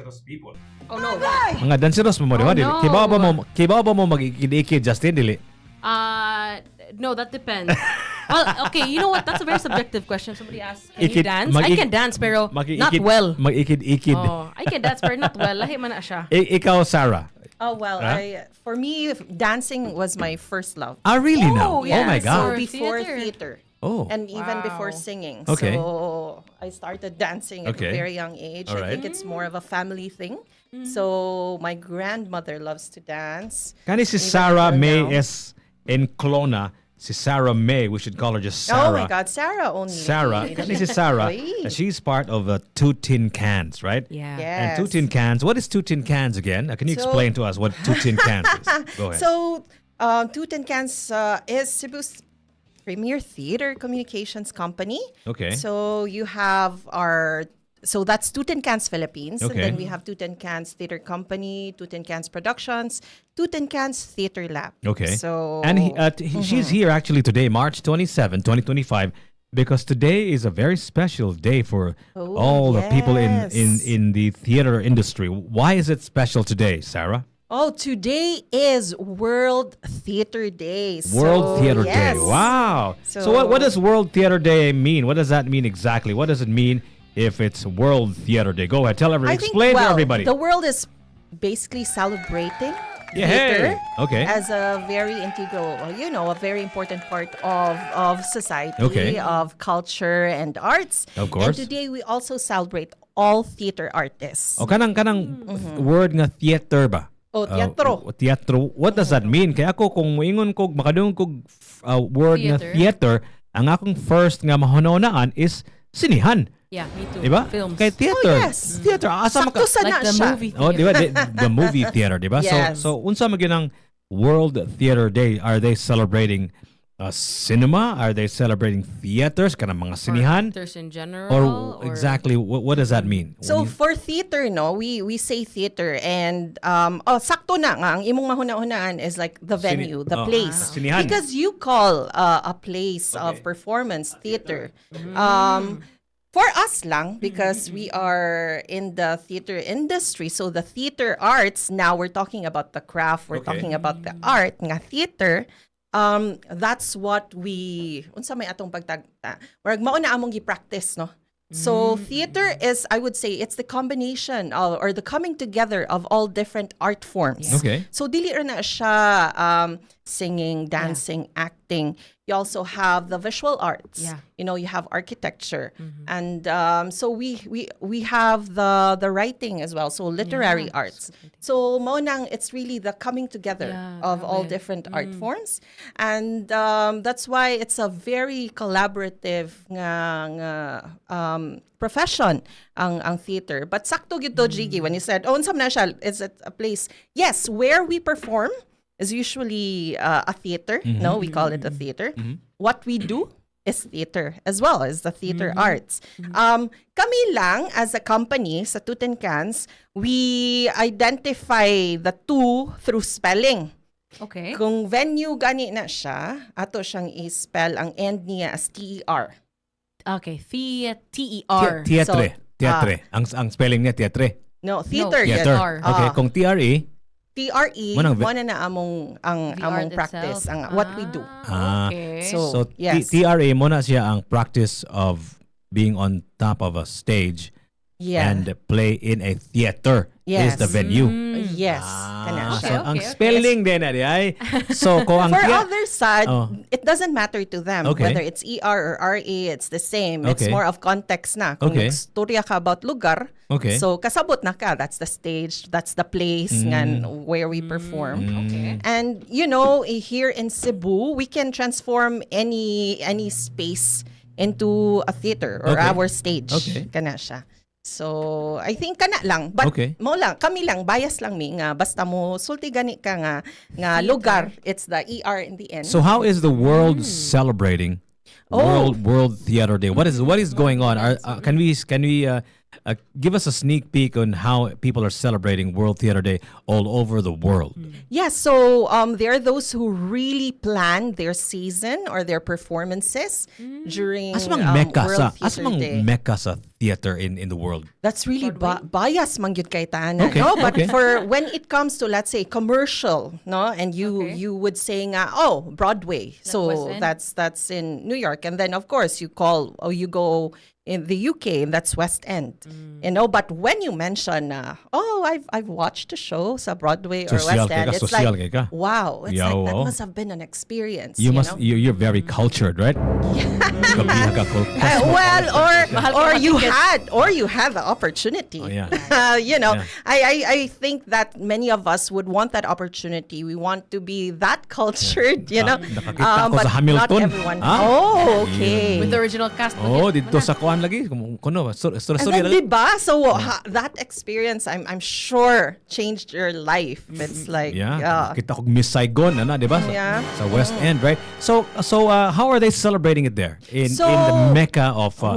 dangerous people. Oh no. Mga dangerous mo Oh, dili. no. Kibaw ba mo magikid-ikid Justin dili? No, that depends. Well, okay, you know what? That's a very subjective question. Somebody asked, can you Ikid- dance? I can dance, pero not well. Mag-ikid-ikid. Oh, I can dance, pero not well. Lahi man na siya. Ikaw, Sarah. Oh, well, for me, dancing was my first love. Ah, really now? yeah. Oh my So God. before Theater. theater. Oh. And even before Wow. singing. Okay. So I started dancing at Okay. a very young age. All I right. think it's more of a family thing. So my grandmother loves to dance. Kani si Even Sarah until May now. is in Kelowna. Si Sarah May, we should call her just Sarah. Oh my God, Sarah only. Sarah. Kani si Sarah. Wait. She's part of Two Tin Cans, right? Yeah. And Yes. Two Tin Cans. What is Two Tin Cans again? Can you So- explain to us what Two Tin Cans is? Go ahead. So, Two Tin Cans is Cebu's premier theater communications company. Okay. So you have so that's Two Tin Cans Philippines. Okay. And then we have Two Tin Cans Theater Company, Two Tin Cans Productions, Two Tin Cans Theater Lab. Okay. So And she's here actually today, March 27, 2025, because today is a very special day for all the people yes. in the theater industry. Why is it special today, Sarah? Oh, today is World Theater Day. World Theater yes. Day. Wow. So, So- what does World Theater Day mean? What does that mean exactly? What does it mean if it's World Theater Day? Go ahead. Tell everybody. Explain to everybody. The world is basically celebrating Yeah, theater hey. Okay. as a very integral, a very important part of society, Okay. of culture and arts. Of course. And today we also celebrate all theater artists. O kanang word nga theater ba? Oh, teatro. Teatro. What does that mean? Kaya ako kung moingon kog makadung kog word nga theater, ang akong first nga mahunahunaan is sinihan. Yeah, me too. Diba? Films. Kay theater. Oh, yes. Theater. Asa Sakto sa Like na the siya. movie Oh, theater. di ba? The movie theater, di ba? Yes. So unsa man gyud ang World Theater Day? Are they celebrating cinema? Are they celebrating theaters? Kanang mga sinihan? Theaters in general. Or exactly what does that mean? So for theater, we say theater and sakto na nga ang imong mahuna-hunaan is like the venue, the place. Sinihan. Because you call a place of performance theater. For us lang, because we are in the theater industry, so the theater arts, now we're talking about the craft, we're talking about the art, nga theater, that's what unsa may atong pagtagta. Murag mao na among gi-practice, no? So theater is, I would say, it's the combination or the coming together of all different art forms. Okay. So dili ra na siya singing, dancing, acting. You also have the visual arts. Yeah. You have architecture, and so we have the writing as well. So literary arts. So mao nang it's really the coming together of all different art forms, and that's why it's a very collaborative profession ang theater. But sakto gyud to, Jiggy, when you said, unsam na siya, is it a place? Yes, where we perform is usually a theater. No, we call it a theater. What we do is theater as well as the theater arts. Kami lang as a company sa Two Tin Cans, we identify the two through spelling. Okay. Kung venue gani na siya, ato siyang i-spell ang end niya as T-E-R. Okay. T-E-R. Teatre. So, Teatre. Ang spelling niya teatre. No, theater. No, yan. Theater. Okay, kung TRE, T-R-E, Manang mo na among The among art practice, itself. what we do. Okay. So, yes. TRE mo na siya ang practice of being on top of a stage Yeah. and play in a theater is Yes. the venue. Yes. Kana So siya. ang okay. spelling din ay so ko ang For other side, Oh. it doesn't matter to them Okay. whether it's ER or RA, it's the same. It's Okay. more of context na. Kung Okay. istorya ka about lugar, Okay. so kasabot na ka. That's the stage, that's the place ngan where we perform. Okay. And here in Cebu, we can transform any space into a theater or Okay. our stage. Okay. Kana siya. So, I think kana lang. But Okay. kami lang, bias lang mi nga basta mo sulti gani ka nga lugar, it's the ER in the end. So how is the world celebrating World Theater Day? What is going on? Can we give us a sneak peek on how people are celebrating World Theater Day all over the world? Yeah, so there are those who really plan their season or their performances during Asmang mecca World sa Theater Day. mecca sa theater in the world? That's really bias man gyud kay Tana, Okay, no? But okay. for when it comes to, let's say, commercial, no, and you would say nga, oh, Broadway, West so End? that's in New York, and then of course you go in the UK, and that's West End, you know. But when you mention, oh, I've watched the show sa Broadway or Social West End, ka, it's social like, ka. wow, it's Yeah, like that wow. must have been an experience. You you must know? you're very cultured, right? Kabiha ka, Well, Mahal or ka you tickets. had the opportunity. Oh, yeah. You know, Yeah. I think that many of us would want that opportunity. We want to be that cultured, you know. Nakakita ako But sa Hamilton. not everyone. Ah? Oh, okay. With the original cast. Oh, dito sa kuan lagi. Kuno, And sorry then, diba? So that experience, I'm sure, changed your life. It's like, Yeah, kita ko Miss Saigon, di ba? Yeah. Sa West End, right? So how are they celebrating it there in So, the mecca of for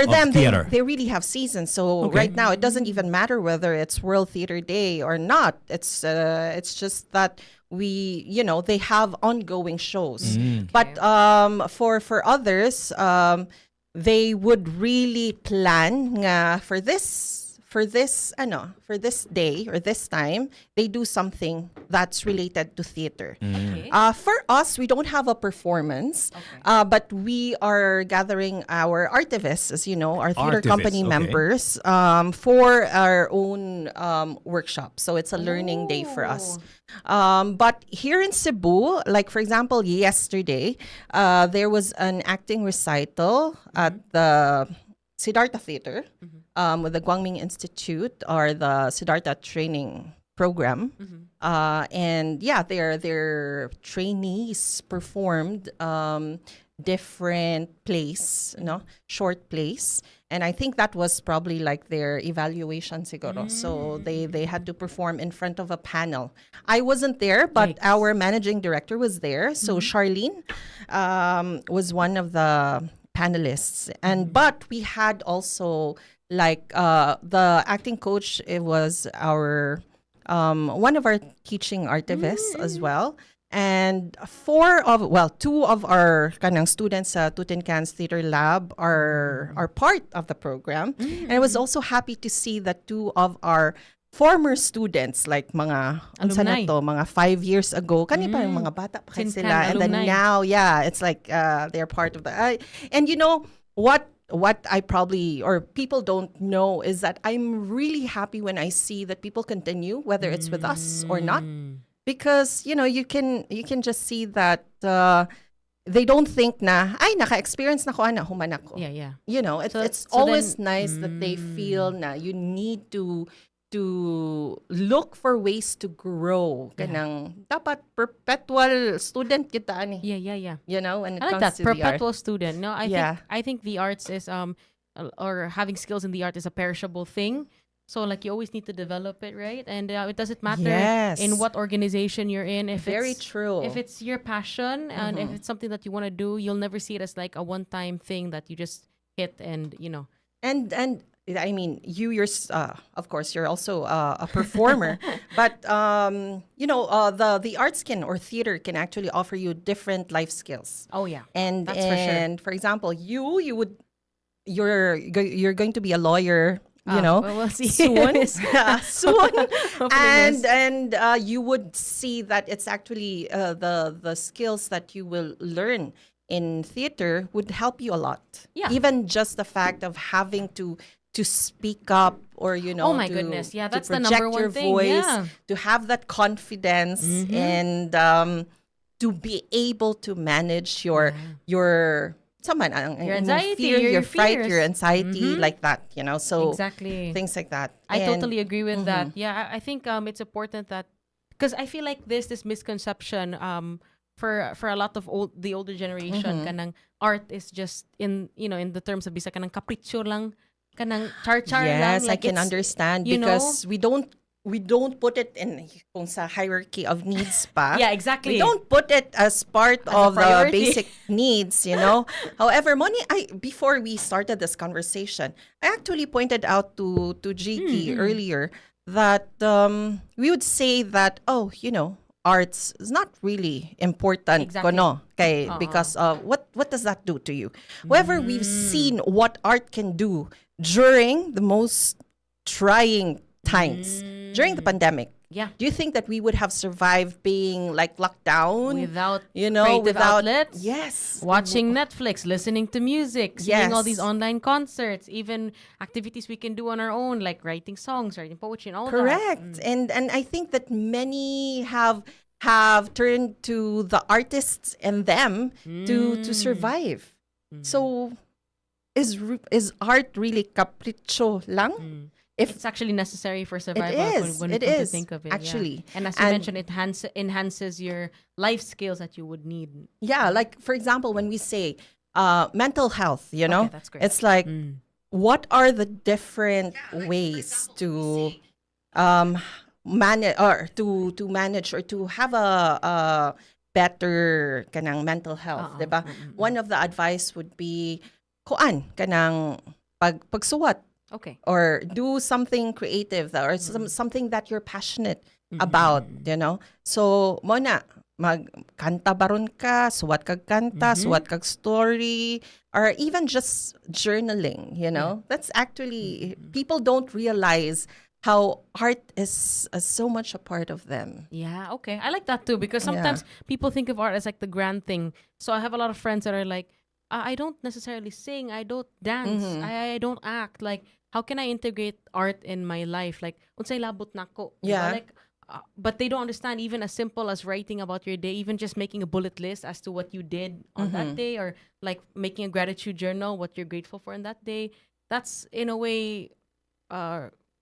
them, theater? they really have seasons. So Okay. right now, it doesn't even matter whether it's World Theater Day or not. It's just that they have ongoing shows. But for others, they would really plan nga for this day or this time, they do something that's related to theater. Okay. For us, we don't have a performance, but we are gathering our artivists, as you know, our theater Artivists, company okay. members, for our own workshop. So it's a learning day for us. But here in Cebu, like for example, yesterday, there was an acting recital at the Siddhartha Theater with the Guangming Institute or the Siddhartha Training Program. And yeah, their trainees performed different plays, short plays. And I think that was probably like their evaluation siguro. So they had to perform in front of a panel. I wasn't there, but Yikes. our managing director was there. So Charlene was one of the panelists. But we had also like the acting coach, it was our one of our teaching artivists as well. And two of our kanang students sa Tutincan's Theater Lab are part of the program. And I was also happy to see that two of our former students, like mga unsa na Alumni. to, mga 5 years ago, kani pa yung mga bata pa Sincan sila, and then alumni. now, it's like they're part of the. And you know what I probably or people don't know is that I'm really happy when I see that people continue, whether it's with us or not, because you can just see that they don't think na ay naka-experience na ko ana human ako. Yeah. You know, it's so always then- nice that they feel na you need to look for ways to grow. Kanang dapat perpetual student kita ani. Yeah. You know, when it I like comes that to the art. perpetual student. No, Yeah. I think the arts is or having skills in the art is a perishable thing. So like you always need to develop it, right? And it doesn't matter Yes. in what organization you're in. If Very it's, true. If it's your passion and if it's something that you want to do, you'll never see it as like a one-time thing that you just hit and And I mean, of course, you're also a performer, but the arts or theater can actually offer you different life skills. Oh yeah. And That's for sure. for example, you're going to be a lawyer, Well, we'll see. soon, soon, Hopefully and you would see that it's actually the skills that you will learn in theater would help you a lot. Yeah. Even just the fact of having to speak up or Oh my to, goodness. Yeah, to that's the project number one your thing. voice, Yeah. to have that confidence and to be able to manage your Your anxiety, fear, your your fright, fears. your anxiety, like that, so Exactly. things like that. I And- totally agree with that. Yeah, I think it's important that because I feel like this misconception for a lot of the older generation kanang art is just in the terms of bisa kanang capriccio lang, kanang char-char lang. Yes, I Like can it's, understand you know? because we don't put it in kung sa hierarchy of needs pa. Yeah, exactly. We don't put it as part As a of the priority. basic needs, However, before we started this conversation, I actually pointed out to Jiki earlier that we would say that arts is not really important Exactly. because of what does that do to you? However, we've seen what art can do during the most trying times during the pandemic. Yeah. Do you think that we would have survived being like locked down Without without outlets? Yes, Watching Netflix, listening to music, seeing all these Yes. online concerts, even activities we can do on our own, like writing songs, writing poetry, and all that. correct. And I think that many have turned to the artists and them to survive. So is art really capricho lang? If It's actually necessary for survival is. when we It come to is, think of it. actually. Yeah. And as you And- mentioned, it enhances your life skills that you would need. yeah, like for example, when we say mental health, that's great. it's like what are the different ways to manage or to have a better kanang mental health, diba? One of the advice would be kuan kanang pagsuwat Okay. or do something creative or something that you're passionate about, So mo na magkanta baron ka, suwat kag kanta, suwat kag story, or even just journaling, That's actually people don't realize how art is so much a part of them. Yeah, okay. I like that too because sometimes people think of art as like the grand thing. So I have a lot of friends that are like, I don't necessarily sing, I don't dance, I don't act. Like, how can I integrate art in my life? Like, unsay labot nako. Yeah. Like, but they don't understand even as simple as writing about your day, even just making a bullet list as to what you did on that day, or like making a gratitude journal, what you're grateful for in that day. That's in a way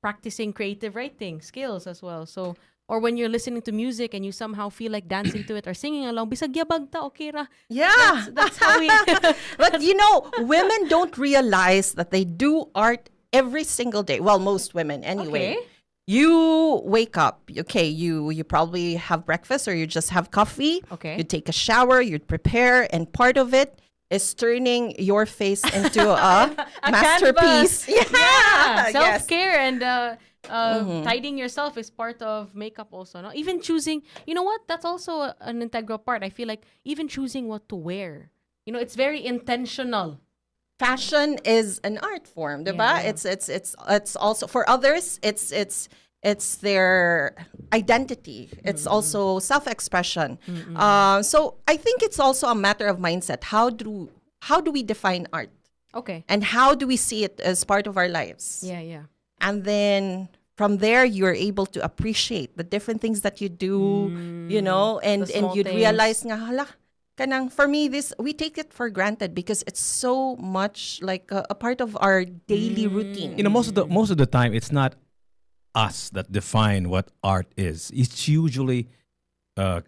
practicing creative writing skills as well. So, or when you're listening to music and you somehow feel like dancing to it or singing along, bisag yabag ta, okay ra. Yeah. That's how we. But women don't realize that they do art every single day. Well, most women anyway. Okay. You wake up, okay, you probably have breakfast or you just have coffee. Okay. You take a shower, you prepare, and part of it is turning your face into a masterpiece. Yeah, Yes. self-care and tidying yourself is part of makeup also. No? Even choosing, you know what? That's also an integral part. I feel like even choosing what to wear. It's very intentional. Fashion is an art form, diba? Yeah. It's also for others. It's their identity. It's also self-expression. So I think it's also a matter of mindset. How do we define art, Okay. and how do we see it as part of our lives? Yeah. And then from there, you're able to appreciate the different things that you do, and small you'd things. realize nga, hala, kanang, for me, we take it for granted because it's so much like a part of our daily routine. Most of the time, it's not us that define what art is. It's usually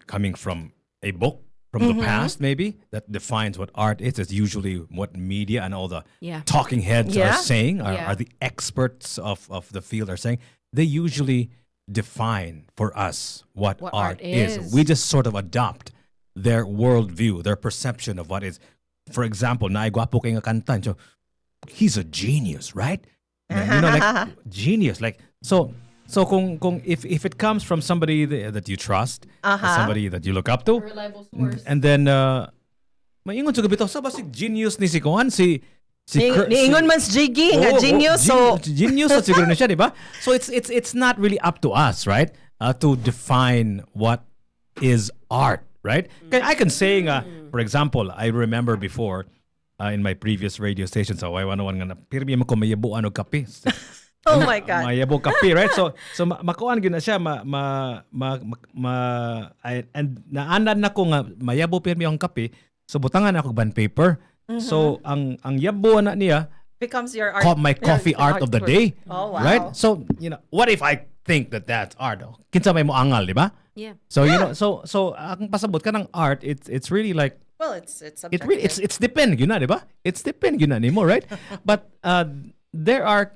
coming from a book from the past, maybe, that defines what art is. It's usually what media and all the Yeah. talking heads are Yeah. saying, Yeah. are the experts of the field are saying. They usually define for us what art is. We just sort of adopt their worldview, their perception of what is. For example, na gwapo kay nga kanta. So, he's a genius, right? Like genius. Like so kung if it comes from somebody that you trust, somebody that you look up to, Reliable source. and then maingon sa gabito sa basig genius ni si Kuan si Niingon man si Jiggy, nga genius, so genius at siguro na siya, di ba? So it's not really up to us, right? To define what is art, right? I can say, for example, I remember before in my previous radio station sa Y101 nga na pirmi mo ko mayabuan og kape. oh my God. Mayabo kape, right? So makuan gyud na siya and naanad na ko nga mayabo pirmi ang kape. So butangan ako band paper. So ang yabo na niya Becomes your art. my coffee art of the day. Oh, wow. Right? So, what if I think that that's art? Kinsa may mo angal, di ba? Yeah. So, so ang pasabot ka ng art, it's really like Well, it's it subjective. really it's depend yun na, di ba? It's depend yun na nimo, right? But there are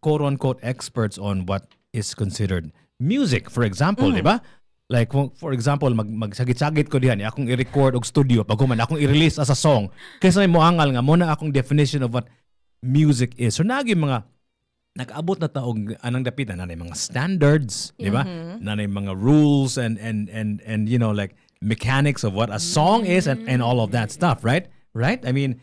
quote unquote experts on what is considered music, for example, di ba? Like for example, magsagit-sagit ko dihan akong i-record og studio pag human akong i-release as a song. Kaysa may moangal nga mo na akong definition of what music is. So nagi mga nag-abot na taog anang dapit na mga standards, di ba? Na mga rules and like mechanics of what a song is and all of that stuff, right? Right? I mean,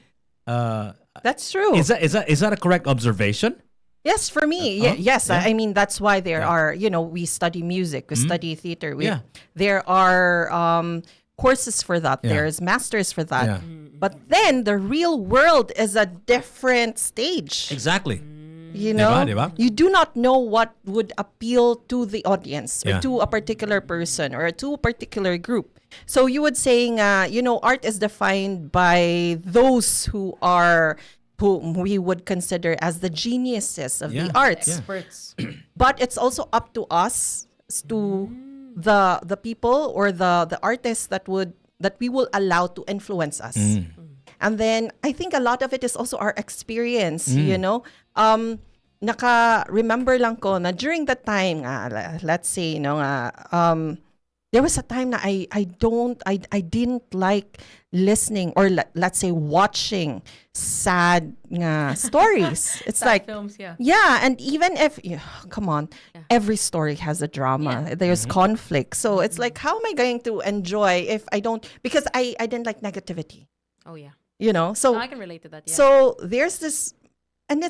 That's true. Is that a correct observation? Yes, for me, yes. I mean, that's why there are, we study music, we study theater. There are courses for that. Yeah. There's masters for that. Yeah. But then the real world is a different stage. Exactly. You know, Diba? you do not know what would appeal to the audience or Yeah. to a particular person or to a particular group. So you would saying, art is defined by those who we would consider as the geniuses of the arts. Experts. But it's also up to us, to the people or the artists that we will allow to influence us. And then I think a lot of it is also our experience, remember lang ko na during that time, let's say, there was a time na I didn't like listening or let's say watching sad stories. It's Sad like films, yeah. yeah, and even if come on, every story has a drama. Yeah. There's conflict. So it's like, how am I going to enjoy if I don't, because I didn't like negativity. Oh yeah. So No, I can relate to that. Yeah. so there's this, and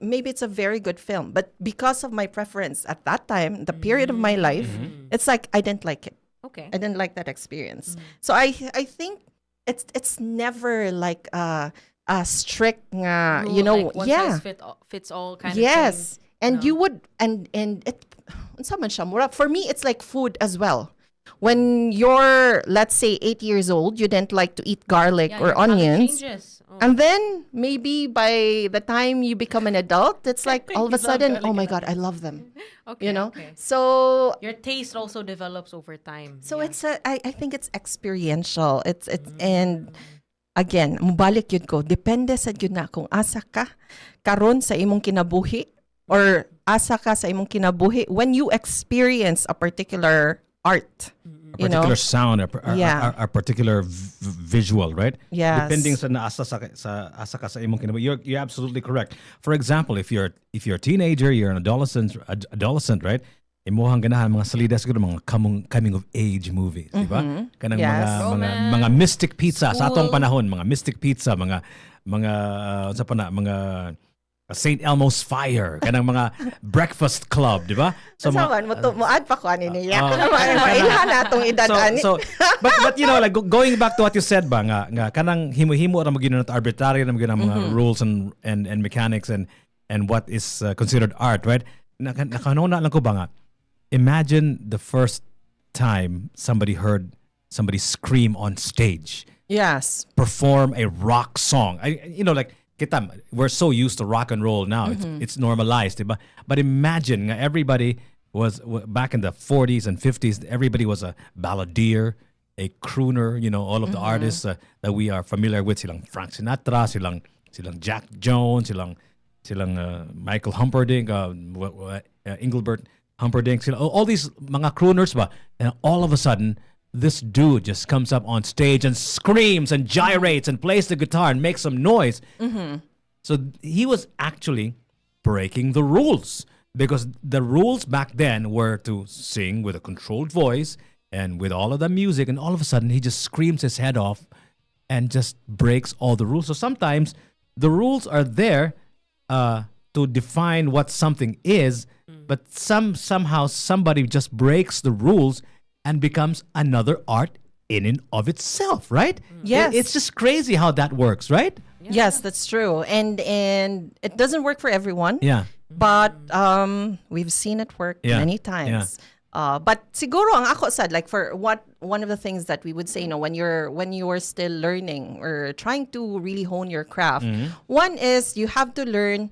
maybe it's a very good film, but because of my preference at that time, the period of my life, it's like I didn't like it. okay. I didn't like that experience. So I think it's never like a strict, Rule, like one size fits all kind of thing. yes, and No. you would and it. unsa man siya, mura. For me, it's like food as well. When you're, let's say, 8 years old, you didn't like to eat garlic Yeah, or your palate onions. changes. Oh. And then maybe by the time you become an adult, it's like all of You a love sudden, garlic oh my and God, I love them. okay, okay. So Your taste also develops over time. so yeah. I think it's experiential. It's and again, mubalik yun ko. Depende sa yun na kung asa ka karon sa imong kinabuhi or asa ka sa imong kinabuhi when you experience a particular art. A particular sound, a particular visual, right? Yes. Depending sa naasa sa asa ka sa imong kinabuhi. You're absolutely correct. For example, if you're a teenager, you're an adolescent, right? Imuhang ganahan mga salida siguro mga coming of age movies, di ba? Kanang Yes. mga Romance, mystic pizza sa atong school. panahon, mga mystic pizza, mga St. Elmo's Fire, kanang mga breakfast club, di ba? So mga- mo add pa ko ani niya. Oh. Mailhan natong edad ani. But going back to what you said ba nga kanang himo-himo ra magino na arbitrary na magino mga rules and mechanics and what is considered art, right? Nakanona lang ko ba nga, imagine the first time somebody heard somebody scream on stage, Yes. perform a rock song. Kita, we're so used to rock and roll now. It's normalized, diba? But imagine nga everybody was back in the 40s and 50s. Everybody was a balladeer, a crooner. All of the artists that we are familiar with. Silang Frank Sinatra, silang Jack Jones, silang Michael Humperdinck, Engelbert Humperdinck. All these mga crooners ba? And all of a sudden, this dude just comes up on stage and screams and gyrates and plays the guitar and makes some noise. So he was actually breaking the rules, because the rules back then were to sing with a controlled voice and with all of the music, and all of a sudden he just screams his head off and just breaks all the rules. So sometimes the rules are there to define what something is, but somehow somebody just breaks the rules and becomes another art in and of itself, right? Yes. It's just crazy how that works, right? Yes, that's true. And it doesn't work for everyone. Yeah. But we've seen it work Yeah. many times. But siguro ang ako sad, like for one of the things that we would say, when you're still learning or trying to really hone your craft, one is you have to learn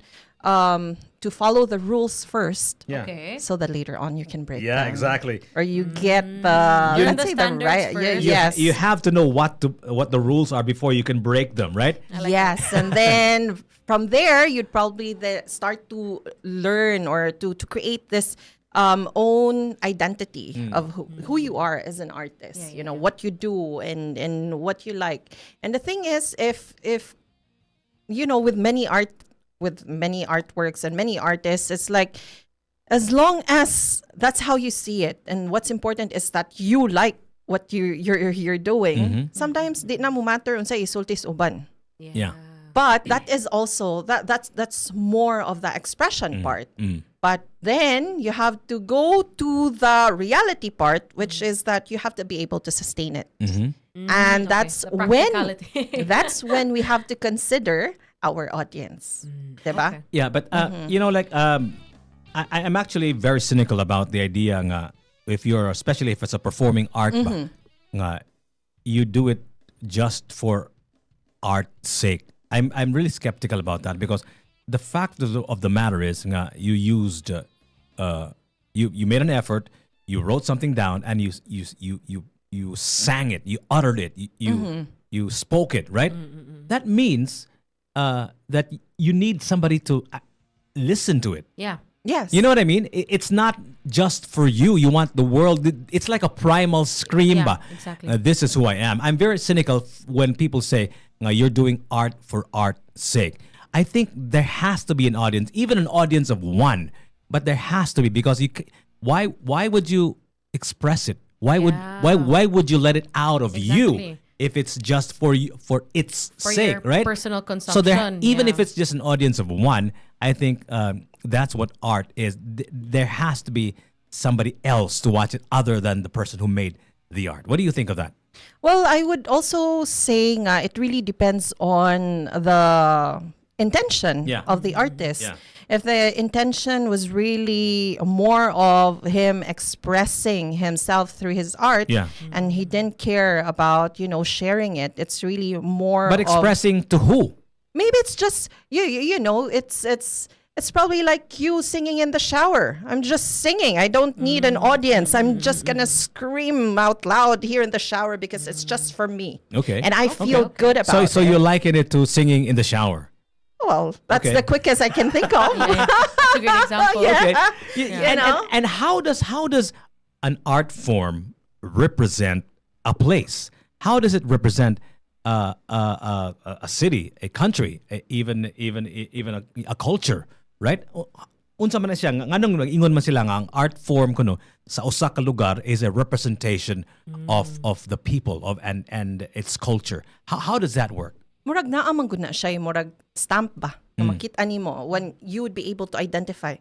to follow the rules first. Yeah. Okay. So that later on you can break Yeah, them. exactly. Or you get the Learn let's the say the standards right first. yes. You have to know what the rules are before you can break them, right? Yes, and then from there you'd probably start to learn or to create this own identity of who you are as an artist. What you do and what you like. And the thing is, if with many artworks and many artists, it's like, as long as that's how you see it, and what's important is that you like what you're doing. Sometimes di na mo matter unsa isultis uban. Yeah. But that is also that's more of the expression part. But then you have to go to the reality part, which is that you have to be able to sustain it. And that's The when practicality. that's when we have to consider our audience. Diba? Okay. Yeah, but you know, like I'm actually very cynical about the idea nga if you're, especially if it's a performing art ba, nga you do it just for art's sake. I'm really skeptical about that because the fact of the matter is nga you used you made an effort, you wrote something down, and you sang it, you uttered it, you spoke it, right? That means that you need somebody to listen to it. Yeah. Yes. You know what I mean? It's not just for you. You want the world. It's like a primal scream. Yeah, ba. exactly. This is who I am. I'm very cynical when people say you're doing art for art's sake. I think there has to be an audience, even an audience of one, but there has to be because why would you express it? Why would you let it out of you Exactly. if it's just for you for its For sake, your right? personal So there, consumption, even yeah. if it's just an audience of one, I think that's what art is. There has to be somebody else to watch it other than the person who made the art. What do you think of that? Well, I would also say it really depends on the intention Yeah. of the artist. Yeah. If the intention was really more of him expressing himself through his art, Yeah. and he didn't care about sharing it, it's really more. But of, expressing to who? maybe it's just it's probably like you singing in the shower. I'm just singing. I don't need an audience. I'm just gonna scream out loud here in the shower because it's just for me. Okay. And I feel Okay. good about So it. you liken it to singing in the shower. Well, that's Okay. the quickest I can think of. Yeah, that's a great example. Yeah. Okay. You know? And how does an art form represent a place? How does it represent a city, a country, even a culture, right? Unsa man na siya nganong ingon man sila nga ang art form kuno sa usa ka lugar is a representation of the people of and its culture. How does that work? Murag naa man gud na siya, murag stamp ba? Na makita nimo when you would be able to identify,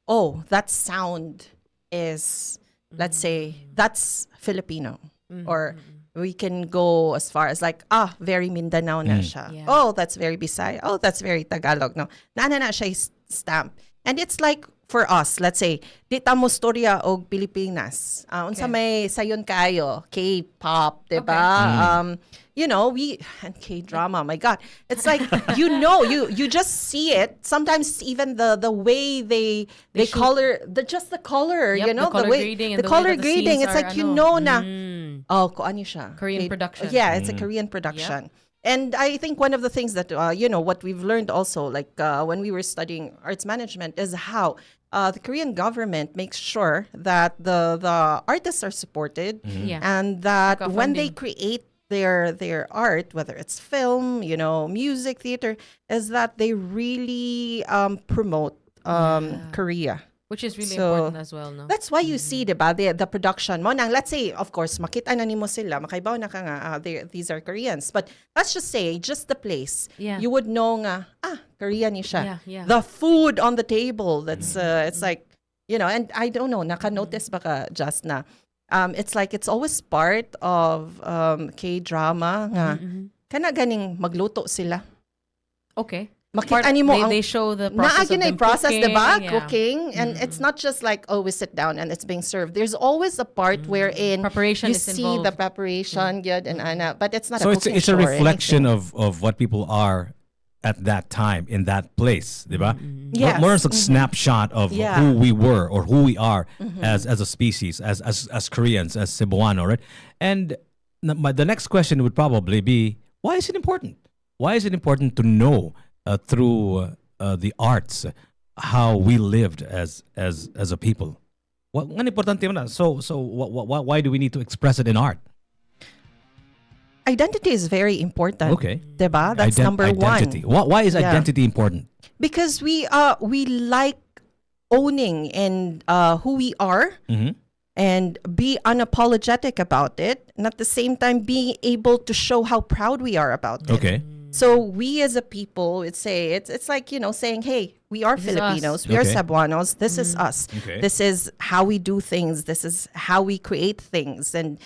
oh, that sound is, let's say, that's Filipino. Or we can go as far as like, very Mindanao na siya. Yeah. Oh, that's very Bisaya. Oh, that's very Tagalog. No, na siya stamp. And it's like, for us, let's say, di ta mo storya og Pilipinas. Unsa may sayon kayo, K-pop, diba? And K-drama, my God. It's like, you just see it. Sometimes even the way they shoot. color, the color, Yep, the color the way, grading and the the way color that the grading, scenes it's like, are, na, oh, kung ano siya. Korean production. Yeah, it's a Korean production. And I think one of the things that, what we've learned also, like when we were studying arts management, is how the Korean government makes sure that the artists are supported Yeah. and that Got when they funding. create their art, whether it's film, music, theater, is that they really promote Korea. Which is really So, important as well, no? That's why you see, diba, the production mo nang, let's say, of course, makita na nimo sila, makaibaw na ka nga, these are Koreans. But let's just say, just the place, Yeah. you would know nga, Korean ni siya. Yeah. The food on the table, that's, it's like, and I don't know, naka-notice ba ka, just na, it's like, it's always part of K-drama nga, kana ganing magluto sila. Okay. Makita nimo ang they show the process naagin of ay them process, cooking. diba? Yeah. Cooking. And it's not just like, oh, we sit down and it's being served. There's always a part wherein Preparation you is see involved. the preparation, yun, and ana. But it's not So a it's cooking it's a show or reflection anything. of what people are at that time in that place, diba? Yes. More as a snapshot of Yeah. who we were or who we are as a species, as Koreans, as Cebuano, right? And the next question would probably be, why is it important? Why is it important to know through the arts how we lived as a people? What importante man? So why do we need to express it in art? Identity is very important. Okay. Diba? That's number identity. one. Why is Yeah. identity important? Because we like owning in who we are and be unapologetic about it, and at the same time being able to show how proud we are about it. Okay. So we as a people would say it's like, saying, hey, we are This is us. Filipinos, we are Okay. Cebuanos, this is us. Okay. This is how we do things, this is how we create things, and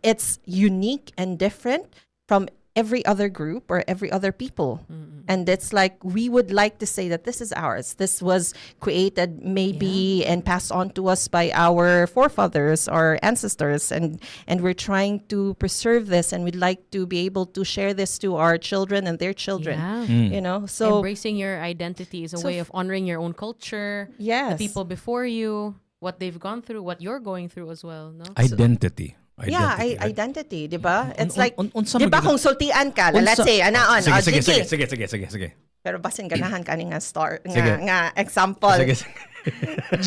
it's unique and different from every other group or every other people. And it's like we would like to say that this is ours. This was created maybe and passed on to us by our forefathers or ancestors, and we're trying to preserve this, and we'd like to be able to share this to our children and their children. Yeah. So Embracing your identity is a way of honoring your own culture, yes. the people before you, what they've gone through, what you're going through as well, no? Identity. yeah, Identity, right? identity, di ba? It's Un- like, unsa di ba magiging- kung sultian ka, let's Unsa- say, anaon, Sige, sige, Jiggy. sige, sige, sige, sige. Pero basin ganahan ka ni nga Sige. nga example. Sige, sige.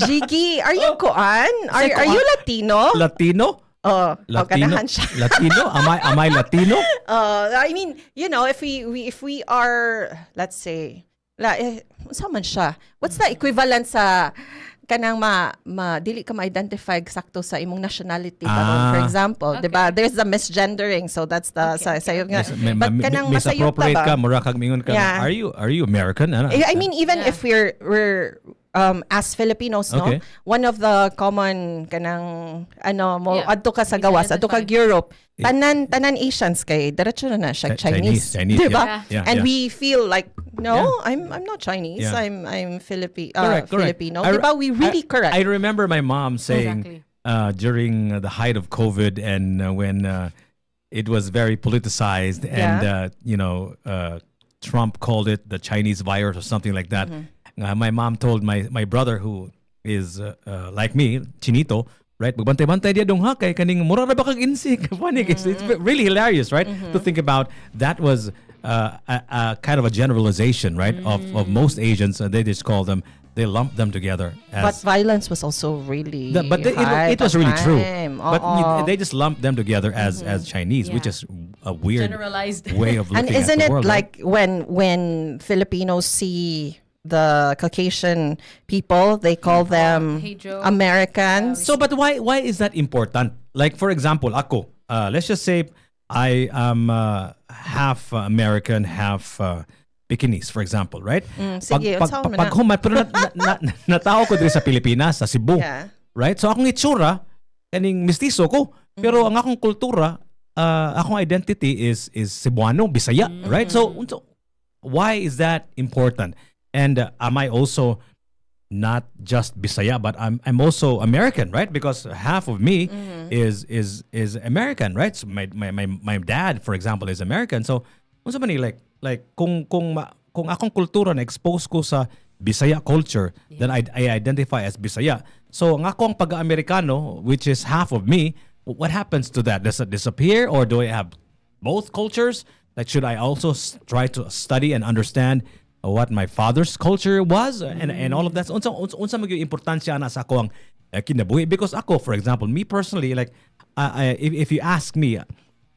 Jiggy, are you kuan? Are kuan? you Latino? Latino? Oh, Latino? ganahan siya. Latino? Am I Latino? I mean, if we are, let's say, unsa man siya? What's the equivalent sa kanang dili ka ma-identify sakto sa imong nationality karon, for example, Okay. 'di ba? There's the misgendering, so that's the sayo nga. But kanang masayop ta Misappropriate ba? ka, mura kag mingon ka. Yeah. Are you American? Ano? I mean, even Yeah. if we're as Filipinos, no, Okay. one of the common kanang mo Yeah. adto ka sa We gawas, adto ka identify. Europe, tanan Asians kay diretso na siya Chinese, Chinese, di ba? yeah. Yeah, And yeah. we feel like no, Yeah. I'm not Chinese. Yeah. I'm Correct. Filipino. I- Di ba? We really correct. I remember my mom saying Exactly. during the height of COVID and when it was very politicized and Trump called it the Chinese virus or something like that. My mom told my brother, who is like me, Chinito, right? Magbantay-bantay dia dong ha kay kaning mura ra ba kag insik. Funny, it's really hilarious, right? To think about that was a kind of a generalization, right? Of most Asians, they just call them, they lump them together But as. violence was also really But high it was that really true. time. But Oo. they just lump them together as Chinese, which Yeah. is a weird Generalized. way of And looking at isn't the it world. right? like when Filipinos see the Caucasian people, they call them Hey, Joe. Americans? So, but why is that important? Like, for example, ako, let's just say I am half American, half Pekingese, for example, right? sige, unsaon man na. humay, pero natao ko diri sa Pilipinas, sa Cebu, Yeah. right? So, akong itsura, kaning mistiso ko, pero ang akong kultura, akong identity is Cebuano, Bisaya, right? So, why is that important? And am I also not just Bisaya, but I'm also American, right? Because half of me is American, right? So my dad, for example, is American. So unsa man ni, like kung akong kultura na expose ko sa Bisaya culture, then I identify as Bisaya. So ang akong pag-Amerikano, which is half of me, what happens to that? Does it disappear, or do I have both cultures? Like, should I also try to study and understand what my father's culture was and all of that? So, unsa magyo importansya na sa ako ang kinabuhi? Because ako, for example, me personally, like if you ask me,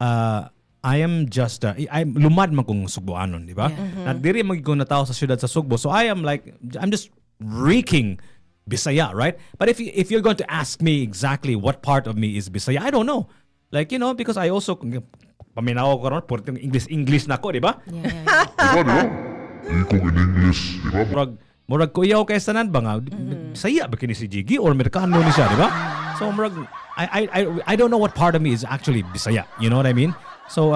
I am just I'm lumad man kong Sugboanon, di ba? Na diri magiging natao sa syudad sa Sugbo. So I'm just reeking Bisaya, right? But if you're going to ask me exactly what part of me is Bisaya, I don't know. Like, because I also paminaw ko ron puro English na ko, di ba? Yeah. Ikong in English, di ba? Murag kuyaw kay sanan ba nga Bisaya ba kini si Jiggy or Amerikano ni siya, di ba? So murag I don't know what part of me is actually Bisaya. You know what I mean? So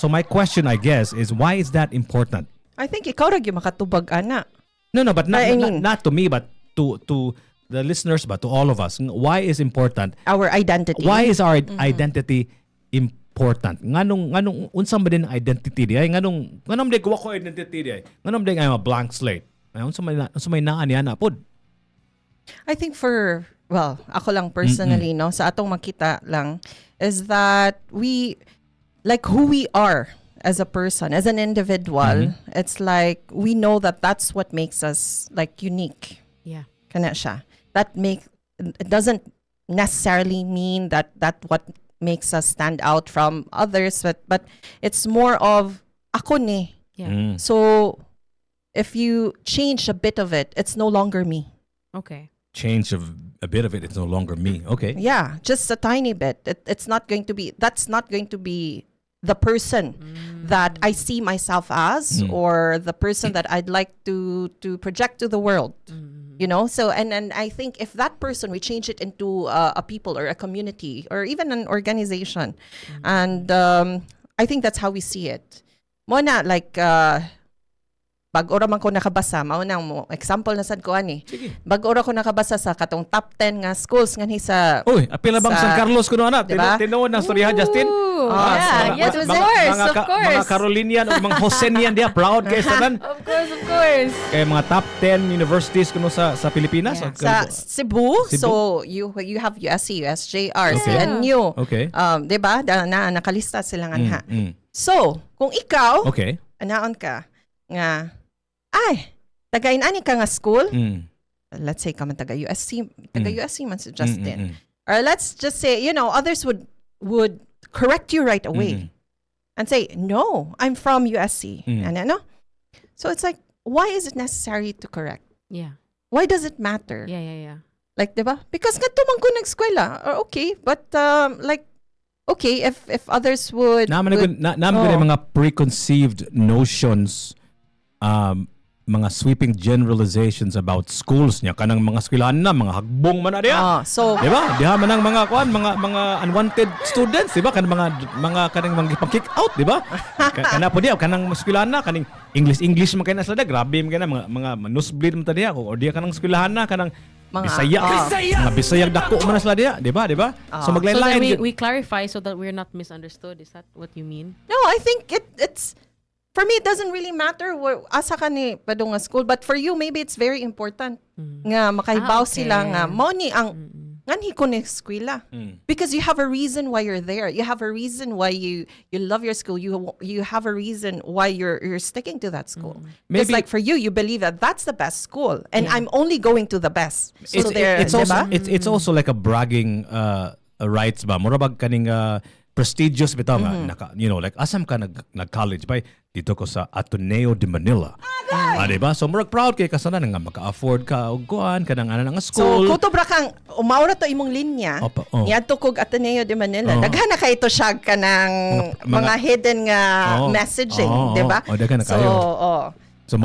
my question, I guess, is why is that important? I think ikaw ra gyud makatubag ana. No, but not, I mean- not to me, but to the listeners, but to all of us. Why is important? Our identity. Why is our identity important? Nganong unsang ba din ang identity di ay nganong di ko identity di ay nganong di I'm a blank slate. Ay unsa may naa niya na pod. I think ako lang personally, no, sa atong makita lang, is that we, like who we are as a person, as an individual, it's like we know that that's what makes us like unique. Yeah. Kana siya. It doesn't necessarily mean that what makes us stand out from others, but it's more of ako ni. Yeah. So if you change a bit of it, it's no longer me. Okay. Change of a bit of it, it's no longer me. Okay. Yeah, just a tiny bit. That's not going to be the person that I see myself as, or the person that I'd like to project to the world. You know, so and I think if that person, we change it into a people or a community or even an organization, and I think that's how we see it. Mona, like bag-ora man ko nakabasa, mao nang mo example na sad ko ani. Bag-ora ko nakabasa sa katong top 10 nga schools nga sa Uy, apil na bang San Carlos kuno ana? Diba? Tinuod ng storyahan, Justin. Yes, of course, of course. Mga Carolinian o mga Josenian dia proud kay tanan. Of course. Kay mga top 10 universities kuno sa Pilipinas. Sa Cebu, so you have USC, USJR, CNU. Okay. 'Di ba? Nakalista sila nga. So, kung ikaw, anaon ka nga taga-inani ka nga school, let's say ka man taga-USC man si Justin. Or let's just say, you know, others would correct you right away and say, no, I'm from USC. Ano? So it's like, why is it necessary to correct? Yeah. Why does it matter? Yeah. Like, diba? Because nga tumang ko nag-eskwela. Okay, but like, okay, if others would... Naman ko mga preconceived notions, mga sweeping generalizations about schools niya kanang mga eskwelahan na mga hagbong man na diha. So di ba? Diha man ang mga mga unwanted students, di ba? Kanang mga kanang mga kick out, di ba? Kana po diha kanang eskwelahan na kaning English man kay na sila, grabe man kay na mga nosebleed man ta diha o diha kanang eskwelahan na kanang Bisaya. Mga Bisaya dako man na sila diha, di ba? So maglain-lain. So we clarify so that we're not misunderstood. Is that what you mean? No, I think it's for me, it doesn't really matter asa ka ni padung nga school, but for you maybe it's very important nga makahibaw sila nga mao ni ang nganhi ko ni eskwela, because you have a reason why you're there. You have a reason why you love your school. You have a reason why you're sticking to that school. It's like for you believe that that's the best school and I'm only going to the best. So it's also like a bragging rights ba. Murabag kaning prestigious bitaw nga you know, like asam ka nag-college by dito ko sa Ateneo de Manila. Diba? So murag proud kay kasana nga maka-afford ka og kuan kanang ana nga school. So kuto bra kang umaura to imong linya. Niadto kog Ateneo de Manila. Daghana kay ito siya kanang mga hidden nga messaging, di ba? So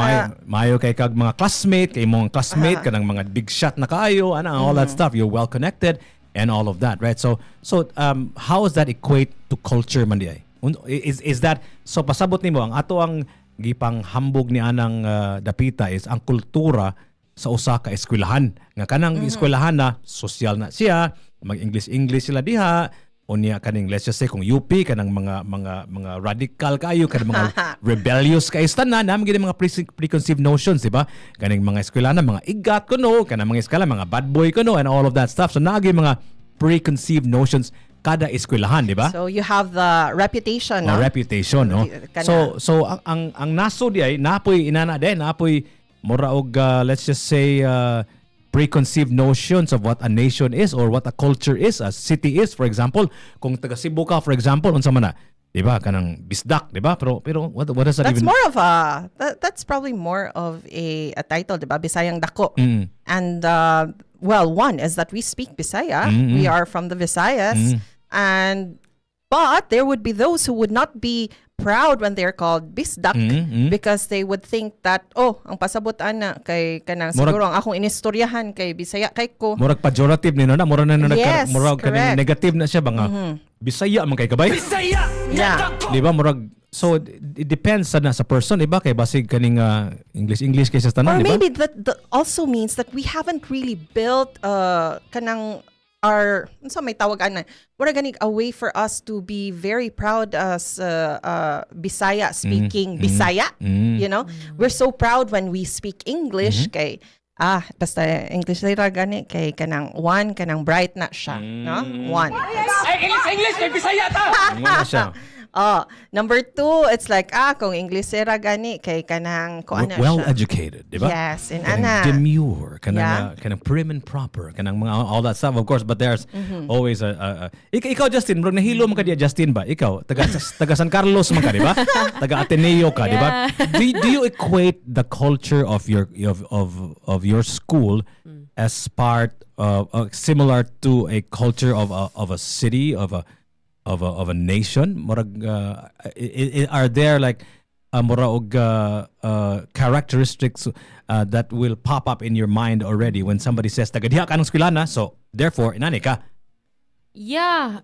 mayo kay kag mga classmate, kay imong classmate kanang mga big shot na kaayo, all that stuff. You're well connected and all of that, right? So how does that equate to culture man diay? Is that so pasabot nimo ang ato ang gipang hambog ni anang dapita is ang kultura sa usa ka eskwelahan nga kanang eskwelahan na social na siya, mag-English sila diha unya kaning let's just say kung UP kanang mga radical kayo kanang mga rebellious kay tanan nam gid mga preconceived notions, di ba? Kaning mga eskwelahan na mga igat kuno kanang mga eskwela mga bad boy kuno and all of that stuff. So naagi mga preconceived notions kada eskwelahan, di ba? So you have the reputation, no? Reputation, no? So ang naso di ay napoy inana di napoy mura og let's just say preconceived notions of what a nation is or what a culture is, a city is. For example, kung taga Cebu ka, for example, unsa man na, di ba? Kanang bisdak, di ba? Pero what does that that's even? More of that's probably more of a title, di ba? Bisayang dako. And well, one is that we speak Bisaya. We are from the Visayas. But there would be those who would not be proud when they're called bisdak because they would think that ang pasabutan na kay kanang siguro ang akong inistoryahan kay Bisaya kay ko murag pejorative nino na murag na murag correct. Negative na siya ba nga Bisaya man kay kabay Bisaya di ba murag so it depends sa person, iba kay basig kaning English kay sa tanan, or di ba? maybe that also means that we haven't really built kanang our may tawagan na we're gonna a way for us to be very proud as Bisaya speaking Bisaya. You know, we're so proud when we speak English kay basta English ra gani kay kanang one kanang bright na siya, no? One. Ay, English kay Bisaya ta. Siya. Number two, it's like kung English ra gani kay kanang ko ana well siya. educated, di ba? Yes, in ana demure, kanang prim and proper, kanang mga all that stuff, of course. But there's always ikaw Justin, bro, nahilo man ka diya Justin ba? Ikaw taga San Carlos man ka, di ba? Taga Ateneo ka, di ba? Do you equate the culture of your school as part of similar to a culture of a city, of a of a nation? Murag are there like mura og characteristics that will pop up in your mind already when somebody says tagadiha ka ng eskwelahan, so therefore inani ka? Yeah.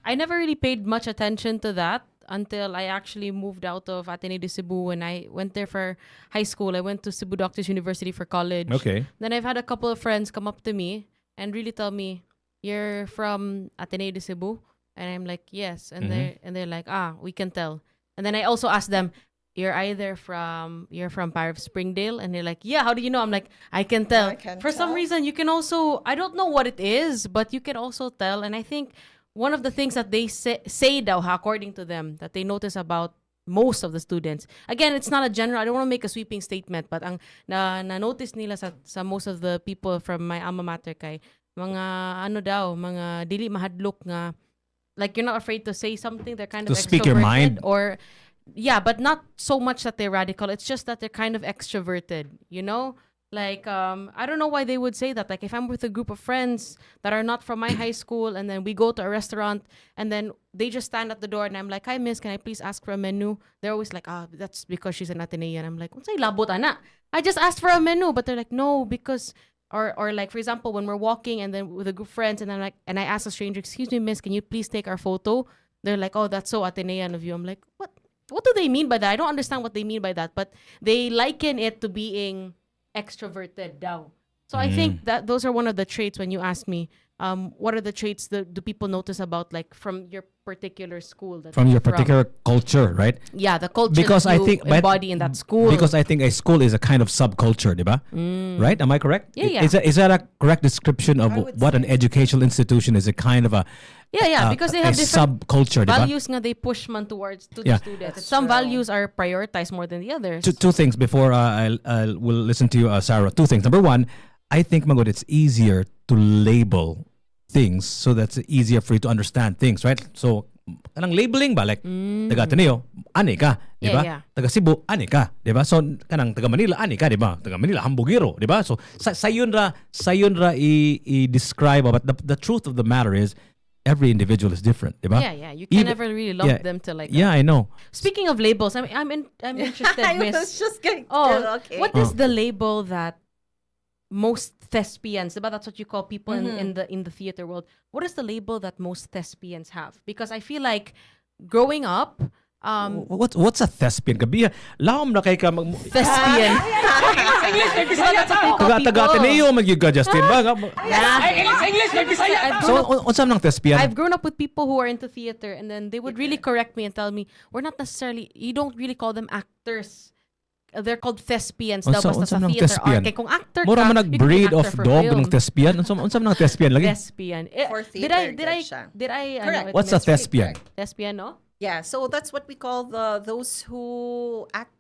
I never really paid much attention to that until I actually moved out of Ateneo de Cebu. When I went there for high school, I went to Cebu Doctors University for college. Okay. Then I've had a couple of friends come up to me and really tell me, "You're from Ateneo de Cebu?" And I'm like, "Yes." And they're like, "We can tell." And then I also asked them, you're from Parv Springdale, and they're like, "Yeah, how do you know?" I'm like, "I can tell." I can For some tell. reason, you can also, I don't know what it is, but you can also tell. And I think one of the things that they say daw, according to them, that they notice about most of the students. Again, it's not a general, I don't want to make a sweeping statement, but ang na-notice nila sa most of the people from my alma mater kay mga dili mahadlok nga, like you're not afraid to say something, they're kind To of speak your mind. or but not so much that they're radical. It's just that they're kind of extroverted, you know? Like, I don't know why they would say that. Like, if I'm with a group of friends that are not from my high school, and then we go to a restaurant, and then they just stand at the door, and I'm like, "Hi, miss, can I please ask for a menu?" They're always like, that's because she's an Atenean. I'm like, "Unsay labot, ana? I just asked for a menu." But they're like, "No, because..." Or like, for example, when we're walking, and then with a group of friends, and I'm like, and I ask a stranger, "Excuse me, miss, can you please take our photo?" They're like, "Oh, that's so Atenean of you." I'm like, what? What do they mean by that? I don't understand what they mean by that, but they liken it to being extroverted daw. So I think that those are one of the traits when you ask me, what are the traits that do people notice about, like, from your particular school? That From you're your particular culture, right? Yeah, the culture Because that I you think embody in that school. Because I think a school is a kind of subculture, diba? Right? Am I correct? Yeah. Is that a correct description of I would what an say. educational institution is? A kind of a because they have a different subculture, diba? values nga they push man towards to Yeah. the students. That's Some true. values are prioritized more than the others. Two things before we'll listen to you, Sarah. Two things. Number one, I think, Magod, it's easier to label things so that's easier for you to understand things, right? So, kanang labeling ba? Like, taga Ateneo, ani ka, di ba? Yeah. Taga Cebu, ani ka, di ba? So, kanang taga Manila, ani ka, di ba? Taga Manila, hambugiro, di ba? So, sayon ra i-describe, but the truth of the matter is, every individual is different, di ba? Yeah. You can never really lump them to like. Yeah, I know. Speaking of labels, I'm interested, I Miss. was just going okay. What is the label that most thespians, diba? That's what you call people in the theater world. What is the label that most thespians have? Because I feel like growing up, What's a thespian? Gabi, lahom na kay ka thespian. Diba, that's what they call taga people. Ateneo magyuga Justin ba? I've So grown up- unsa nang thespian? I've grown up with people who are into theater, and then they would really correct me and tell me, "We're not necessarily, you don't really call them actors. They're called thespians daw basta Unsa sa nang theater thespian? art. Kaya kung actor Mura ka, man you can be nag-breed actor of for dog film. ng thespian. Unsa nang thespian lagi? Thespian. For Did I theater, did I Correct. ano, What's a miss- thespian? Thespian, no? Yeah, so that's what we call those who act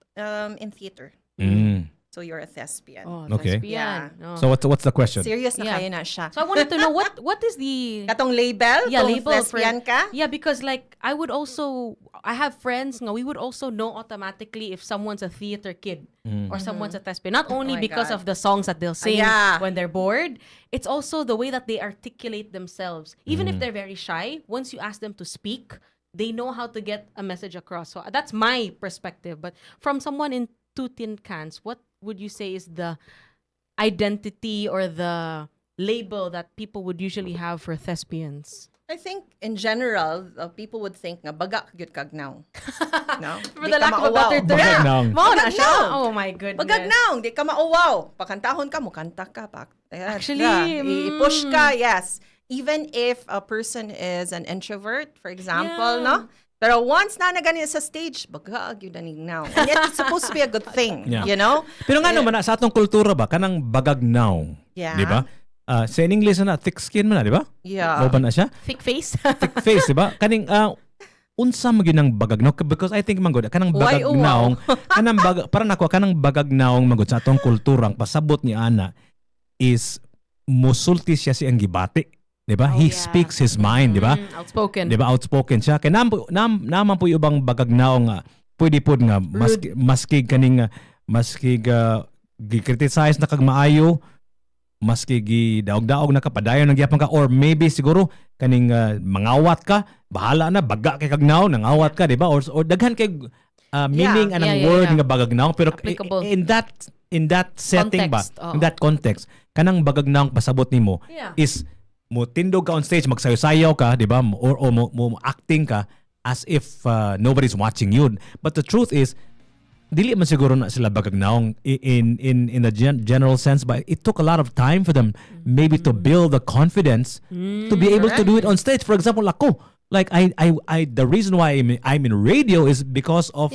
in theater. Mm. So you're a thespian. Oh, Okay. thespian. Yeah. Oh. So what's the question? Serious na Yeah. kayo na siya. So I wanted to know what is the Katong label? yeah kung label for thespian ka? yeah, because like I have friends nga we would also know automatically if someone's a theater kid or someone's a thespian, not only my because God. of the songs that they'll sing Yeah. when they're bored. It's also the way that they articulate themselves. Even if they're very shy, once you ask them to speak, they know how to get a message across. So that's my perspective. But from someone in Two Tin Cans, what would you say is the identity or the label that people would usually have for thespians? I think in general, people would think nga baga gyud kag now. No? For Di the ka lack of a mauwaw. better term. Bagag naong. Mao na Bagag siya. naong. Oh my goodness. Bagag now, di ka mauwaw. Pakantahon ka mo, kanta ka pa. Actually, i-push ka, yes. Even if a person is an introvert, for example, Yeah. no? Pero once na nagani sa stage, baga gyud ani now. And yet it's supposed to be a good thing, Yeah. you know? Pero nga naman sa atong kultura ba kanang bagagnaw, Yeah. di ba? Sa in English na thick skin man na, di ba? Yeah. Mo ba na siya? Thick face. Thick face, di ba? Kaning unsa mo gyud ang bagagnaw because I think manggod kanang Why, bagagnaw, para nako kanang bagagnaw manggod sa atong kulturang pasabot ni ana is musulti siya siyang gibati, di ba? Oh, He yeah. speaks his mind, di ba? Outspoken. Di ba outspoken siya kay naman po yung ubang bagagnaw nga pwede pod nga maskig kaning maskig gi-criticize na kag maayo maski gi daog-daog na ka padayon ng gyapon ka, or maybe siguro kaning mangawat ka, bahala na baga kay kagnaw nangawat ka, di ba? Or daghan kay meaning anang word nga bagagnaw, pero Applicable. in that setting Context, ba, in that context, kanang bagagnaw pasabot nimo is mo tindog ka on stage, magsayo-sayaw ka, di ba? Or mo acting ka as if nobody's watching you. But the truth is, dili man siguro na sila bagagnaong in the general sense, but it took a lot of time for them maybe to build the confidence to be able to do it on stage. For example, ako, like I the reason why I'm in radio is because of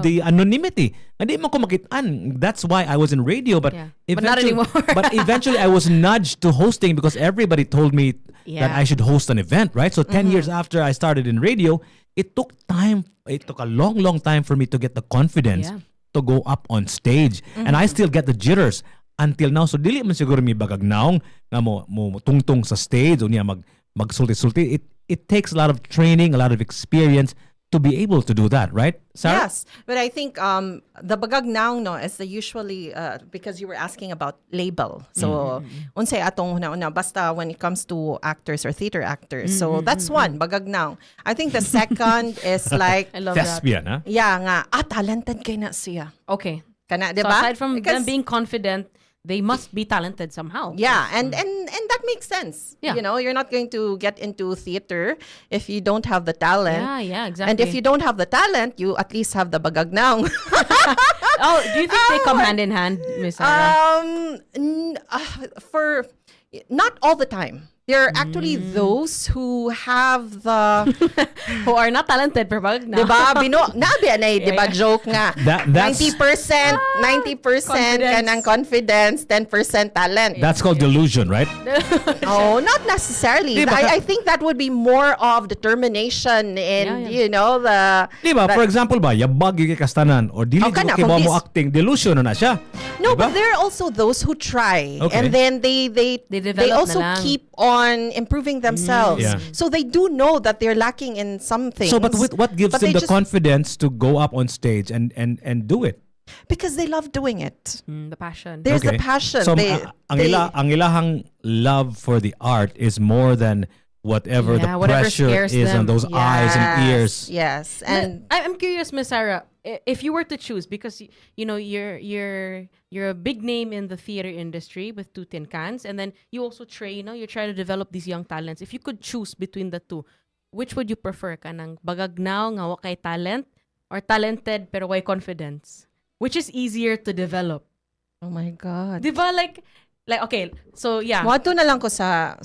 the anonymity. Hindi mo ko makitaan. That's why I was in radio, but But not anymore. but eventually I was nudged to hosting because everybody told me that I should host an event, right? So 10 years after I started in radio, it took time. It took a long time for me to get the confidence to go up on stage. And I still get the jitters until now. So dili man siguro mi bagagnaong nga mo tungtong sa stage o niya magsulti-sulti. It takes a lot of training, a lot of experience to be able to do that, right, Sarah? Yes, but I think the bagagnaong no is the usually because you were asking about label. So unsay atong una basta when it comes to actors or theater actors. So that's one bagagnaong. I think the second is like I love that. Thespian, huh? yeah nga talented kay na siya. Okay. Kana, So diba? aside from Because- them being confident, they must be talented somehow. yeah, and that makes sense. Yeah. You know, you're not going to get into theater if you don't have the talent. Yeah, exactly. And if you don't have the talent, you at least have the bagagnaong. Oh, do you think they come hand in hand, Miss Sarah? For not all the time. There are actually those who have the Who are not talented, pero pag na. diba nabi anay diba joke nga That's 90% 90% kanang confidence, 10% talent. that's called delusion, right? Oh, not necessarily. Diba, I think that would be more of determination and you know the Diba? For example ba, yabag kay kastanan or dili kana, kay kung mo is- acting, delusion na siya. No, Diba? but there are also those who try Okay. and then they develop also na lang. keep on improving themselves. Yeah. So they do know that they're lacking in some things. So but what gives but them they the just- confidence to go up on stage and do it? Because they love doing it. The passion. There's the passion. So ang they- ilahang love for the art is more than whatever the whatever pressure scares is on them. those eyes and ears. Yes, and I'm curious, Miss Sarah, if you were to choose, because you know you're a big name in the theater industry with Two Tin Cans, and then you also train, you try to develop these young talents. If you could choose between the two, which would you prefer? Kanang bagagnaw nga wa kay talent, or talented pero way confidence? Which is easier to develop? oh my God. Diba? Like okay, so yeah. Wato na lang ko sa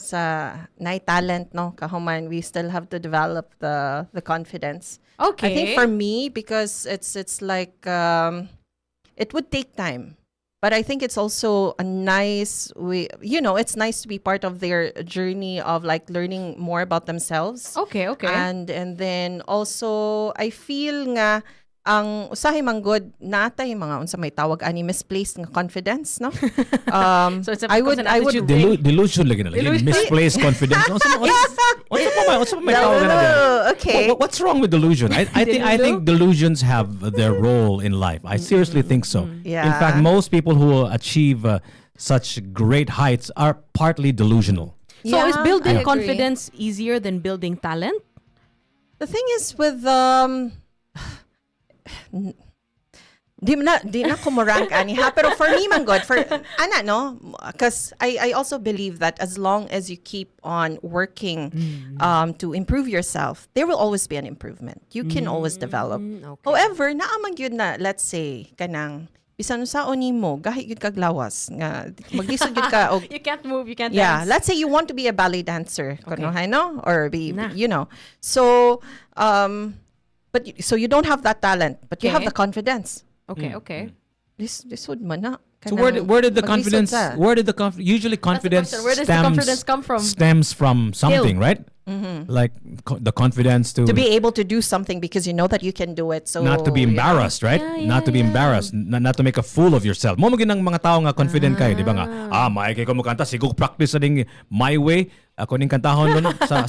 night talent no kahuman, we still have to develop the confidence. Okay. I think for me, because it's like it would take time. But I think it's also a nice way, it's nice to be part of their journey of like learning more about themselves. Okay. And then also I feel nga ang usahay man good natay mga unsa may tawag ani misplaced nga confidence no. So it's I would an attitude thing. Delusion lagi na lang. Misplaced confidence. Unsa pa may tawag na diyan? Okay. What's wrong with delusion? I think delusions have their role in life. I seriously think so. Yeah. In fact, most people who achieve such great heights are partly delusional. So is I building agree. confidence easier than building talent? The thing is with di na ko mo rank ani ha, pero for me man god for ana no, because I also believe that as long as you keep on working to improve yourself, there will always be an improvement. You can always develop. Okay. However, naamang yun na, let's say kanang bisan sa nimo gahi gyud kag lawas nga maglisod gyud ka og You can't move, you can't yeah, dance. let's say you want to be a ballet dancer, kuno hay no, or be Nah. So so you don't have that talent, but you have Okay. the confidence. Okay. This would man na. So where did the Maglisod confidence? ka. Where did the confidence? Usually, confidence question. Where does the confidence come from? Stems from something, right? Like the confidence To be able to do something because you know that you can do it. So not to be embarrassed, right? Not to be embarrassed, not to make a fool of yourself. Mo ng mga tao nga confident kayo, di ba nga? May kay ko mo kanta, siguro practice sa ding my way. Ako ning kantahon mo no sa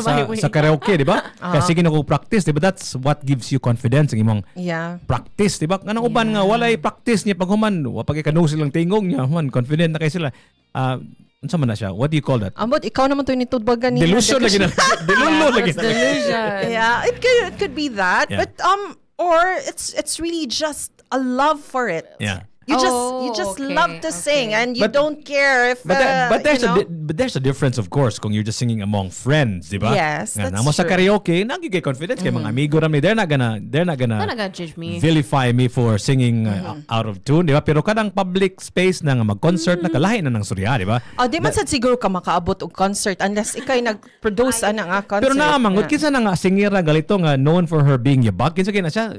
karaoke, di ba? Kasi sige ko practice, di ba? That's what gives you confidence, ang imong Yeah. practice, di ba? Kanang uban nga walay practice niya paghuman, wa pag kanung silang tingog niya, man confident na kay sila. unsa man na siya? What do you call that? Ambot, ikaw naman to initudbagan niya. Delusion lagi na. Delusion lagi It's na. delusion. Yeah, it could be that, Yeah. but or it's really just a love for it. Yeah. You Oh, just okay, love to sing, okay. and you But- don't care if But there's you know. but there's a difference, of course, kung you're just singing among friends, di ba? Yes, Nga, that's namo sa true. karaoke, nagigay confidence kay mga amigo rami. They're not gonna They're not gonna judge me. vilify me for singing out of tune, di ba? Pero kadang public space na nga mag-concert na kalahi na ng surya, di ba? Di man sad siguro ka makaabot og concert unless ikay nag-produce ana nga concert. Pero naamang, nga. kinsa na nga singira galito nga known for her being yabag. Kinsa kay na siya?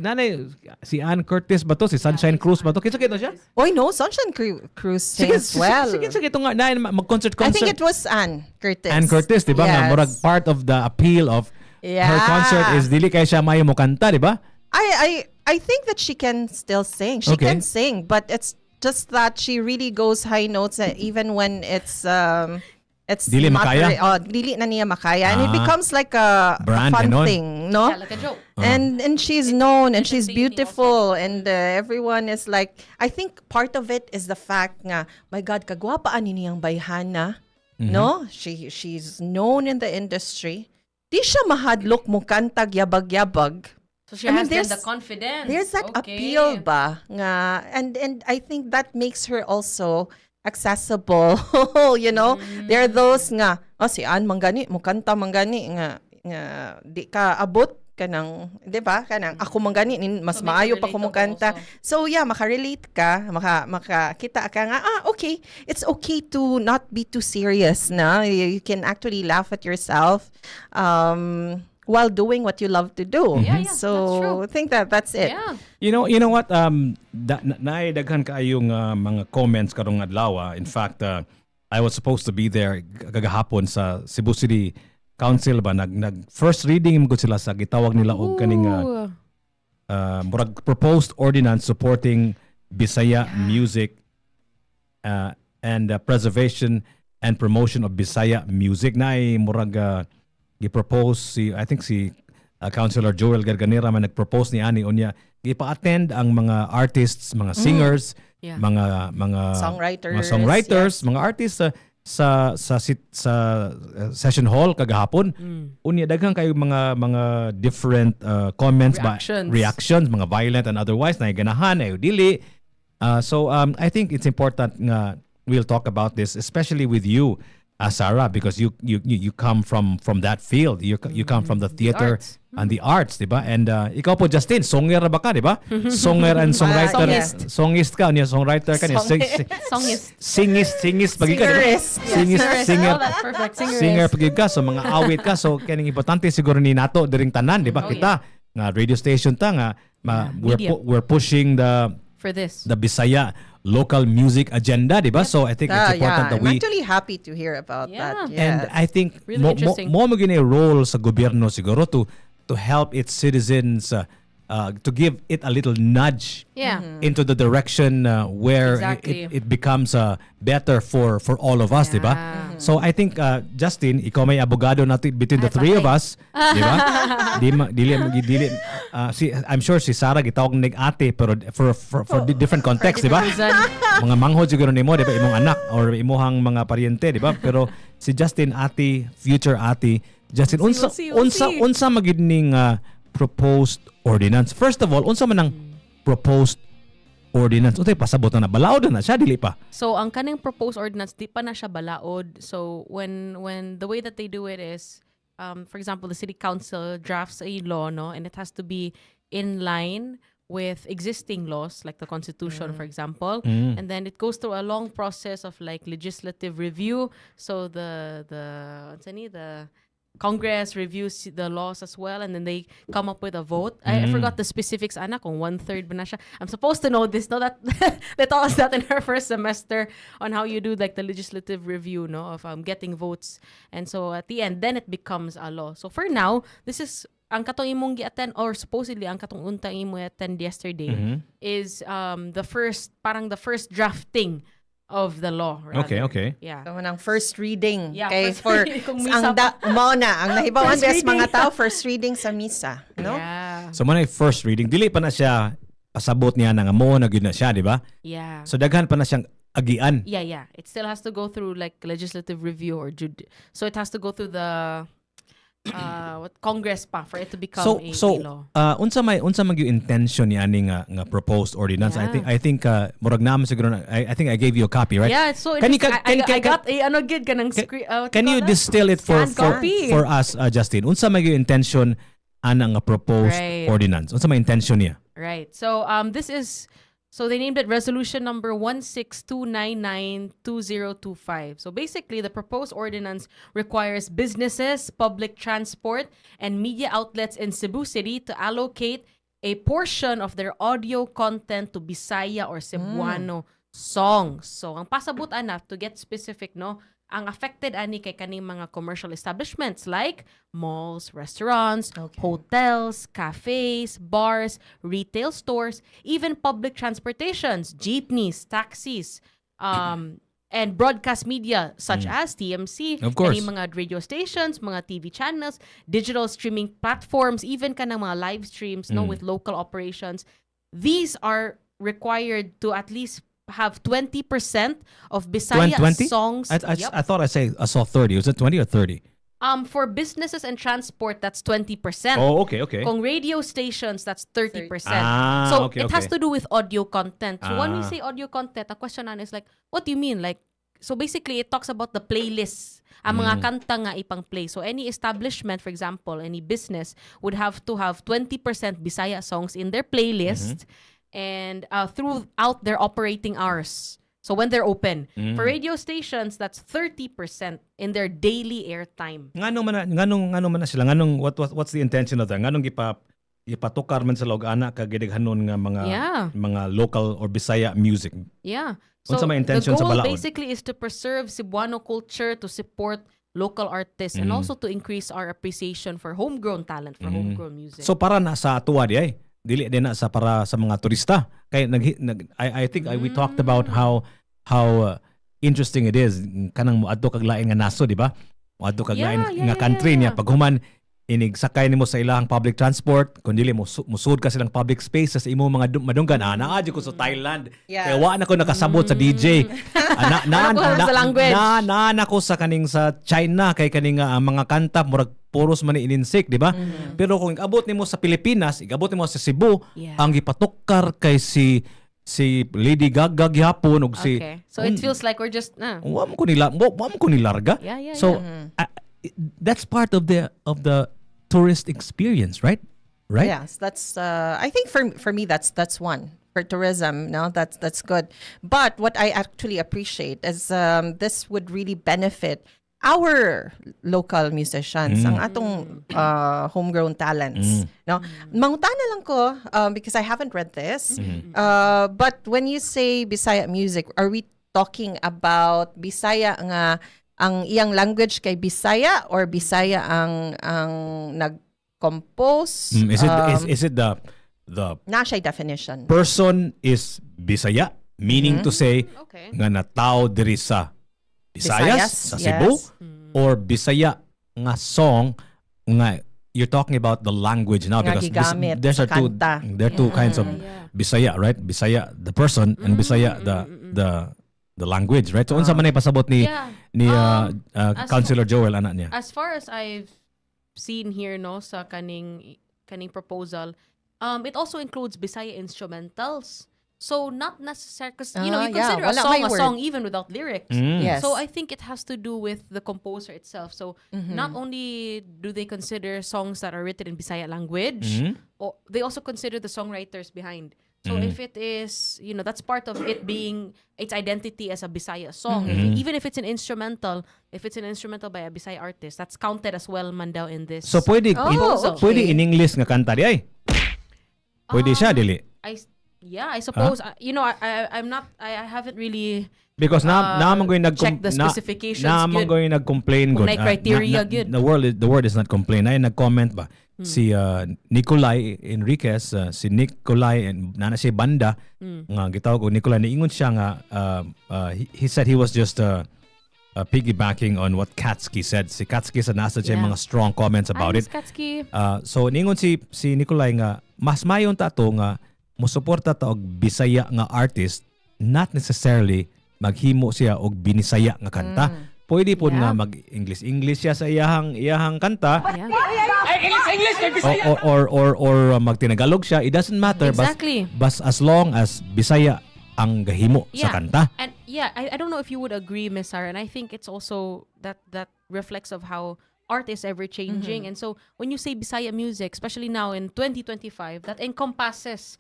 Nanay, si Ann Curtis ba to? Si Sunshine Cruz ba to? Kinsa kay na siya? Oy, no, Sunshine Cruise sings well. Sige, ito nga. Na, mag-concert. I think it was Ann Curtis. Ann Curtis, di ba? Nga, Yes. murag part of the appeal of Yeah. her concert is dili kay siya mayo mo kanta, di ba? I think that she can still sing. She Okay. can sing, but it's just that she really goes high notes even when it's Dili not makaya? dili na niya makaya, and it Ah. becomes like a Brand, fun ganon. thing, no? Yeah, like a joke. And she's known and she's entertaining beautiful, and everyone is like, I think part of it is the fact nga, my God, kagwapa ani niyang bayhana, no? She's known in the industry. Di siya mahadlok mo kantag yabag-yabag. So she I mean, has then there's- the confidence. There's that Okay. appeal ba nga, and I think that makes her also accessible. You know, there are those nga, si Ann manggani mo kanta manggani nga di ka abot kanang, di ba? Kanang ako manggani mas So, make it maayo pa ko mo relatable kanta. also. So yeah, makarelate ka, makakita ka nga, okay. It's okay to not be too serious na. You can actually laugh at yourself while doing what you love to do. Yeah, So that's true. I think that's it. Yeah. You know what? Naidaghan kaayong mga comments karong adlaw. In fact, I was supposed to be there kagahapon sa Cebu City Council ba nag first reading mo sila sa gitawag nila og kaning Ooh. murag proposed ordinance supporting Bisaya music and preservation and promotion of Bisaya music na murag gi-propose I think si Councilor Joel Garganera man nag-propose ni ani unya gipa-attend ang mga artists, mga singers, Yeah. mga Songwriters, mga artists sa session hall kagahapon. Unya daghang kayo mga different comments reactions, mga violent and otherwise na ganahan ay dili. So I think it's important nga we'll talk about this, especially with you, Sarah, because you come from that field. You come from the theater arts. and the arts, di ba? And ikaw po, Justin, songer ba ka, di ba? Songer and songwriter. Songist ka, niya songwriter ka niya. Songist. Singist pagi ka, di ba? Singerist. Singer. Oh, that's perfect. Singer pagi ka, so mga awit ka, so kaning importante siguro ni nato diring tanan, di ba? Kita nga radio station ta nga media. we're pushing For this. the Bisaya local music agenda, di ba? So I think it's important that I'm we actually happy to hear about Yeah. that. and Yes. I think Really interesting. mo maging a role sa gobyerno siguro to help its citizens to give it a little nudge Yeah. into the direction where Exactly. it becomes better for all of us, di ba? So I think Justin, ikaw may abogado natin between the three of us, di ba? Dili I'm sure si Sarah gitawag nig ate pero for different context, di ba? Mga manghod siguro nimo, di ba, imong anak or imuhang mga paryente, di ba? Pero si Justin ate, future ate, Justin We'll see. unsa magid ning proposed ordinance. First of all, unsa man ang proposed ordinance? Unsay pasabot na balaod na siya dili pa. So ang kaning proposed ordinance di pa na siya balaod. So when the way that they do it is for example the city council drafts a law, no, and it has to be in line with existing laws like the constitution, for example, and then it goes through a long process of like legislative review. So the Congress reviews the laws as well, and then they come up with a vote. I forgot the specifics, Ana, kung 1/3 ba na siya. I'm supposed to know this, no? That they taught us that in our first semester on how you do like the legislative review, no, of getting votes. And so at the end, then it becomes a law. So for now, this is ang katong imong gi-attend or supposedly ang katong untang imong attend yesterday is the first drafting of the law. Rather. Okay. Yeah. So, ang first reading. Yeah, Okay, first for reading. Kung misa mao na ang nahibawan First bes mga reading. tao first reading sa misa, no? Yeah. So man first reading dili pa na siya pasabot niya nga mo na gyud na siya, di ba? Yeah. So daghan pa na siyang agian. Yeah. It still has to go through like legislative review or so it has to go through the what Congress pa for it to become a law. Unsa man yung intention ni ani nga proposed ordinance? Yeah. I think murag naman siguro I think I gave you a copy, right? Yeah, it's so Can you- interesting. can- I got a ano gid kanang Can you distill it for us, Justin? Unsa man yung intention ana nga proposed Right. ordinance? Unsa man intention niya? Right. So so they named it resolution number 162992025. So basically the proposed ordinance requires businesses, public transport, and media outlets in Cebu City to allocate a portion of their audio content to Bisaya or Cebuano songs. So ang pasabot ana to get specific no, ang affected ani kay kaning mga commercial establishments like malls, restaurants, hotels, cafes, bars, retail stores, even public transportations, jeepneys, taxis, and broadcast media such as TMC, Of course. kaning mga radio stations, mga TV channels, digital streaming platforms, even kanang mga live streams no with local operations. These are required to at least have 20% of Bisaya 20? songs. I thought I saw 30. Was it 20 or 30? For businesses and transport, that's 20%. Oh, okay. Kung radio stations, that's 30%. Ah, So okay, it has okay. to do with audio content. So when we Ah. say audio content, the question is like, what do you mean? Like, so basically, it talks about the playlists. Ang mga kanta nga ipang play. So any establishment, for example, any business would have to have 20% Bisaya songs in their playlist and throughout their operating hours. So when they're open. For radio stations, that's 30% in their daily airtime. Nganong man na sila? What's the intention of that? Nganong ipatukar man sa log ana ka gidighanon nga mga local or Bisaya music? Yeah. Unsa So may the intention sa goal balaod? basically is to preserve Cebuano culture, to support local artists, and also to increase our appreciation for homegrown talent, for homegrown music. So para na sa atuwa di ay dili din na sa para sa mga turista. Kay I think we talked about how interesting it is kanang moadto kag lain nga naso, di ba? Moadto kag lain nga country niya pag human inig sakay nimo sa ilahang public transport kun dili mo musud ka silang public spaces sa imo mga madunggan naa ko sa Thailand kaya wa na ko nakasabot sa DJ na ko sa kaning sa China kay kaning mga kanta murag puros man ni ininsik, di ba? Pero kung igabot nimo sa Pilipinas, igabot nimo sa Cebu, ang gipatukar kay si Lady Gaga gihapon ug si So it feels like we're just wa mo ko nilarga. Yeah. So that's part of the tourist experience, right? Yes, that's I think for me that's one for tourism. No, that's good. But what I actually appreciate is this would really benefit our local musicians, ang atong homegrown talents. No, mangutana lang ko because I haven't read this. But when you say Bisaya music, are we talking about Bisaya nga ang iyang language kay Bisaya or Bisaya ang nag-compose? Is it the na siya definition? person is Bisaya, meaning to say nga natao diri sa Visayas, sa Cebu, or Bisaya nga song nga you're talking about the language now Nga because gigamit there sa are kanta. two kinds of Bisaya, right? Bisaya the person and Bisaya the language, right? So unsa man ay pasabot ni Councilor Joel anak niya? As far as I've seen here no sa kaning proposal, it also includes Bisaya instrumentals. So not necessarily because you consider a song even without lyrics. Yes. So I think it has to do with the composer itself. So not only do they consider songs that are written in Bisaya language, or they also consider the songwriters behind. So if it is, that's part of it being its identity as a Bisaya song. Even if it's an instrumental, by a Bisaya artist, that's counted as well man daw in this. So pwede pwede in English nga kanta di ay. Pwede siya dili. I suppose. I'm not. I haven't really. Because naman ko yung check the specifications. Naman ko yung nag-complain good. Criteria good. The word is not complain. Ay nag-comment ba si Nicolay Enriquez, si Nicolay and nana siya banda nga gitawag ko Nicolay niingon siya nga he said he was just piggybacking on what Katsky said. Si Katsky sa nasa siya mga strong comments about it. Katsky. So niingon si Nicolay nga mas mayon ta to nga musuporta ta og Bisaya nga artist, not necessarily maghimo siya og binisaya nga kanta. Pwede po nga mag-English siya sa iyahang kanta. Or magtinagalog siya. It doesn't matter. Exactly. Bas as long as Bisaya ang gahimo sa kanta. And I don't know if you would agree, Miss Sarah, and I think it's also that reflects of how art is ever changing. And so when you say Bisaya music, especially now in 2025, that encompasses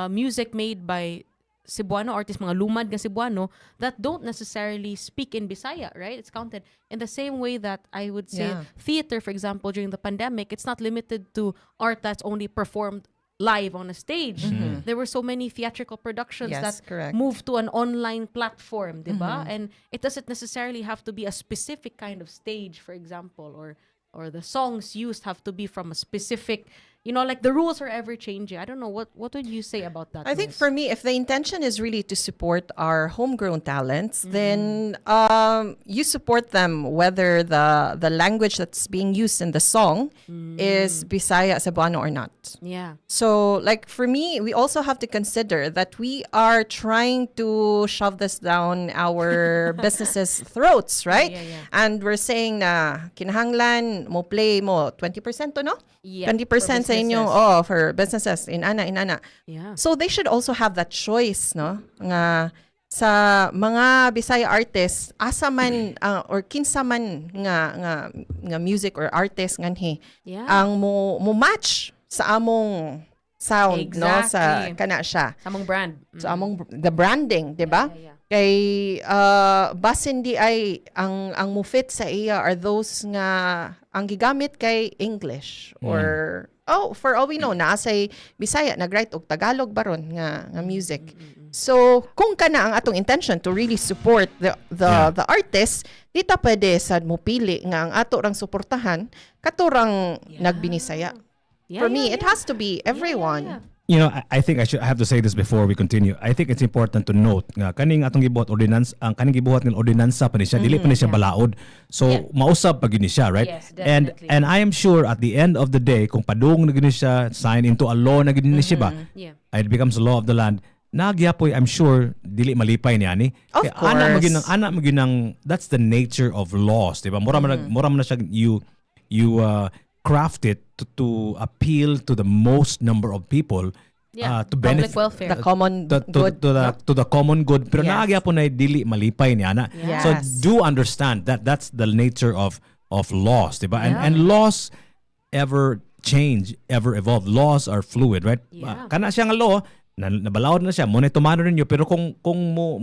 music made by Cebuano artists, mga lumad nga Cebuano, that don't necessarily speak in Bisaya, right? It's counted in the same way that I would say theater, for example, during the pandemic, it's not limited to art that's only performed live on a stage. There were so many theatrical productions that moved to an online platform, diba? And it doesn't necessarily have to be a specific kind of stage, for example, or the songs used have to be from a specific, like the rules are ever changing. I don't know, what would you say about that? I think Miss? for me, if the intention is really to support our homegrown talents, then you support them whether the language that's being used in the song is Bisaya, Cebuano or not. Yeah. So, like for me, we also have to consider that we are trying to shove this down our businesses' throats, right? Yeah. And we're saying na kinahanglan mo play mo 20% to, no? Yeah, 20% sa inyong for businesses in ana. Yeah. So they should also have that choice, no? Nga sa mga Bisaya artists asa man or kinsa man nga music or artist nganhi ang mo match sa among sound, no, sa kana siya. Sa among brand. Sa among the branding, 'di ba? Yeah. Kay basin di ay ang mufit sa iya are those nga ang gigamit kay English or for all we know na say Bisaya nagwrite og Tagalog baron nga music. So kung kana ang atong intention to really support the artist, di ta pwede sad mo pili nga ang ato rang suportahan katurang nagbinisaya. For me, it has to be everyone. I think I have to say this before we continue. I think it's important to note nga kaning atong gibuhat ordinance, ang kaning gibuhat ng ordinansa pa ni siya, dili pa ni siya balaod. So mausab pa gyud ni siya, right? Yes, and I am sure at the end of the day kung padung na gyud ni siya, sign into a law na gyud ni siya ba? It becomes a law of the land. Nagyapoy, I'm sure dili malipay niya ni. Of course. Ana mo gyud that's the nature of laws, di ba? Mura man na siya you craft it to appeal to the most number of people to benefit public welfare, the common good to the common good, pero nagyapon na dili malipay niya na. Yes. So do understand that that's the nature of laws, diba? And laws ever change, ever evolve. Laws are fluid, right? Kana siya nga law nabalaod na siya, mo na tumano ninyo, pero kung mo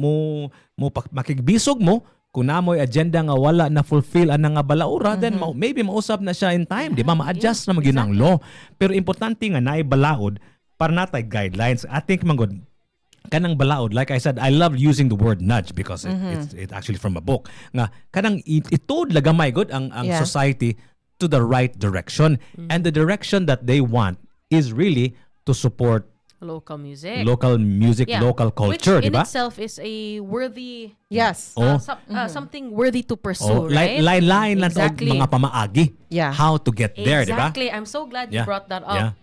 makigbisog mo, kung namoy agenda nga wala na fulfill ang nga balaura, then maybe mausap na siya in time, di ba? Ma-adjust na magyun ang law. Pero importante nga na balaod para natay guidelines. I think manggod kanang balaod, like I said, I love using the word nudge because it's actually from a book. Nga kanang itod lagamay good ang society to the right direction. And the direction that they want is really to support local music, local culture, which in diba? itself is a worthy something worthy to pursue, right? Line lang mga pamaagi how to get there, diba? Exactly. I'm so glad you brought that up.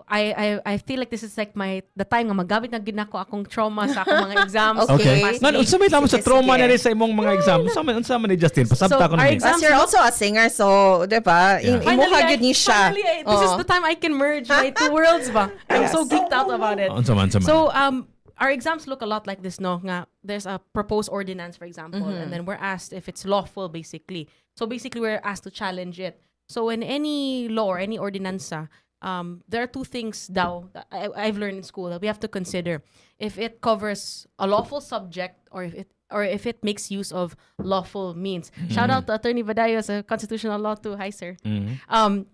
I feel like this is like the time nga magamit na ginako akong trauma sa akong mga exams. Okay. Unsa may tamo sa trauma na rin sa imong mga exam? Unsa man ni Justin? Pasabta ko na. As you're also a singer, so, di ba? Imuha gyud ni siya. Finally, this is the time I can merge my two worlds ba? I'm so geeked out about it. Unsa man. So, our exams look a lot like this, no? Nga, there's a proposed ordinance, for example, and then we're asked if it's lawful, basically. So, basically, we're asked to challenge it. So, in any law or any ordinansa, there are two things that I've learned in school that we have to consider. If it covers a lawful subject or if it makes use of lawful means. Shout out to Attorney Badayo as a constitutional law too. Hi, sir.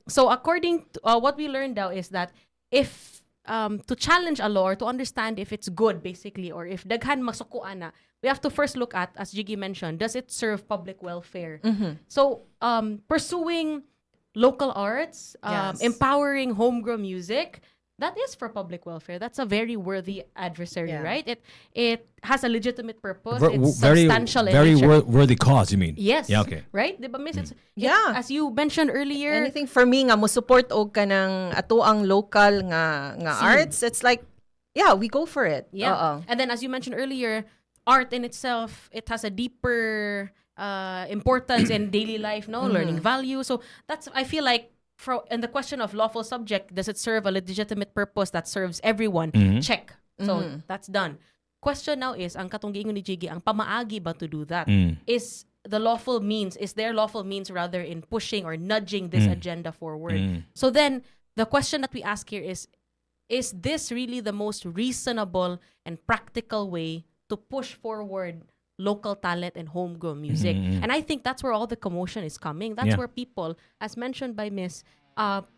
So according to what we learned now is that if to challenge a law or to understand if it's good basically or if daghan masukuan na, we have to first look at, as Jiggy mentioned, does it serve public welfare? So pursuing local arts, empowering homegrown music, that is for public welfare. That's a very worthy adversary, right? It has a legitimate purpose. It's substantial in very nature. worthy cause, you mean? Yes. Yeah, okay. Right? Diba, Miss? As you mentioned earlier. Anything for me nga mo support og kanang ato ang local nga arts, it's like we go for it. Yeah. And then as you mentioned earlier, art in itself, it has a deeper importance in daily life, no learning value. So that's, I feel like, in the question of lawful subject, does it serve a legitimate purpose that serves everyone? Check. So that's done. Question now is, ang katong giingon ni Jiggy, ang pamaagi ba to do that? Is the lawful means, is there lawful means rather in pushing or nudging this agenda forward? So then, the question that we ask here is this really the most reasonable and practical way to push forward local talent and homegrown music? And I think that's where all the commotion is coming. That's where people, as mentioned by Miss,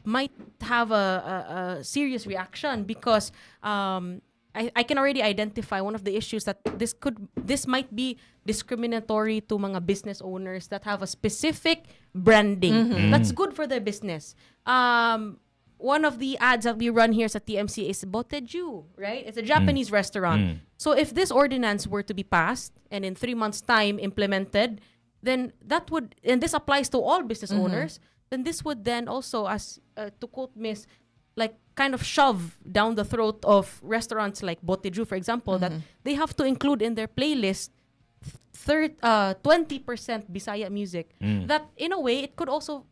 might have a serious reaction because I can already identify one of the issues that this might be discriminatory to mga business owners that have a specific branding that's good for their business. One of the ads that we run here sa TMC is Boteju, right? It's a Japanese restaurant. So if this ordinance were to be passed and in 3 months' time implemented, then that would, and this applies to all business owners, then this would then also, as to quote Miss, like kind of shove down the throat of restaurants like Boteju, for example, that they have to include in their playlist 20% Bisaya music. That in a way, it could also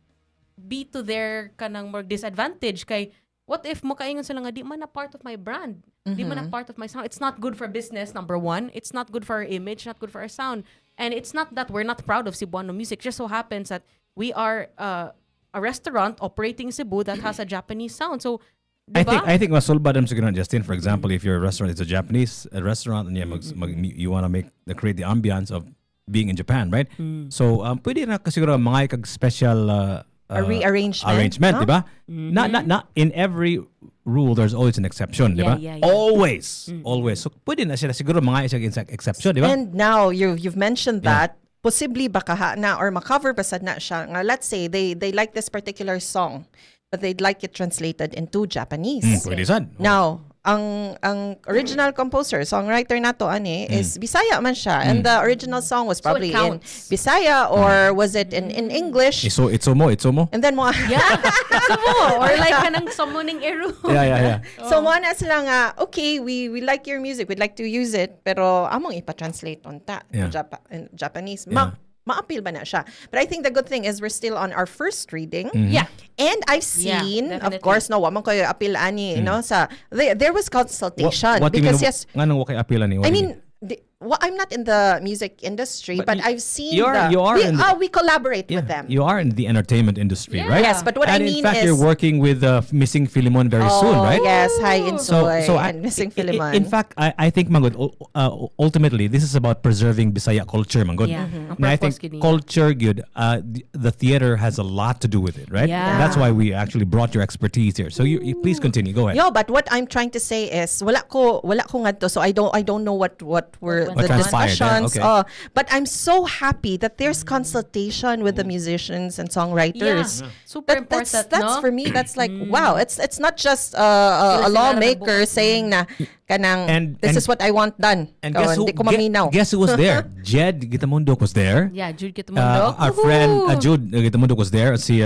be to their kanang more disadvantage kay what if mo kaingon sila nga di man a part of my brand, di man a part of my sound. It's not good for business, number one. It's not good for our image, not good for our sound. And it's not that we're not proud of Cebuano music. Just so happens that we are a restaurant operating in Cebu that has a Japanese sound. So diba? I think masulbadam siguro Justin. For example, if your restaurant is a Japanese restaurant and you want to create the ambiance of being in Japan, right? So pwede na siguro mga kag special a rearrangement, no? Diba? Not in every rule there's always an exception, diba? Yeah. Always. So pwede na sila siguro mga exception, diba? And now you've mentioned that possibly baka na or makover ba sad na siya nga, let's say they like this particular song but they'd like it translated into Japanese. Pwede sad. Now, ang original composer, songwriter nato is Bisaya man siya, and the original song was probably in Bisaya or was it in English? It's mo. And then mo or like kanang summoning eru. Yeah. So mo na sila nga, okay, we like your music, we'd like to use it, pero among ipa-translate unta in Japanese. Ma-appeal ba na siya? But I think the good thing is we're still on our first reading. Yeah. And I've seen, of course, no, wamang ko yung appeal ani, no, there was consultation. What because yes, nga nang wakay appeal ani? I mean, I'm not in the music industry, but I've seen we collaborate with them. You are in the entertainment industry, right? Yes, but what I mean in fact, is you're working with Missing Philemon very soon, right? Yes, hi Insoy So and Missing Philemon. In fact, I think Mangod, ultimately this is about preserving Bisaya culture, Mangod. Yeah. And I think culture, good. The theater has a lot to do with it, right? Yeah. And that's why we actually brought your expertise here. So you please continue. Go ahead. Yo, but what I'm trying to say is wala ko ngadto, so I don't know what were the discussions. Okay. But I'm so happy that there's consultation with the musicians and songwriters. Yeah. Super important. That's for me. That's like wow. It's not just a lawmaker saying na kanang this is what I want done. And guess who was there? Jed Gitamundok was there. Yeah, Jude Gitamundok. Our friend Jude Gitamundok was there. Si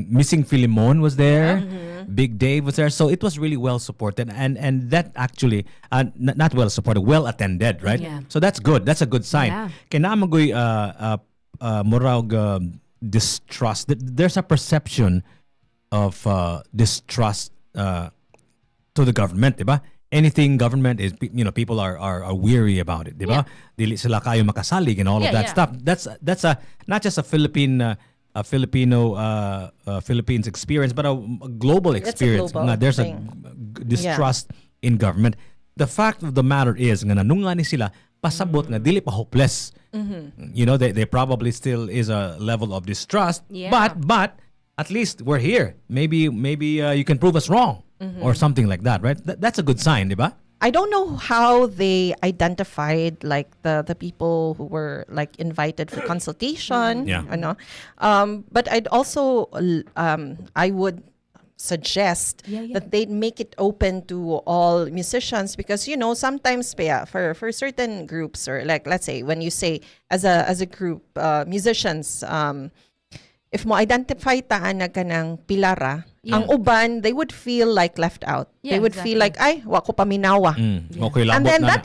Missing Philemon was there. Big Dave was there. So it was really well supported, and that actually not well supported, well attended, right? Yeah. So that's good. That's a good sign. Yeah. Kaya namagoy morag distrust. There's a perception of distrust to the government, diba? Anything government is, people are weary about it, diba? Dili sila kayo makasalig and all of that stuff. That's a not just a Philippines experience, but a global experience. There's a distrust in government. The fact of the matter is nga nanunga ni sila pasabot nga dili pa hopeless. They probably still is a level of distrust, but at least we're here. Maybe you can prove us wrong or something like that, right? That's a good sign, diba? I don't know how they identified like the people who were like invited for consultation. But I'd also I would suggest that they make it open to all musicians, because sometimes for certain groups, or like let's say when you say as a group musicians, if mo identify taan na kanang pilara Ang uban, they would feel like left out. Yeah, They would feel like, ay, wa ko paminawa. Okay, And labot then na.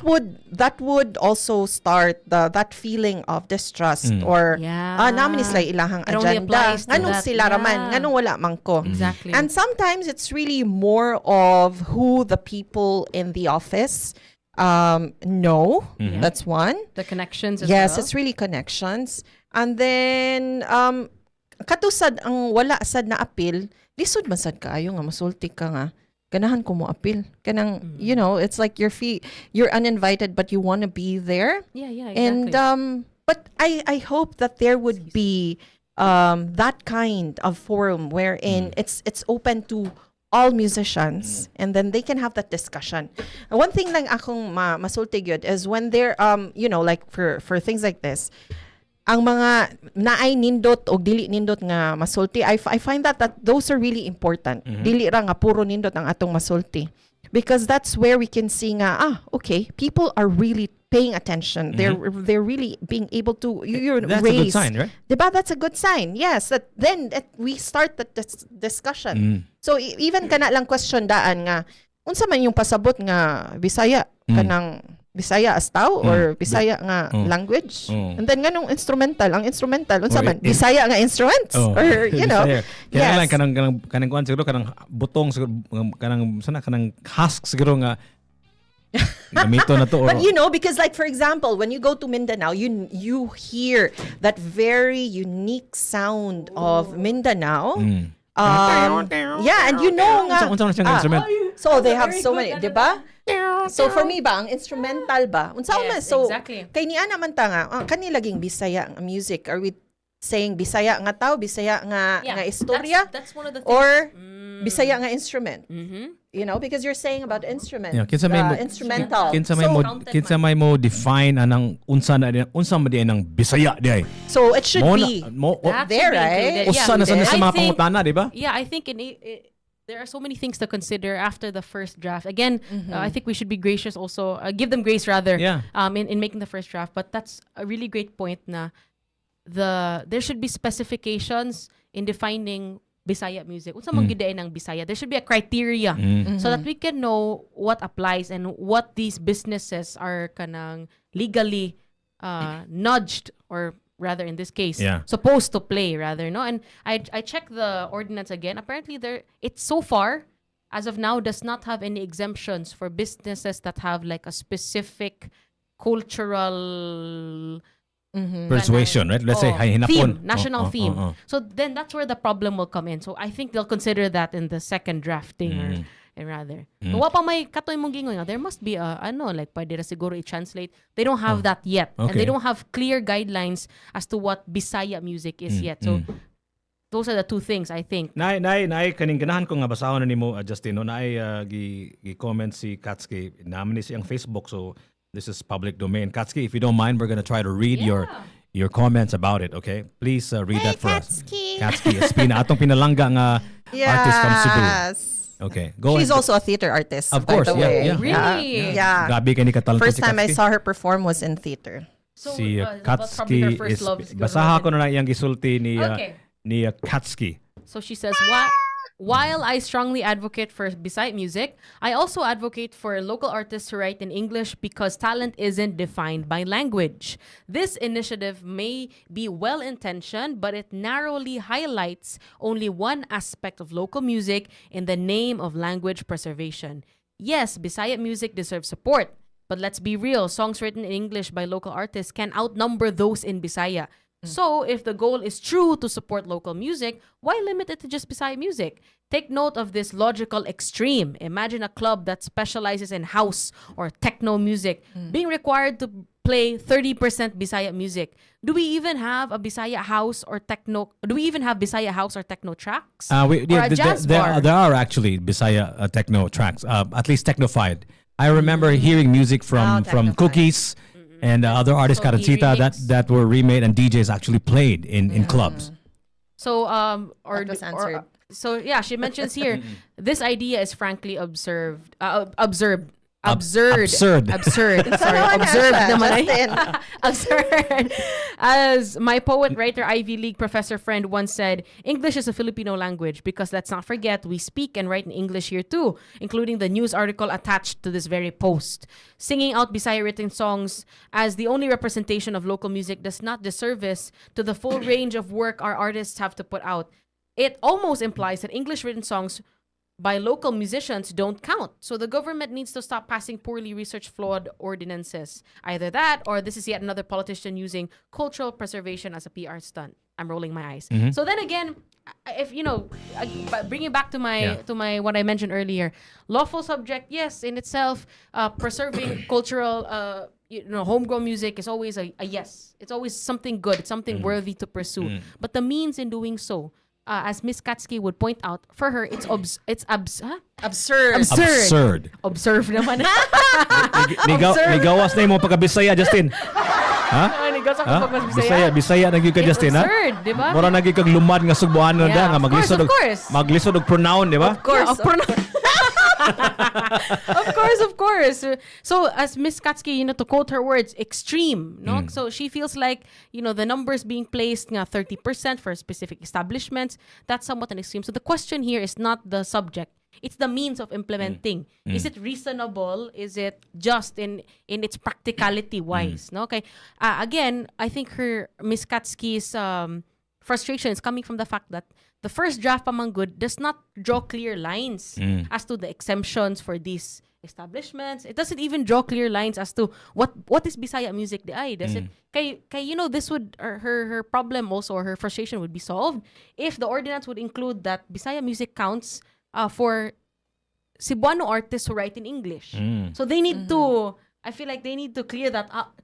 that would also start that feeling of distrust or Yeah. naman is like ilahang It only agenda. applies to Nganong that. sila raman, Yeah. nganong wala man ko. Exactly. And sometimes it's really more of who the people in the office know. That's one. the connections as Yes, well. it's really connections. And then katusad ang wala sad na appeal, lisod man sad kaayo nga masulti ka nga. Ganahan ko mo appeal. Kanang you know, it's like you're uninvited but you want to be there. Yeah, exactly. And but I hope that there would be that kind of forum wherein it's open to all musicians and then they can have that discussion. And one thing lang akong masulti gyud is when they're you know, like for things like this, ang mga naay nindot o dili nindot nga masulti, I find that those are really important. Dili ra nga puro nindot ang atong masulti. Because that's where we can see nga, okay, people are really paying attention. They're really being able to you're That's raise. a good sign, right? Diba? That's a good sign. Yes. Then we start the discussion. So even kana lang question daan nga, unsa man yung pasabot nga Bisaya kanang Bisaya as tao or Bisaya nga language. And then nganong instrumental, ang instrumental unsa man Bisaya nga instruments or you know. Kaya lang kanang kuan siguro kanang butong siguro kanang sana kanang husk siguro nga gamito na to or But you know, because like for example, when you go to Mindanao, you hear that very unique sound of Mindanao. Yeah, and you know nga unsa man siyang instrument. so they have so many, di ba? So for me ba, ang instrumental ba? Unsa man? Yes, So exactly. kay ni ana man ta nga, kani laging Bisaya nga music. Are we saying Bisaya nga tao, Bisaya nga istorya, That's one of the things. or Bisaya nga instrument? You know, because you're saying about instrument, Yeah, kinsa may mo- instrumental. kinsa may mo define anang unsa man di ang Bisaya di. So it should Mo be That there, should be right? included. Usa na sa I mga think- pangutana, di ba? Yeah, I think there are so many things to consider after the first draft. Again, I think we should be gracious also. Give them grace rather. Yeah. In making the first draft. But that's a really great point. Na there should be specifications in defining Bisaya music. Unsa man gidain ng Bisaya? There should be a criteria so that we can know what applies and what these businesses are kanang legally nudged, or rather in this case supposed to play rather, no? And I checked the ordinance again. Apparently it's so far as of now does not have any exemptions for businesses that have like a specific cultural Persuasion, right? Let's say hinapon. national theme. So then that's where the problem will come in. So I think they'll consider that in the second drafting or rather. Wa pa may katoy mong gingoy nga, there must be a like pwede ra siguro i-translate. They don't have that yet. And Okay. they don't have clear guidelines as to what Bisaya music is yet. So those are the two things I think. Nay kaning ganahan ko nga basahon na nimo Justin no naay gi-comment si Katsuki naman ni siyang Facebook, so this is public domain. Katsuki, if you don't mind, we're gonna try to read your comments about it, okay? Please read that for Katsuki. us. Katsuki, atong pinalangga nga artist from Cebu. Yes. Okay, go She's ahead. also a theater artist. Of by course, the yeah, way. yeah. Really? Yeah. Grabe kay ni katalented First si time I Katsuki. saw her perform was in theater. So Si that's probably her Katsuki first is love siguro. basaha ko na lang iyang gisulti ni Okay. ni Katsuki. So she says, while I strongly advocate for Bisaya music, I also advocate for local artists to write in English because talent isn't defined by language. This initiative may be well-intentioned, but it narrowly highlights only one aspect of local music in the name of language preservation. Yes, Bisaya music deserves support, but let's be real, songs written in English by local artists can outnumber those in Bisaya. So, if the goal is true to support local music, why limit it to just Bisaya music? Take note of this logical extreme. Imagine a club that specializes in house or techno music being required to play 30% Bisaya music. Do we even have a Bisaya house or techno? Do we even have Bisaya house or techno tracks? Or a jazz bar? There are actually Bisaya techno tracks, at least technofied. I remember hearing music from technofied. Cookies and other artists, So he Karansita, remixed. that were remade and DJs actually played in clubs. So, That was answered. so yeah, she mentions here, this idea is frankly observed. Absurd. Absurd. Sorry, Tama na observed siya, naman ay. Justin. Absurd. As my poet, writer, Ivy League professor friend once said, English is a Filipino language because let's not forget we speak and write in English here too, including the news article attached to this very post. Singing out Bisaya written songs as the only representation of local music does not disservice to the full range of work our artists have to put out. It almost implies that English written songs by local musicians don't count. So the government needs to stop passing poorly researched flawed ordinances. Either that or this is yet another politician using cultural preservation as a PR stunt. I'm rolling my eyes. So then again, if bringing back to my what I mentioned earlier, lawful subject, yes, in itself, preserving cultural homegrown music is always a yes. It's always something good. It's something worthy to pursue. But the means in doing so, as Miss Katsky would point out, for her, it's Absurd. Absurd. Observe naman. Nigawas na yung mga pagka-Bisaya, Justin. Ha? Nigawas ako Ha? pag Bisaya, Bisaya naging ka, It's Justin, ha? absurd, di ba? Mura naging kag lumad nga Subuano Yeah, nga of course. maglisod og pronoun, di ba? Of course. Of course. So as Miss Katsky, to quote her words, extreme, no? So she feels like, the numbers being placed nga 30% for specific establishments, that's somewhat an extreme. So the question here is not the subject. It's the means of implementing. Is it reasonable? Is it just in its practicality wise? No? Okay. Again, I think Miss Katsky's frustration is coming from the fact that the first draft Pamanggod does not draw clear lines as to the exemptions for these establishments. It doesn't even draw clear lines as to what is Bisaya music di. Does it this would her problem also, or her frustration would be solved if the ordinance would include that Bisaya music counts for Cebuano artists who write in English. So they need to, I feel like they need to clear that up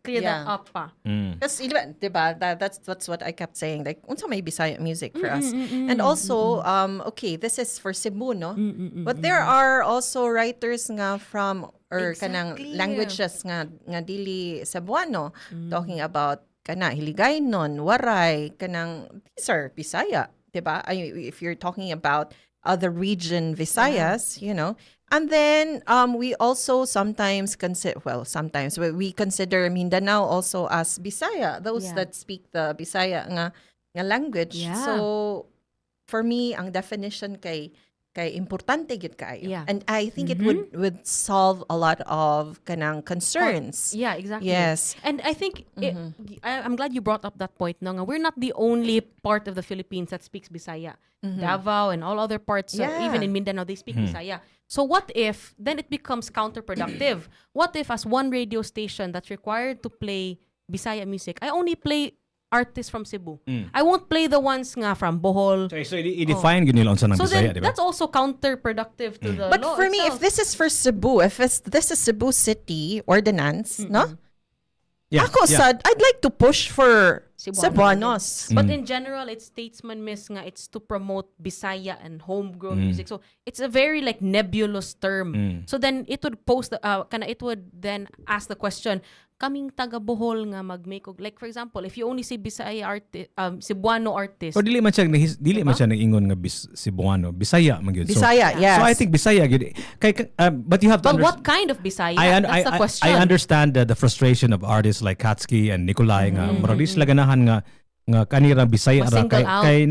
pa. Because, diba, that's what I kept saying. Like, unsa may Bisaya music for us. And also, okay, this is for Cebu, no? But there are also writers nga from, or kanang languages nga dili Cebuano, talking about Hiligaynon, Waray, kanang, these are Bisaya, diba? If you're talking about other region Visayas, And then we also sometimes we consider Mindanao also as Bisaya, those that speak the Bisaya nga language. Yeah. So for me, ang definition kay importante gyud kayo. Yeah. And I think it would solve a lot of kanang concerns. Yeah, exactly. Yes. And I think I'm glad you brought up that point. No, nga, we're not the only part of the Philippines that speaks Bisaya. Davao and all other parts, even in Mindanao, they speak Bisaya. So what if then it becomes counterproductive? What if as one radio station that's required to play Bisaya music, I only play artists from Cebu. I won't play the ones nga from Bohol. So i-define gyud nila unsa nang So Bisaya, then, di ba? that's also counterproductive to the But law for me, if itself. this is for Cebu, this is Cebu City ordinance, no? Yeah, I'd like to push for Cebuano. Cebuanos. But in general, it's statesman miss nga, it's to promote Bisaya and homegrown music. So it's a very like nebulous term. So then it would it would then ask the question, kaming taga Bohol nga mag-make og, like for example, if you only say Bisaya artist, Cebuano artist. Or dili man siya nang ingon nga Cebuano, Bisaya man gyud. Bisaya, yes. So I think Bisaya gyud. But you have to But what kind of Bisaya? That's the question. I understand the frustration of artists like Katsky and Nikolai nga murag sila ganahan nga kanira Bisaya ra Ma-single out. kay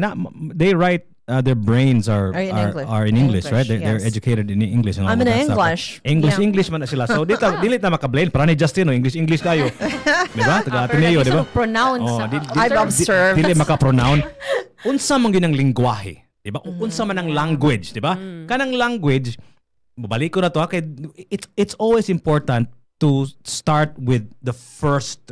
they write their brains are in English, right? They're yes. educated in English and all I'm in that English. stuff. Yeah. English man na sila. So dili ta makablame para ni Justin English tayo. Di ba? Taga Ateneo, di ba? Pronounce. I've observed. Dili maka-pronoun. Unsa man ginang lingwahe, di ba? Unsa man ang language, di ba? Kanang language, babalik ko na to, kay it's always important to start with the first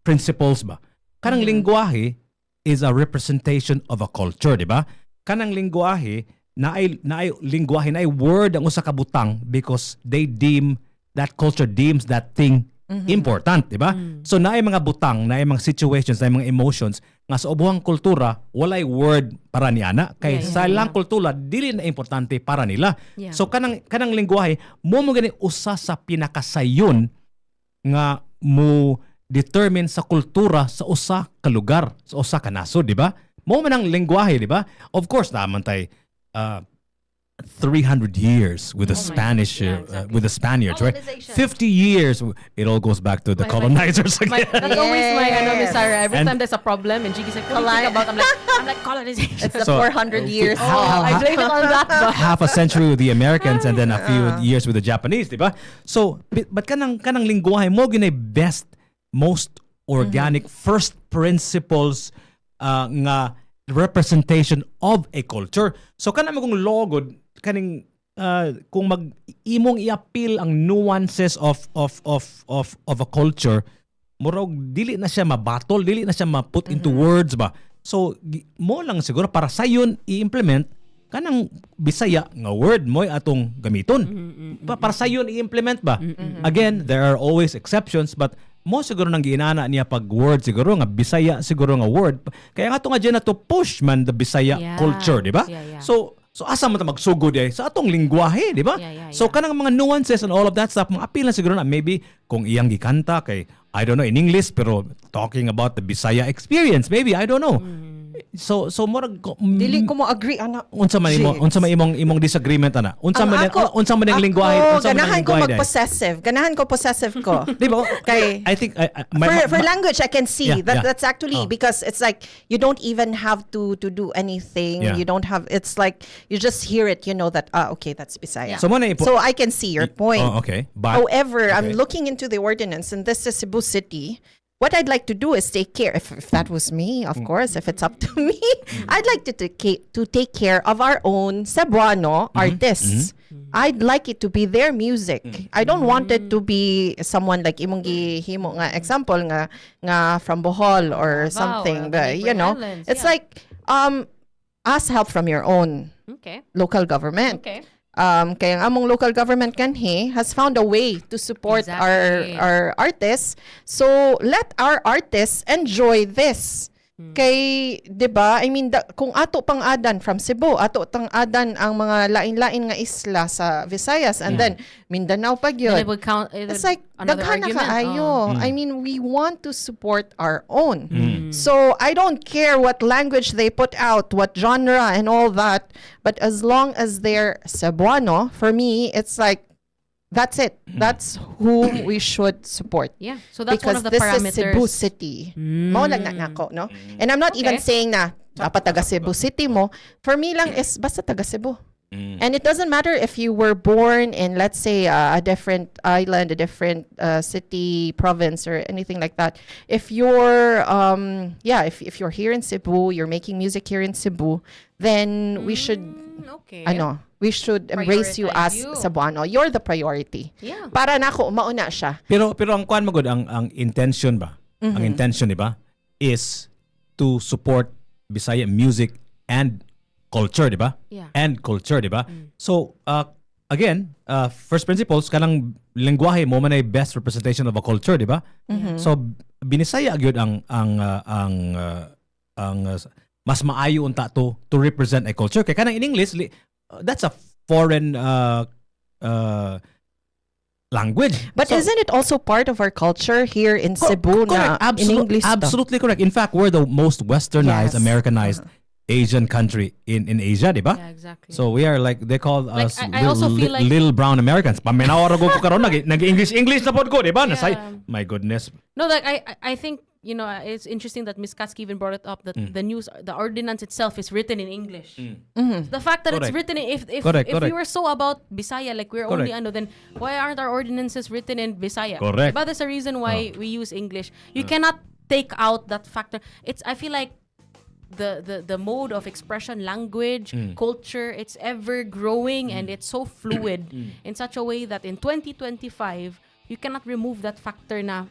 principles ba. Kanang lingwahe is a representation of a culture, di ba? Kanang lingwahe naay lingwahe naay word ang usa ka butang because that culture deems that thing important, di ba? So naay mga butang, naay mga situations, naay mga emotions nga sa ubuhang kultura walay word para niana kay sa ilang kultura dili na importante para nila. Yeah. So kanang lingwahe mo gani usa sa pinakasayon nga mo determine sa kultura sa usa ka lugar, sa usa ka nasod, di ba? Mo man ang lengguwahe, di ba? Of course, naman tay 300 years with the Oh my Spanish, God. Yeah, exactly. with the Spaniards, right? Colonization. 50 years. It all goes back to the colonizers My, again. that's always my Miss Sarah. Every And- time there's a problem and Jigi's like, what do you think about? I'm like colonization. It's the So, 400 years. Oh, I blame it on that. Ba? Half a century with the Americans and then a few years with the Japanese, di ba? So, but kanang lingwahe mo ginay best, most organic, first principles nga representation of a culture. So kanang kung logod kaning kung imong i-appeal ang nuances of a culture, murag dili na siya mabatol, dili na siya ma-put into words ba. So mo lang siguro para sayon i-implement kanang Bisaya nga word mo atong gamiton. Para sayon i-implement ba. Again, there are always exceptions but mo siguro nang giinana niya pag word siguro nga Bisaya siguro nga word. Kaya nga to nga dyan na to push man the Bisaya Yeah. culture, di ba? Yeah. So asa man ta magsugod sa atong lingwahe, di ba? Yeah. So kanang mga nuances and all of that stuff, mga appeal na siguro na maybe kung iyang gikanta kay I don't know in English pero talking about the Bisaya experience, maybe I don't know. So murag Dili ko mo agree ana. unsa man imong disagreement ana? Unsa man ang lingwahe? Unsa man ang Ganahan ko lingwahe? mag-possessive. Ganahan ko possessive ko. Di ba? Kay I think for language I can see Yeah. that's actually because it's like you don't even have to do anything. Yeah. You don't have it's like you just hear it, you know that okay, that's Bisaya. So mo na So I can see your point. Oh, okay. But However, I'm okay. looking into the ordinance and this is Cebu City. What I'd like to do is take care, if that was me, of course, if it's up to me, I'd like to take care of our own Cebuano artists. I'd like it to be their music. I don't want it to be someone like imong gihimo nga example nga from Bohol or something. or the You know, neighboring islands, it's yeah. like ask help from your own Okay. local government. Okay. Kaya ang among local government kanhi has found a way to support Exactly. our artists. So let our artists enjoy this. Kay 'di ba? I mean kung ato pang adan from Cebu, ato tang adan ang mga lain-lain nga isla sa Visayas and then Mindanao pa And gyud. it would count. It's like another daghan na argument. kaayo. Oh. I mean, we want to support our own. So I don't care what language they put out, what genre and all that, but as long as they're Cebuano, for me, it's like that's it. That's who we should support. Yeah. So that's Because one of the this parameters. is Cebu City. Mao lang na nako, no? And I'm not even Okay. saying na dapat taga Cebu City mo. For me lang is basta taga Cebu. And it doesn't matter if you were born in, let's say, a different island, a different city, province, or anything like that. If you're, if you're here in Cebu, you're making music here in Cebu, then we should, Okay. we should embrace you as Prioritize you. Cebuano. You're the priority. Yeah. Para nako, mauna siya. Pero ang kuan mo gud ang intention ba? Ang intention di ba is to support Bisaya music and culture, di ba? Yeah. And culture, di ba? So, again, first principles kanang lengguwahe mo man ay best representation of a culture, di ba? So, binisaya gyud ang mas maayo unta to represent a culture. Kaya kanang in English, that's a foreign language. But So, isn't it also part of our culture here in Cebu na correct. in English? Absolutely correct. In fact, we're the most westernized, Yes. Americanized Asian country in Asia, di ba? Yeah, exactly. So we are like, they call Like, us I also feel like- little brown Americans. Paminawara ko karon nag-English na pod ko, di ba? Yeah. My goodness. No, like I think it's interesting that Ms. Katsky even brought it up that the ordinance itself is written in English. The fact that it's Correct. written if Correct. we were so about Bisaya, like we're only Correct. then why aren't our ordinances written in Bisaya? Correct. But there's a reason why we use English. You cannot take out that factor. I feel like the mode of expression, language, culture, it's ever growing and it's so fluid in such a way that in 2025 you cannot remove that factor na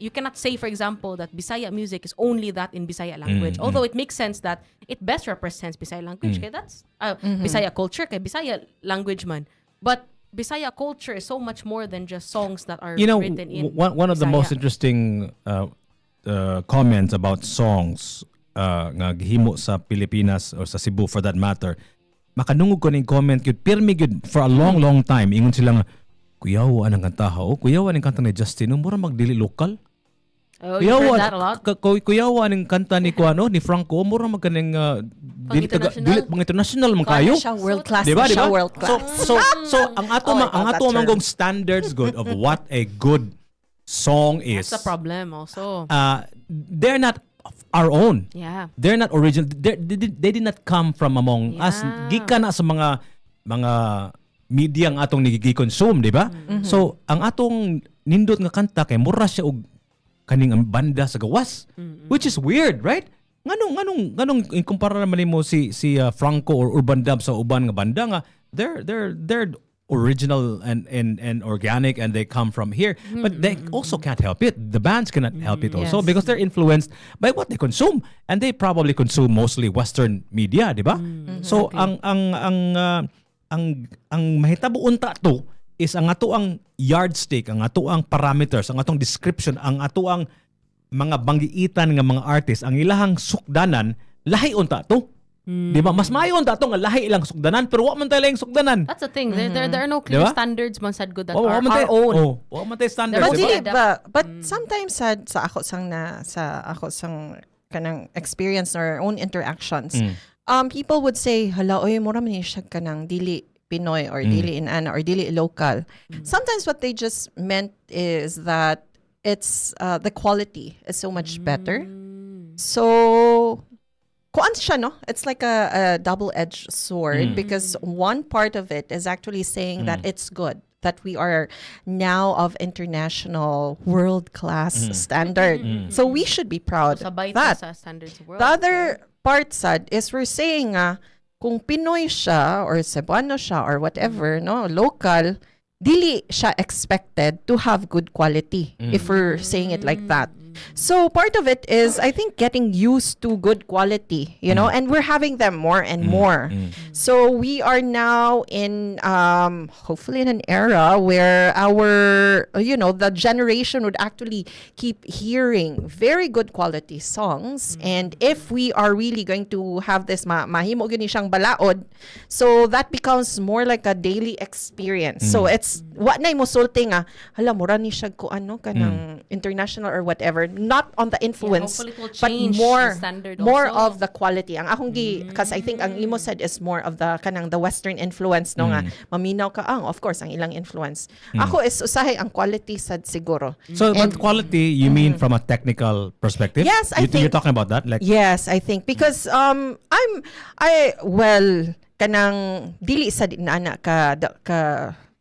you cannot say, for example, that Bisaya music is only that in Bisaya language. Although it makes sense that it best represents Bisaya language. Kaya that's Bisaya culture, kaya Bisaya language man. But Bisaya culture is so much more than just songs that are written in one of the Bisaya. most interesting comments about songs nga gihimo sa Pilipinas or sa Cebu for that matter, makanungog ko ning comment gyud pirmi gyud for a long time ingon sila nga kuyawa anang kanta ho kuyawa ning kanta ni Justin mura magdili lokal. Oh, you heard that a lot? Kuyawa ning kanta ni Kuano ni Franco mura magkaning Pang-international. Pang international man kayo. Siya world class. Diba? Siya world class. So ang ato Oh my ang God, ato that manggong standards good of what a good song is. That's a problem also. They're not our own. Yeah. They're not original. They did not come from among us. Yeah. Gikan na sa mga media ang atong nigi-consume, di ba? So, ang atong nindot nga kanta kay mura siya og kaning ang banda sa gawas, which is weird, right? Nganong ikumpara naman nimo si Franco or Urban Dub sa uban nga banda nga they're original and organic and they come from here, but they also can't help it. The bands cannot help it also Yes. because they're influenced by what they consume, and they probably consume mostly Western media, di ba? So ang mahitabo unta to is ang ato ang yardstick, ang ato ang parameters, ang atong description, ang ato ang mga banggiitan nga mga artist, ang ilahang sukdanan lahi unta to. Di ba? Mas maayo unta to nga lahi ilang sukdanan pero wa man tayo lang sukdanan. That's the thing. There are no clear Diba? standards man sad good that Wa are man tayo- our own. wa man tayo standards, But di ba? Dili ba? But sometimes sa ako sang kanang experience or own interactions, people would say, hala, oy, mura man siya kanang dili Pinoy or dili inana or dili local. Sometimes what they just meant is that it's the quality is so much better. So kuan siya, no? It's like a double-edged sword because one part of it is actually saying that it's good, that we are now of international world-class standard. So we should be proud of Sabay that. ta sa standards of world. The other part, sad, is we're saying kung Pinoy siya or Cebuano siya or whatever, no, local, dili siya expected to have good quality if we're saying it like that. So part of it is, I think, getting used to good quality, you know, and we're having them more and more. So we are now in, hopefully in an era where our, the generation would actually keep hearing very good quality songs. And if we are really going to have this mahimo gini siyang balaod, so that becomes more like a daily experience. So it's, wa na mo sulti nga, hala, mura ni siya ko ano, kanang international or whatever. Not on the influence, hopefully it will but change more the standard more also. of the quality. Ang akong because I think ang imo said is more of the kanang the Western influence, no nga maminaw ka of course ang ilang influence. Ako is usahay ang quality sad siguro. So, but quality, you mean from a technical perspective? Yes, I think- You're talking about that? Like, Yes, I think because kanang dili sa dinana ka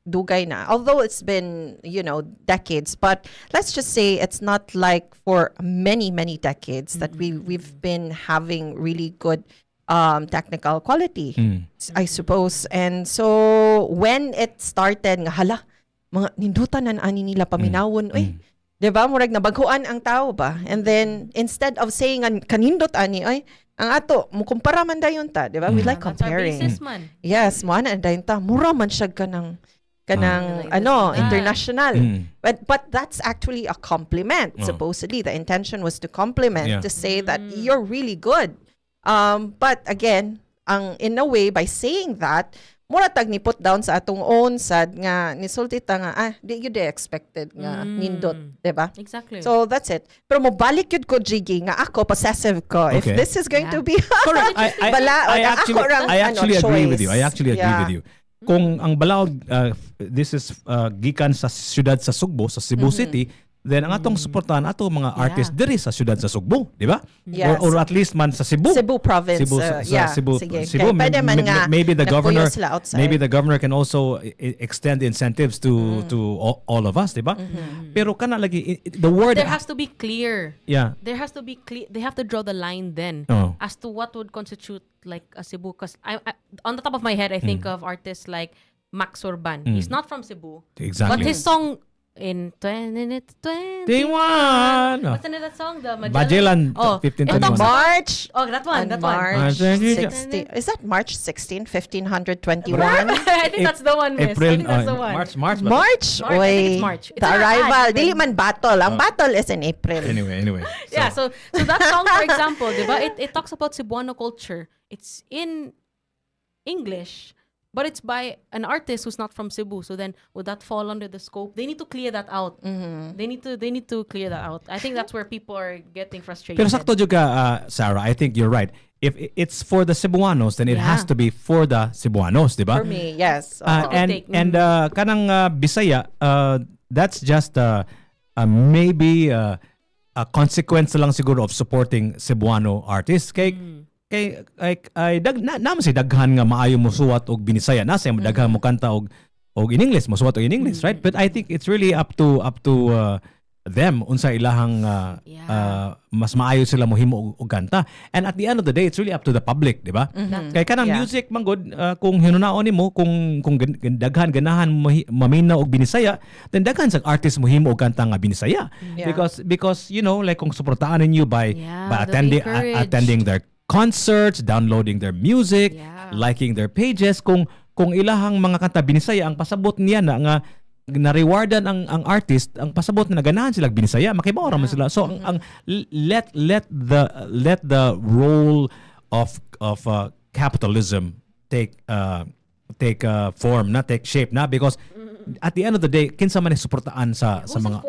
dugay na. Although it's been, decades, but let's just say it's not like for many, many decades that we've been having really good technical quality, I suppose. And so when it started, nga hala, mga nindutan na ani nila paminawon, oy, 'di ba? Murag nabaghuan ang tao ba? And then instead of saying kanindot ani, oy, ang ato mo kumpara man dayon ta, 'di ba? We like That's our comparing. basis man. Yes, mo ana dayon ta. Mura man siya kanang Like this, international. But that's actually a compliment. Supposedly the intention was to compliment, Yeah. to say that you're really good. But again, in a way, by saying that, mura tag ni put down sa atong own sad nga nisulti ta nga di yun expected nga nindot, 'di ba? Exactly. So that's it. Pero mobalik yun ko, Jiggy, nga ako, possessive ko. If Okay. this is going to be correct. balaod, I actually agree with you. I actually agree Yeah. with you. Kung ang balaod, this is gikan sa siyudad sa Sugbo, sa Cebu City, then ang atong suportahan ato mga artists diri sa siyudad sa Sugbo, di ba? Yes. Or at least man sa Cebu. Cebu province. Cebu, Cebu, Sige. Cebu, Pwede man nga maybe the nagpuyo governor, sila outside. maybe the governor can also extend incentives to all of us, di ba? Pero kana lagi the word, there has to be clear. yeah, There has to be clear. They have to draw the line then Oh. as to what would constitute like a Cebu. Because I on the top of my head, I think of artists like Max Urban. He's not from Cebu, exactly. but his song in 20, Tingwan. what's the name of that song? The Magellan, Oh, 15, it talks 21. about- March. Oh, that one. On That one. March March 16. Is that March 16, 1521? I think that's the one, miss. I think that's the one. March, March, March, I think oy. it's March. It's The an arrival. ad, Dili man battle. Ang battle is in April. Anyway. Yeah, so that song, for example, diba, it talks about Cebuano culture. It's in English, but it's by an artist who's not from Cebu. So then, would that fall under the scope? They need to clear that out. They need to clear that out. I think that's where people are getting frustrated. Pero sakto juga, Sarah, I think you're right. If it's for the Cebuanos, then it has to be for the Cebuanos, di ba? For me, yes. And kanang Bisaya, that's just maybe a consequence lang siguro of supporting Cebuano artists. Kay naman si daghan nga maayo mo suwat og Binisaya, nasa daghan mo kanta og in English, mo suwat og in English, right? But I think it's really up to them unsa ilahang mas maayo sila mohimo og kanta. And at the end of the day, it's really up to the public, di ba? Kay kanang music man good, kung hinunaon nimo, kung daghan ganahan maminaw og Binisaya, then daghan sa artist mohimo og kanta nga Binisaya. Because you know, like kung suportahan ninyo by attending their concerts, downloading their music, liking their pages, kung ilahang mga kanta Binisaya ang pasabot niya nga na-rewardan ang artist, ang pasabot na ganahan sila Binisaya, makibaw man sila. So ang let the role of capitalism take form, na take shape na, because at the end of the day kinsa man suportaan sa mga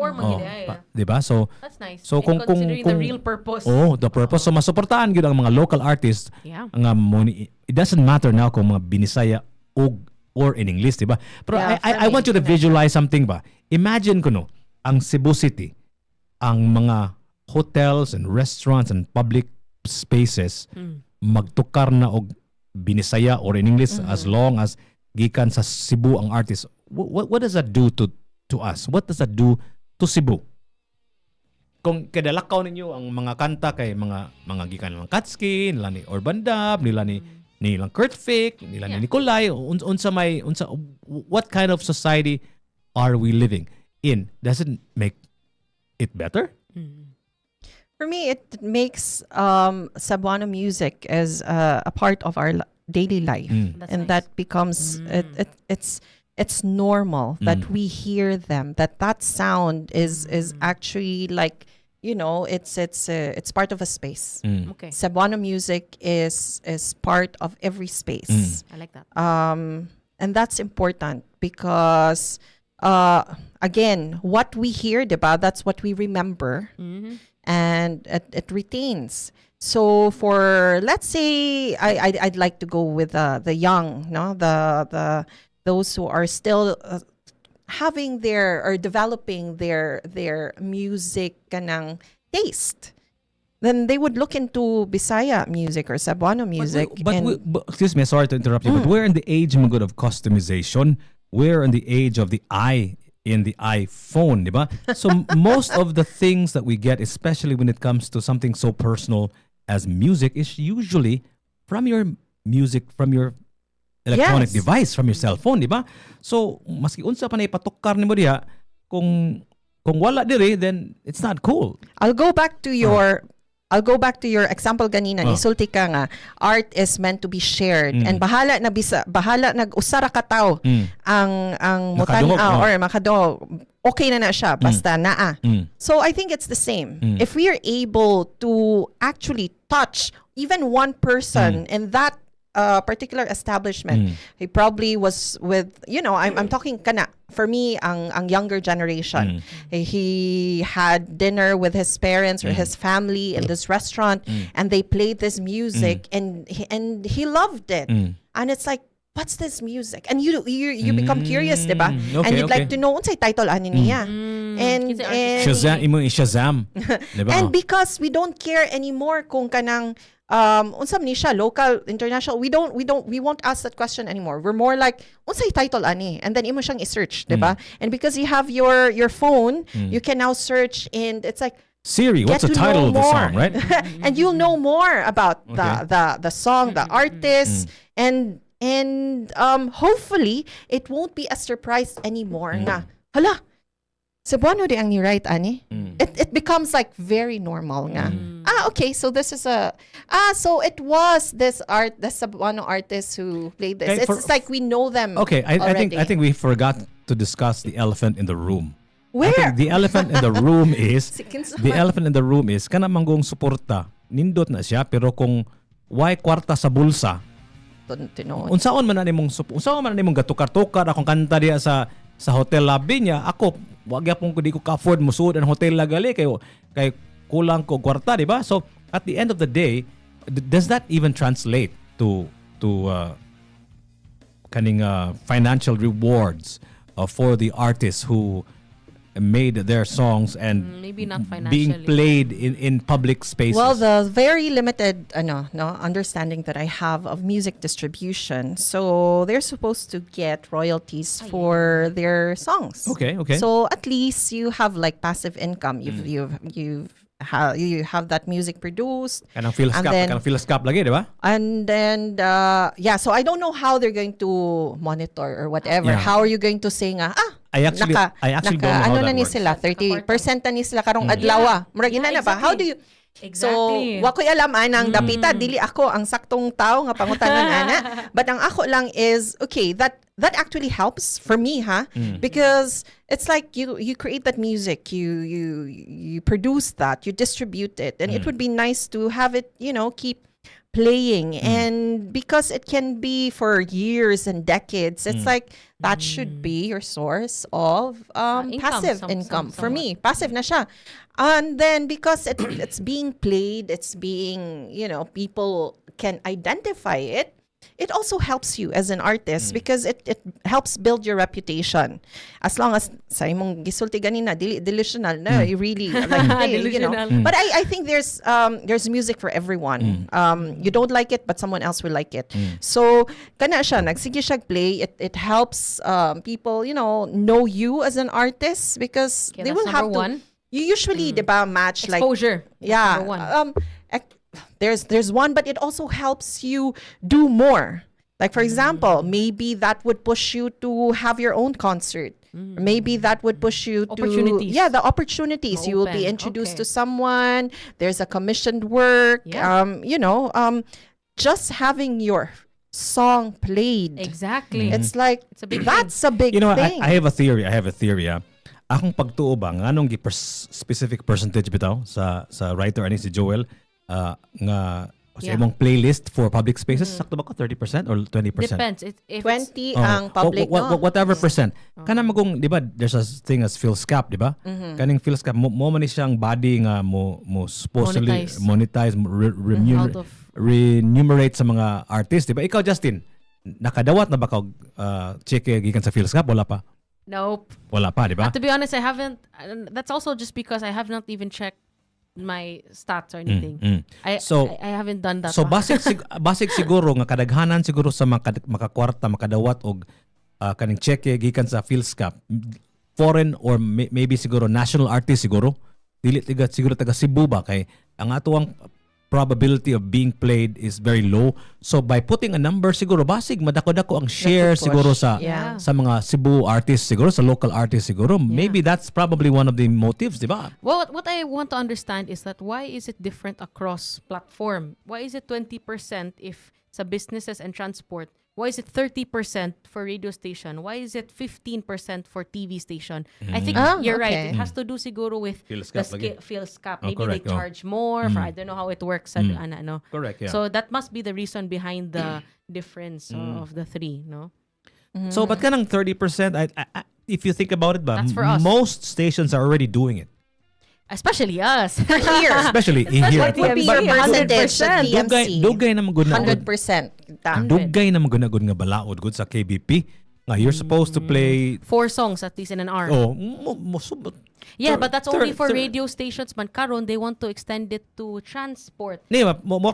di ba? So that's nice. So considering the real purpose. The purpose, so masuportahan gyud ang mga local artists. Nga it doesn't matter now kung mga Binisaya or in English, diba? Pero I want you to visualize something ba? Imagine ko no, ang Cebu City, ang mga hotels and restaurants and public spaces magtukar na og Binisaya or in English as long as gikan sa Cebu ang artist. What does that do to us? What does that do to Cebu? Kung kadalakaw ninyo ang mga kanta kay mga gikan ng Katski, nila ni Urban Dub, nila ni Kurt Fick, nila ni Nicolay, what kind of society are we living in? Does it make it better? For me, it makes Cebuano music as a part of our daily life, and that becomes it's normal that we hear them. That sound is actually like, you know, it's part of a space. Okay. Cebuano music is part of every space. I like that. And that's important because again, what we hear, diba, that's what we remember, and it retains. So for, let's say, I'd like to go with the young, no, the those who are still having their or developing their music kanang taste, then they would look into Bisaya music or Cebuano music. But excuse me, sorry to interrupt you, but we're in the age of customization. We're in the age of the in the iPhone, diba? So most of the things that we get, especially when it comes to something so personal as music, is usually from your electronic device, from your cell phone, di ba? So, maski unsa pa na ipatukar nimo diha, kung wala diri, then it's not cool. I'll go back to your example ganina. Nisulti ka nga, art is meant to be shared, and bahala nag-usara ka tao ang mutanaw or makadungog, okay na siya basta naa. So I think it's the same. If we are able to actually touch even one person in that particular establishment, he probably was with, you know, I'm talking kana, for me ang younger generation, he had dinner with his parents or his family in this restaurant, and they played this music, and he loved it, and it's like, what's this music? And you become curious, diba? And you'd like to know unsay title ani niya. And Shazam. Diba? And because we don't care anymore kung kanang unsam ni siya, local, international, we won't ask that question anymore. We're more like unsay title ani, and then imo siyang i-search, diba? And because you have your phone, you can now search, and it's like, Siri, what's the title of the song, right? And you'll know more about the song, the artist, and hopefully it won't be a surprise anymore na hala, Cebuano di ang ni right ani. It becomes like very normal nga. Okay, so this is so it was the Cebuano artist who played this. Okay, it's like we know them. Okay, I think we forgot to discuss the elephant in the room. Where? I think the elephant in the room is kana manggong suporta. Nindot na siya, pero kung why kwarta sa bulsa, tinuod. Unsaon man nimong gatukar-tukar akong kanta diya sa hotel lobby niya. Ako wag yapon ko di ko ka-afford mo suod ang hotel lagali kay kulang ko kwarta, di ba? So at the end of the day, does that even translate to kaning financial rewards for the artists who made their songs and maybe not being financially. played in public spaces? Well, the very limited understanding that I have of music distribution, so they're supposed to get royalties for their songs. Okay. So at least you have like passive income. You have that music produced. Kanang feel scap lagi, di ba? And then, so I don't know how they're going to monitor or whatever. Yeah. How are you going to say nga, I actually don't know how ano that na ni works. sila, 30% na ni sila karong adlaw. Murag ina na ba? How do you... So, Exactly. wa ko'y alam ang dapita, dili ako ang saktong tao nga pangutanon ana. But ang ako lang is, okay, that actually helps for me, because it's like you create that music, you produce that, you distribute it, and it would be nice to have it, keep playing, and because it can be for years and decades, it's like that should be your source of Income, passive income for somewhat. me. Passive na siya. And then because it's being played, it's being, people can identify it. It also helps you as an artist because it helps build your reputation. As long as sa imong gisulti ganina delusional na you really like Delusional. But I think there's music for everyone. You don't like it but someone else will like it. So kana siya nagsige siya play, it helps people, know you as an artist because Okay, they that's will have number to one. you usually diba match like Exposure. yeah. Number one. There's one, but it also helps you do more. Like for example, maybe that would push you to have your own concert. Maybe that would push you to Opportunities. the opportunities. You will be Open. introduced Okay. to someone. There's a commissioned work. Yeah. Just having your song played. Exactly. It's like It's a big that's a big You know, thing. I have a theory. Akong pagtuo ba nganong specific percentage bitaw sa writer ani si Joel nga sa Yeah. imong playlist for public spaces sakto ba ko 30% or 20%? Depends. If 20 Oh, ang public, no? whatever percent. Kana magong, di ba, there's a thing as PhilScap, di ba? Kaning PhilScap, mo man ni siyang body nga mo supposedly monetize, out of remunerate sa mga artist, di ba? Ikaw, Justin, nakadawat na ba ka check gikan sa PhilScap? Wala pa. nope. Wala pa, di ba? To be honest, I haven't. That's also just because I have not even checked my stats or anything. I haven't done that. So pa. basic siguro nga kadaghanan siguro sa makakwarta makadawat og kaning check gikan sa PhilScap, foreign or maybe siguro national artist siguro dili siguro taga Cebu ba kay ang atuang probability of being played is very low. So by putting a number siguro basig madako-dako ang share push. siguro sa Yeah. sa mga Cebu artists siguro, sa local artists siguro. Maybe that's probably one of the motives, di ba? Well, what I want to understand is that why is it different across platform? Why is it 20% if sa businesses and transport? Why is it 30% for radio station? Why is it 15% for TV station? I think you're right. okay. It has to do siguro with PhilScap lagi. PhilScap. Oh, Maybe correct. they charge more for, I don't know how it works. Ano. Correct, yeah. So that must be the reason behind the difference of the three, no? So but kanang 30%, if you think about it ba, That's for us. most stations are already doing it. Especially us. Here. Especially in here. What would be your percentage at TMC? Dugay na maguna. 100%. Dugay na maguna gud nga balaod gud sa KBP. Nga you're supposed to play 4 songs at least in an hour. Yeah, but that's only for radio stations man. Karon they want to extend it to transport. But what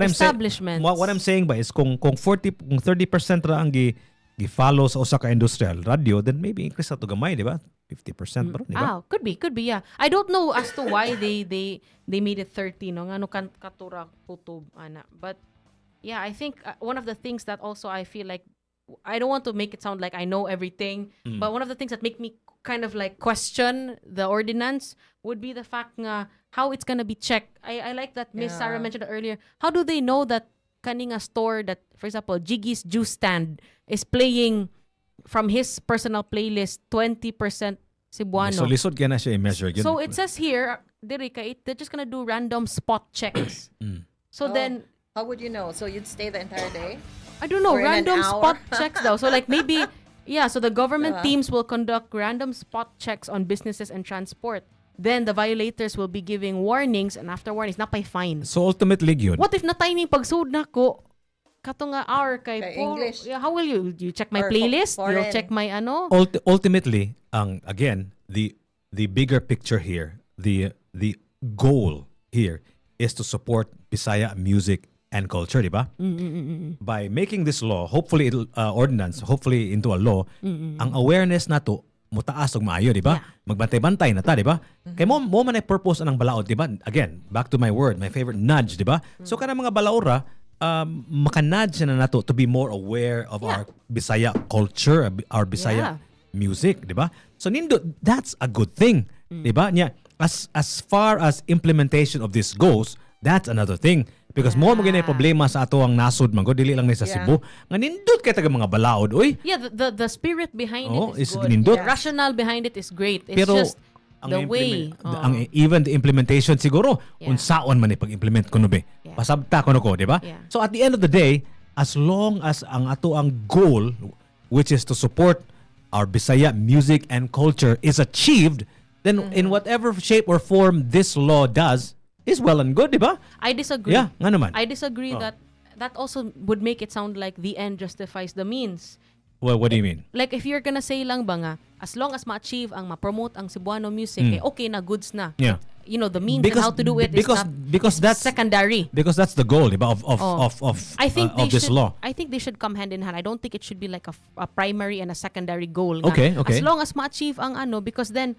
I'm saying, Establishments. what I'm saying ba is kung 30% ra ang gi-follow sa usa ka industrial radio, then maybe increase na to gamay, di ba? 50% bro, di ba? Could be, yeah. I don't know as to why they made it 30, no? Ngano kan katura kutob ana. But yeah, I think one of the things that also I feel like I don't want to make it sound like I know everything, but one of the things that make me kind of like question the ordinance would be the fact nga how it's gonna be checked. I like that Miss Sarah mentioned earlier. How do they know that kaning a store that, for example, Jiggy's Juice Stand is playing from his personal playlist 20% Cebuano? So lisod kaya na siya i-measure. Yun. So it says here, they're just gonna do random spot checks. So then How would you know? So you'd stay the entire day? I don't know, Or in an random hour? spot checks though. So like maybe, yeah, so the government teams will conduct random spot checks on businesses and transport. Then the violators will be giving warnings, and after warnings, napay fine. So ultimately yun. What if na timing pagsud na ko, kato nga hour kay Kay po, English. yeah, how will you check my Or playlist? foreign. You'll check my ano? Ultimately, again, the bigger picture here, the goal here is to support Bisaya music and culture, di ba? By making this law, hopefully it'll ordinance, hopefully into a law, ang awareness na to mutaas og maayo, di ba? Magbantay-bantay na ta, di ba? Kay mo man ay purpose anang balaod, di ba? Again, back to my word, my favorite nudge, di ba? So kana mga balaura, makanudge na nato to be more aware of our Bisaya culture, our Bisaya music, di ba? So nindo, that's a good thing, di ba? Nya as far as implementation of this goes, that's another thing. Because mo ginay problema sa ato ang nasod man go dili lang ni sa Cebu. Nga nindot kay taga mga balaod, oy. Yeah, the spirit behind it is is good. nindot. The rationale behind it is great. It's Pero just the way. Even the implementation siguro unsaon man ipag-implement kuno be. Pasabta kuno ko, di ba? Yeah. So at the end of the day, as long as ang ato ang goal, which is to support our Bisaya music and culture, is achieved, then in whatever shape or form this law does is well and good, di ba? I disagree. Yeah, nga naman. I disagree that also would make it sound like the end justifies the means. Well, what do you mean? Like if you're gonna say lang ba nga, as long as ma-achieve ang ma-promote ang Cebuano music, okay na, goods na. Yeah. You know, the means and how to do it because, is not because that's secondary. Because that's the goal, di ba, of I think of this law. I think they should come hand in hand. I don't think it should be like a primary and a secondary goal. Okay, okay. As long as ma-achieve ang ano, because then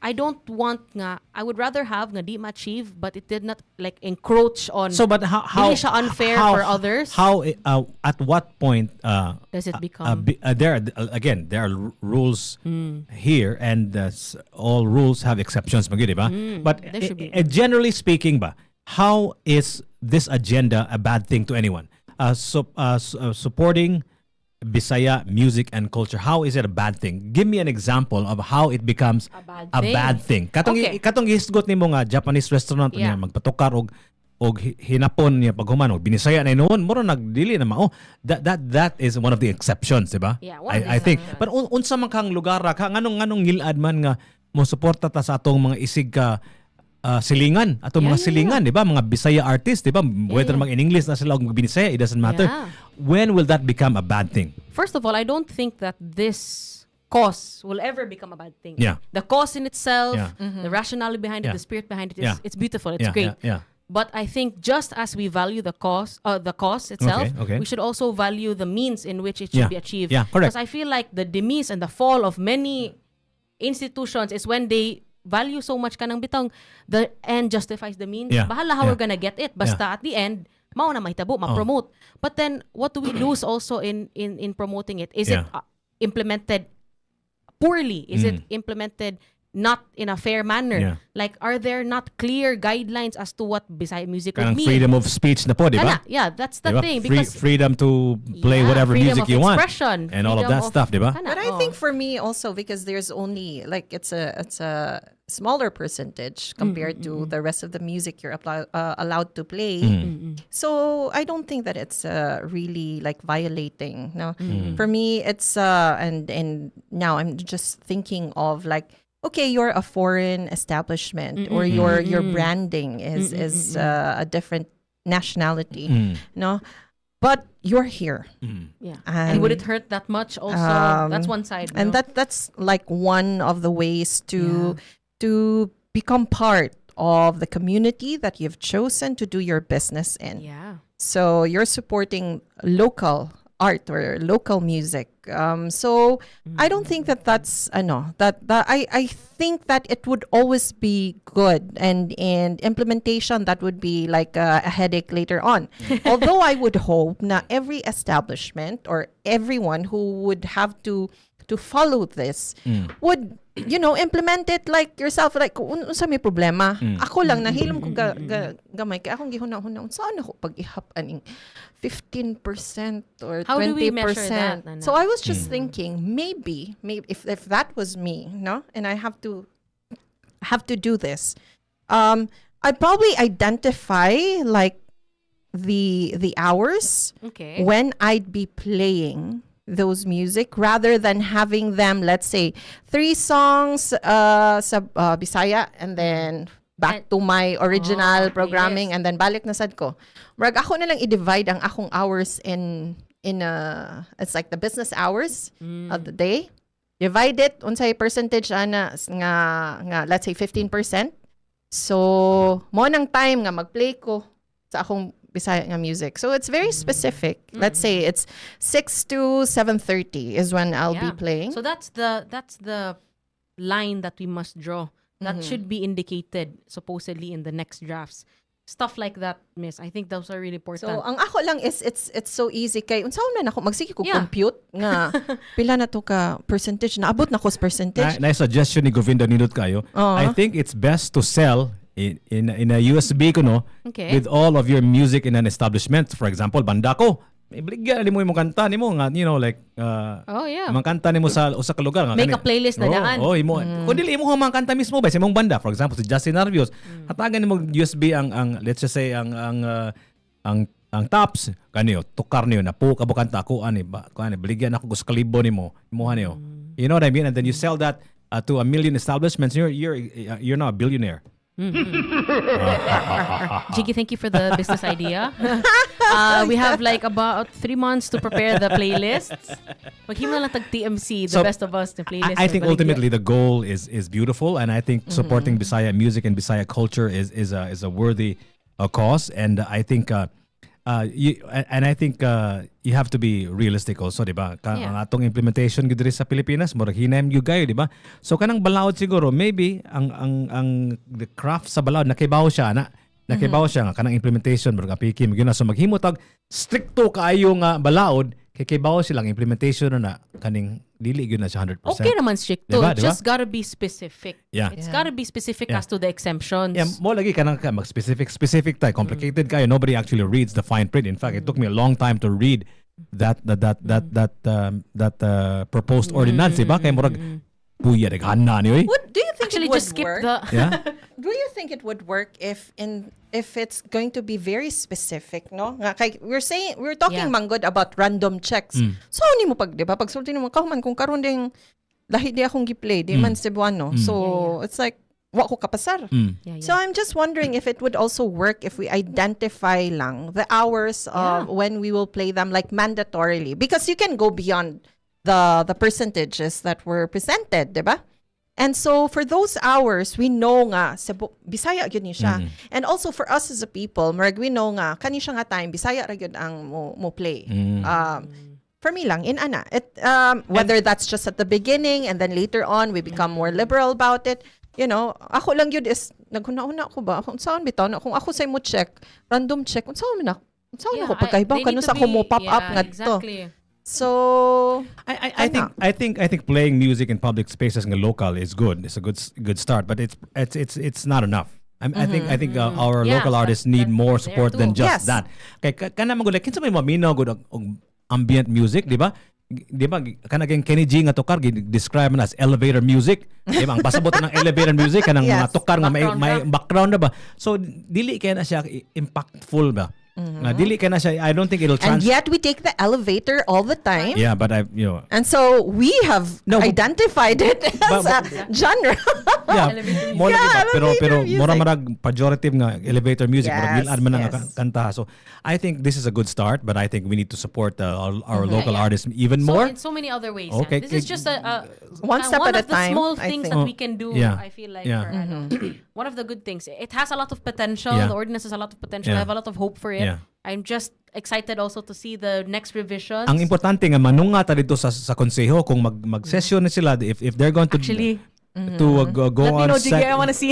I don't want nga, I would rather have nga di ma-achieve but it did not like encroach on. So but how Dili siya unfair for others? How at what point Does it become? there are rules here, and all rules have exceptions, di ba? But there should be. Generally speaking ba, how is this agenda a bad thing to anyone? Supporting Bisaya music and culture, how is it a bad thing? Give me an example of how it becomes a bad thing. Katong hisgot nimo nga Japanese restaurant niya magpatukar og hinapon niya paghuman og binisaya na noon moro nagdili na mao. That is one of the exceptions, di ba? Yeah, I think. But unsa man kang lugar ka nganong ngilad man nga mo suporta ta sa atong mga isig ka silingan, atong mga silingan, di ba? Mga Bisaya artists, di ba? Whether mag in English na sila o Binisaya, it doesn't matter. Yeah. When will that become a bad thing? First of all, I don't think that this cause will ever become a bad thing. Yeah. The cause in itself, Yeah. the rationale behind it, the spirit behind it, it's beautiful. It's Yeah, great. yeah. But I think just as we value the cause itself, Okay. we should also value the means in which it should Yeah. be achieved. Yeah, correct. Because I feel like the demise and the fall of many institutions is when they value so much kanang bitong the end justifies the means. Yeah. Bahala how Yeah. we're gonna get it. Basta at the end, mao na mahitabo, ma-promote. But then what do we lose also in promoting it? Is it implemented poorly? Is it implemented not in a fair manner? Yeah. Like, are there not clear guidelines as to what Bisaya music would Kanang mean? freedom of speech na po, di ba? Yeah, that's the Diba? thing. Because freedom to play whatever freedom music of you want expression, and all of freedom that stuff, di ba? But I think for me also, because there's only like it's a smaller percentage compared to the rest of the music you're allowed to play. So I don't think that it's really like violating. No, for me it's and now I'm just thinking of like, okay, you're a foreign establishment or your branding is a different nationality. No, but you're here. yeah. And would it hurt that much also? That's one side. And no? that's like one of the ways to become part of the community that you've chosen to do your business in. Yeah. So you're supporting local art or local music. So I don't think that's that I think that it would always be good, and implementation that would be like a headache later on. Although I would hope na every establishment or everyone who would have to follow this would implement it like yourself, like unsa may problema. Ako lang nahilom ko gamay kay akong gihuna-huna saan ako pag-ihap aning 15% or 20%. How do we measure that, Nana? So I was just thinking maybe if that was me, no, and I have to do this, I'd probably identify like the hours Okay. when I'd be playing those music rather than having them, let's say, 3 songs sa Bisaya and then back to my original programming and then balik na sad ko. Murag ako na lang i-divide ang akong hours in it's like the business hours of the day. Divide it unsay percentage ana nga let's say 15%. So mo nang time nga magplay ko sa akong Bisaya nga music. So it's very specific. Let's say it's 6 to 7:30 is when I'll be playing. So that's the line that we must draw. That should be indicated supposedly in the next drafts. Stuff like that, miss. I think those are really important. So ang ako lang is it's so easy kay unsaon man ako magsige ko compute nga pila na to ka percentage naabot na ko sa percentage. Na suggestion ni Govinda nindot kayo. I think it's best to sell in a USB kuno with all of your music in an establishment. For example, banda ko. Ibigyan nimo imong kanta nimo nga like mga kanta nimo sa usa ka lugar nga make a playlist na daan. Imo kun dili imo mga kanta mismo ba sa imong banda. For example, si Justin Narvios, hatagan nimo USB ang let's just say ang tops kaniyo tukar niyo na po ka kanta ko ani ba kani biligyan ako gusto kalibo nimo imuha niyo. You know what I mean? And then you sell that to 1 million establishments. You're not a billionaire. Jiggy, thank you for the business idea. We have like about 3 months to prepare the playlists. Maghimo lang tag TMC, the best of us, the playlist. I think ultimately the goal is beautiful, and I think supporting Bisaya music and Bisaya culture is a worthy cause, and I think you have to be realistic also, di ba? Ang atong implementation gid diri sa Pilipinas, murag hinayam gyud kayo, di ba? So kanang balaod siguro, maybe ang the craft sa balaod nakibaw siya nga kanang implementation murag apiki gyud na so maghimo tag stricto kaayo nga balaod kay kibaw silang implementation na kaning dili gyud na siya 100%. Okay naman strict to. Diba? Just gotta be specific. Yeah. It's gotta be specific as to the exemptions. Yeah, mo lagi kanang mag specific tayo, complicated kayo. Nobody actually reads the fine print. In fact, it took me a long time to read that proposed ordinance, diba? Kay murag buya daghana ni oy. What do you think Actually, it would just skip work? Do you think it would work if it's going to be very specific, no? Nga kay we're talking manggod about random checks. So ni mo pag, di ba? Pag sulti mo kahuman kung karon ding lahi di akong gi-play, di man Cebuano. So it's like wa ko kapasar. So I'm just wondering if it would also work if we identify lang the hours of when we will play them like mandatorily, because you can go beyond the percentages that were presented, di ba? And so for those hours, we know nga Bisaya gyud ni siya. And also for us as a people, marag we know nga kani siya nga time Bisaya ra gyud ang mo play. For me lang in ana. Whether that's just at the beginning and then later on we become more liberal about it. You know, ako lang gyud is naghuna-una ko ba unsaon bitaw na kung ako say mo check, random check unsaon man ako pagkaibaw kanus ako mo pop up ngadto. Exactly. So I think playing music in public spaces in the local is good. It's a good start, but it's not enough. I think our local artists need more support than just that. Kay kana man gud like kinsa may maminaw gud og ambient music, di ba? Di ba kanang Kenny G nga tukar describe man as elevator music, di ba? Ang pasabot ng elevator music kanang mga tukar nga may background na ba. So dili kay na siya impactful ba? Dili ka na siya. I don't think it'll And yet we take the elevator all the time. Yeah, but And so we have identified it as a genre. Yeah, mo lagi ba? Pero mura marag pejorative nga elevator music. Murag nilad man nga kanta. So I think this is a good start, but I think we need to support our local artists even more. In so many other ways. Okay, This is just one step at a time. One of the small things that we can do. I feel like one of the good things. It has a lot of potential. The ordinance has a lot of potential. I have a lot of hope for it. I'm just excited also to see the next revisions. Ang importante nga manunga ta dito sa konseho kung mag-session na sila if they're going to go on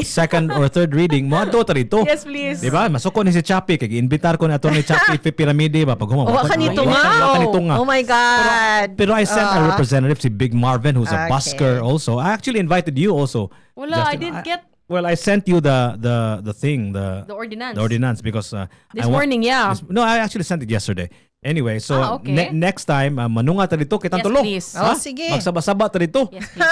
second or third reading mo adto ta dito. Yes, please. Di ba? Masuko ni si Chappy kay invitar ko na ato ni Chappy Pyramide ba pag humawa. Kanito nga. Oh my God. Pero I sent a representative si Big Marvin who's a busker also. I actually invited you also. Wala, I didn't get. Well, I sent you the thing, the ordinance. The ordinance because this morning, no, I actually sent it yesterday Anyway, so okay. next time, manunga ta dito kitang Yes, tulo. please. Oh, sige. Magsaba-saba ta dito. Yes, please.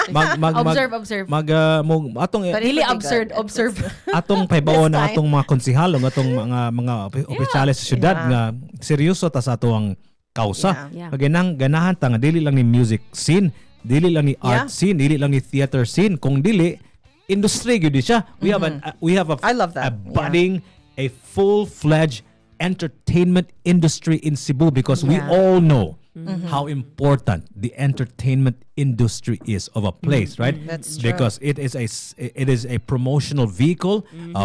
Observe. Atong But Really it's really absurd. good. Observe. atong paybaon na This time. atong mga konsehal ug atong mga opisyales sa syudad Yeah. nga seryoso ta sa atong kausa. Yeah. Ganahan ta nga dili lang ni music scene, dili lang ni art Yeah. scene, dili lang ni theater scene, kung dili industry gyud siya. We have a I love that. a budding, a full-fledged entertainment industry in Cebu because we Yeah. all know how important the entertainment industry is of a place, right? That's true. Because it is a promotional vehicle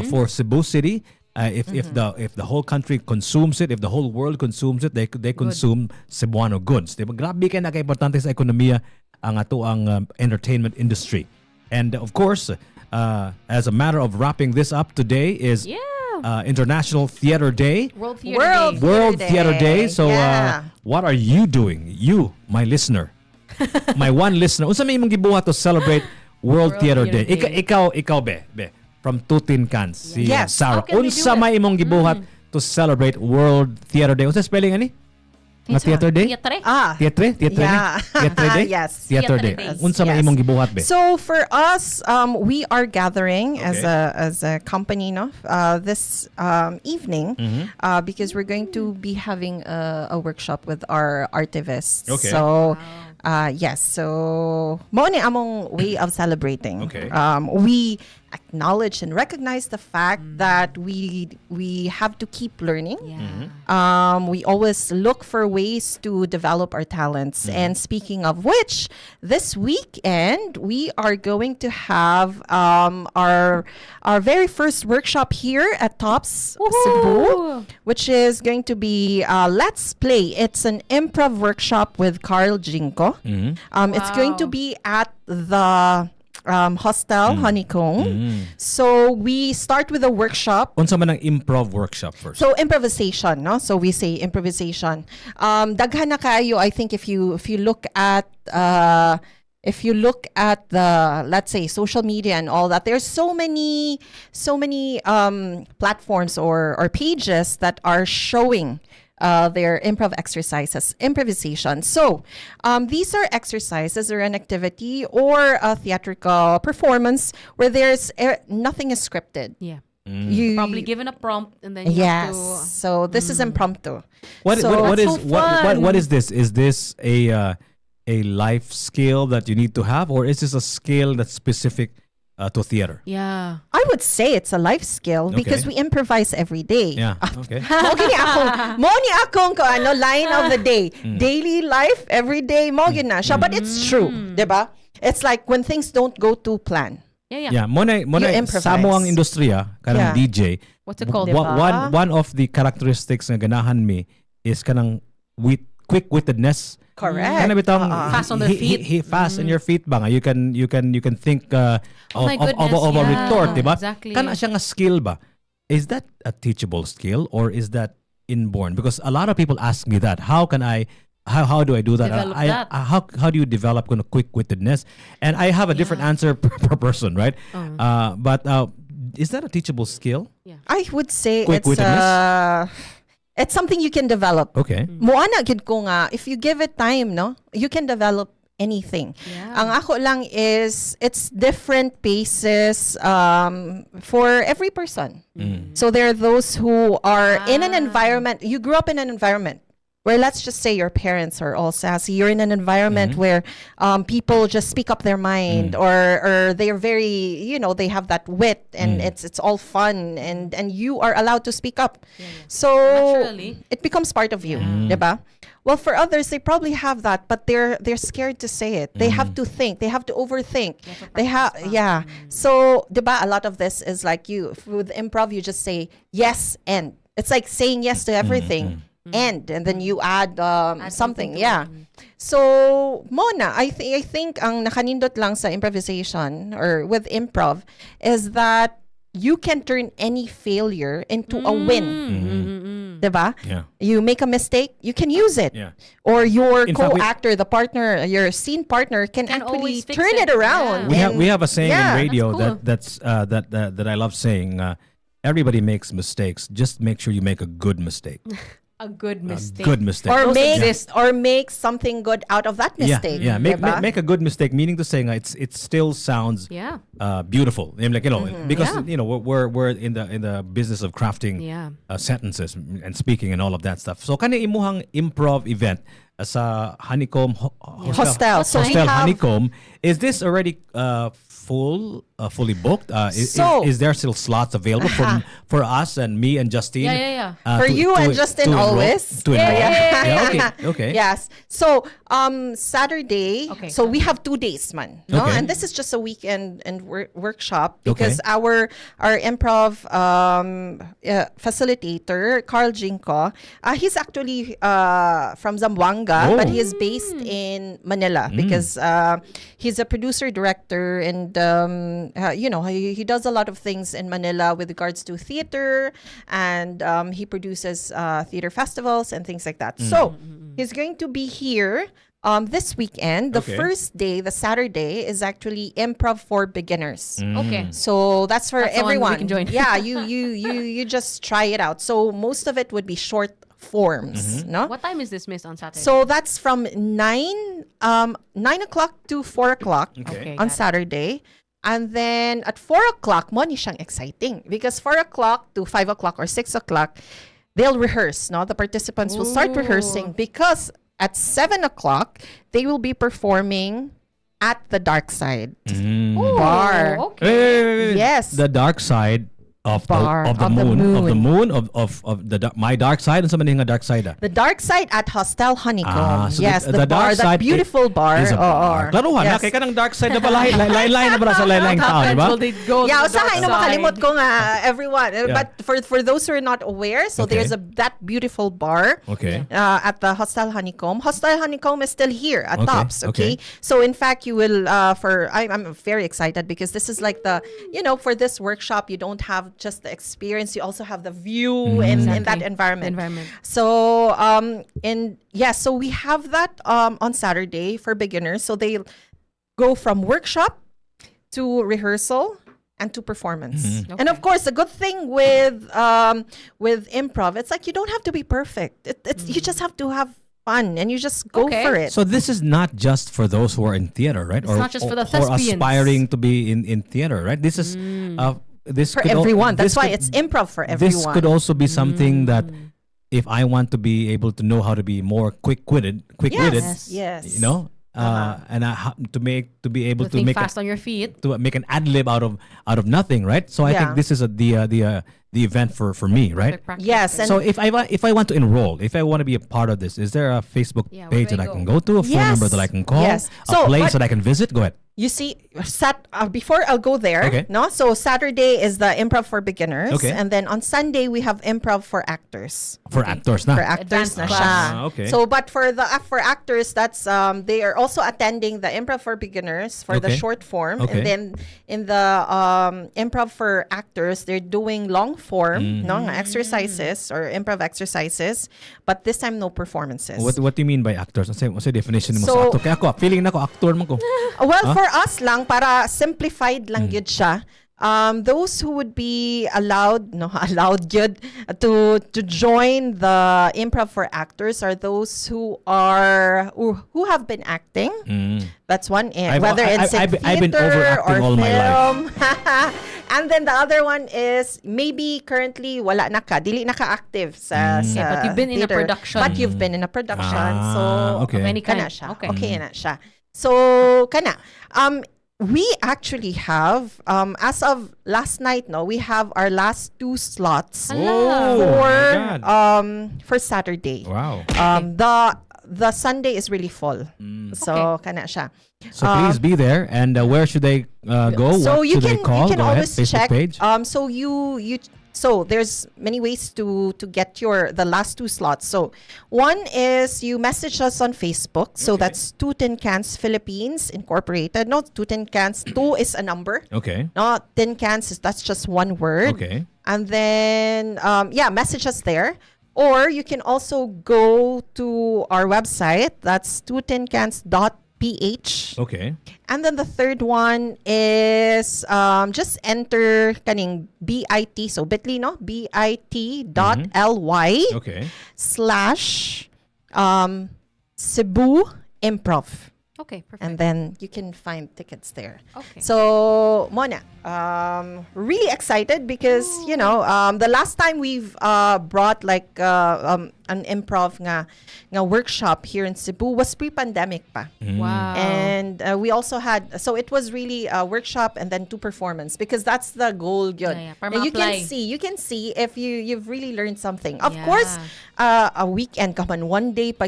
for Cebu City. If the whole country consumes it, if the whole world consumes it, they consume Cebuano goods. Diba? Grabe kay naka-importante sa ekonomiya ang ato ang entertainment industry. And of course, as a matter of wrapping this up, today is Yeah. International Theater Day. World Theater World Day. World Theater Day. So, Yeah. what are you doing? You, my listener, my one listener. Unsa may imong gibuhat to celebrate World World Theater Theater Day? Day. Ikaw be from Tutin Cans. Si Yes. Sarah. How can we do Unsa it? may imong gibuhat to celebrate World Theater Day? Unsa spelling ani? Nga Theater Day? Theatre? Theatre? Theatre Yeah. Theatre Day? Yes. Theater Theatre Day. Day. Unsa may Yes. imong gibuhat be? So for us, we are gathering as Okay. a company, no, this evening, because we're going to be having a workshop with our artivists. Okay. So. Yes, so mo ni among way of celebrating. Okay. We acknowledge and recognize the fact that we have to keep learning. Yeah. We always look for ways to develop our talents. And speaking of which, this weekend we are going to have our very first workshop here at Tops Cebu, which is going to be Let's Play. It's an improv workshop with Carl Jinko. It's going to Wow. be at the hostel Honeycomb. So we start with a workshop. Unsa man ang improv workshop first? So improvisation, no? So we say improvisation. Daghan na kayo, I think if you look at the, let's say, social media and all that, there's so many platforms or pages that are showing their improv exercises, improvisation. So these are exercises or an activity or a theatrical performance where there's nothing is scripted. Yeah. You Probably given a prompt and then you yes. have to... So this is impromptu. What So- what is That's so what fun. is this? Is this a life skill that you need to have, or is this a skill that's specific to theater? Yeah. I would say it's a life skill because Okay. we improvise every day. Yeah. Okay. Mo ni akong ko ano line of the day. Daily life, every day mo gyud na siya, but it's true, 'di ba? It's like when things don't go to plan. Yeah. Yeah, mo na improvise. sa mo ang industriya kanang Yeah. DJ. What's it called? Diba? One of the characteristics na ganahan mi is kanang quick-wittedness. Correct. Kana bitang Fast on their feet. fast on your feet ba nga. You can think Oh my goodness, of a yeah. retort, di ba? Exactly. Kana siya nga skill ba? Is that a teachable skill or is that inborn? Because a lot of people ask me that. How do I do that? Develop that. How do you develop kind of quick-wittedness? And I have a different answer per person, right? But is that a teachable skill? Yeah. I would say Quick-wittedness? it's something you can develop. Okay. Moana gid ko nga, if you give it time, no, you can develop anything. Yeah. Ang ako lang is it's different paces for every person. So there are those who are in an environment. You grew up in an environment where, let's just say, your parents are all sassy. You're in an environment where people just speak up their mind, or they're very, they have that wit, and it's all fun, and you are allowed to speak up. So Naturally. it becomes part of you, diba? Well, for others, they probably have that, but they're scared to say it. They have to think. They have to overthink. They have, yeah. So, diba, a lot of this is like with improv, you just say yes and. It's like saying yes to everything. And then you add something, to yeah. it. So, Mona, I think ang nakanindot lang sa improvisation or with improv is that you can turn any failure into a win. Diba? Yeah. You make a mistake, you can use it. Yeah. Or your In fact, co-actor, the partner, your scene partner can Can actually always fix turn it it. around. We and- have a saying yeah. in radio that's cool. that I love saying. Everybody makes mistakes. Just make sure you make a good mistake. A good mistake. Good mistake. Or Those make exist. something good out of that mistake. Yeah, make, diba? make a good mistake, meaning to say nga, it still sounds Yeah. beautiful. Like, because Yeah. we're in the business of crafting Yeah. sentences and speaking and all of that stuff. So kani imuhang improv event sa Honeycomb Hostel. So we Hostel have- Honeycomb, is this already fully booked? So- is there still slots available for us and me and Justine? Yeah. For you and Justin enroll- always. to enroll? Yeah. Yeah, okay. Yes. So Saturday. Okay. So we have 2 days, man. No, Okay. and this is just a weekend and workshop Okay. because our improv facilitator Carl Jinko, he's actually from Zamboanga, but Oh. he is based in Manila because he's a producer director and he does a lot of things in Manila with regards to theater and he produces theater festivals and things like that. So he's going to be here this weekend. The Okay. first day, the Saturday, is actually improv for beginners. Okay. So that's for That's the one we everyone. can join. Yeah, you just try it out. So most of it would be short forms, no? What time is this, Miss, on Saturday? So that's from 9 o'clock to 4 o'clock Okay. on got it. Saturday. And then at 4 o'clock, mo ni siyang exciting. Because 4 o'clock to 5 o'clock or 6 o'clock, they'll rehearse. No? The participants will start rehearsing because at 7 o'clock, they will be performing at the dark side Ooh, bar. Okay. Wait. Yes. The dark side of Bar, of the of the moon of my dark side and somebody nga dark side. The dark side at Hostel Honeycomb. So Yes, the the bar, dark that side beautiful bar. is a bar. Oo. Klaruhan, Yes. kay kanang dark side na pala, lain-lain na pala sa lain-lain tao, di ba? Will they go Yeah, to the usahay na dark makalimot side? ko nga everyone. But for those who are not aware, so Okay. there's that beautiful bar Okay. at the Hostel Honeycomb. Hostel Honeycomb is still here at Okay, Tops, okay? okay. So in fact, you will I'm very excited because this is like for this workshop, you don't have just the experience, you also have the view in that Exactly. environment. Environment. So so we have that on Saturday for beginners. So they go from workshop to rehearsal and to performance. And of course, the good thing with improv, it's like you don't have to be perfect. You just have to have fun and you just go Okay. for it. So this is not just for those who are in theater, right? It's not just for the or thespians. aspiring to be in theater, right? This is this For could al- everyone. That's this why could- it's improv for everyone. This could also be something that if I want to be able to know how to be more quick-witted, Yes. you know, and to be able To to think make fast on your feet. to make an ad lib out of nothing, right? So I Yeah. think this is the event for me, right? Perfect practice. Yes, and So if I want to enroll, if I want to be a part of this, is there a Facebook Yeah, where page do that I I can go? go to, a phone Yes. number that I can call, Yes. a So, place but- that I can visit? Go ahead. you see, before I'll go there, Okay. no? So Saturday is the improv for beginners. Okay. And then on Sunday, we have improv for actors. For actors, na. For actors Advanced na class. siya. Okay. So but for actors, that's they are also attending the improv for beginners for the Okay. short form, Okay. and then in the improv for actors, they're doing long form, no exercises or improv exercises, but this time no performances. What do you mean by actors? What's the definition mo So- sa actor? Kaya ako, feeling na ko, actor mo ko. Well, for us lang, para simplified lang yun siya. Those who would be allowed yun, to join the improv for actors are those who have been acting. That's one. Whether it's in I've been theater overacting or all my film. And then the other one is maybe currently wala na ka, dili na ka active sa Yeah, but you've been in a theater. production. But you've been in a production. So okay. Of any kind. kana siya. Okay. Okay na siya. So kana. We actually have as of last night, we have our last 2 slots Oh, my God. for Saturday. Wow. The Sunday is really full. So kana siya. So please be there. And where should they go? So What you should they can call? you can Go ahead. always Facebook check. page. So there's many ways to get the last 2 slots. So one is you message us on Facebook. So that's Two Tin Cans Philippines Incorporated. No, Two Tin Cans. 2 is a number. Okay. No, Tin Cans that's just one word. Okay. And then message us there. Or you can also go to our website. That's twothincans.ph. PH. Okay. And then the third one is just enter kaning BIT. So bit.ly, no? bit.ly Okay. / Cebu Improv. Okay, perfect. And then you can find tickets there. Okay. So, Mona, really excited because, the last time we've brought like an improv nga workshop here in Cebu was pre-pandemic pa. Wow. And we also had, so it was really a workshop and then 2 performance because that's the goal yun. Yeah. Para And you ma-apply. can see if you've really learned something. Of Yeah. course, a weekend ka man, one day pa,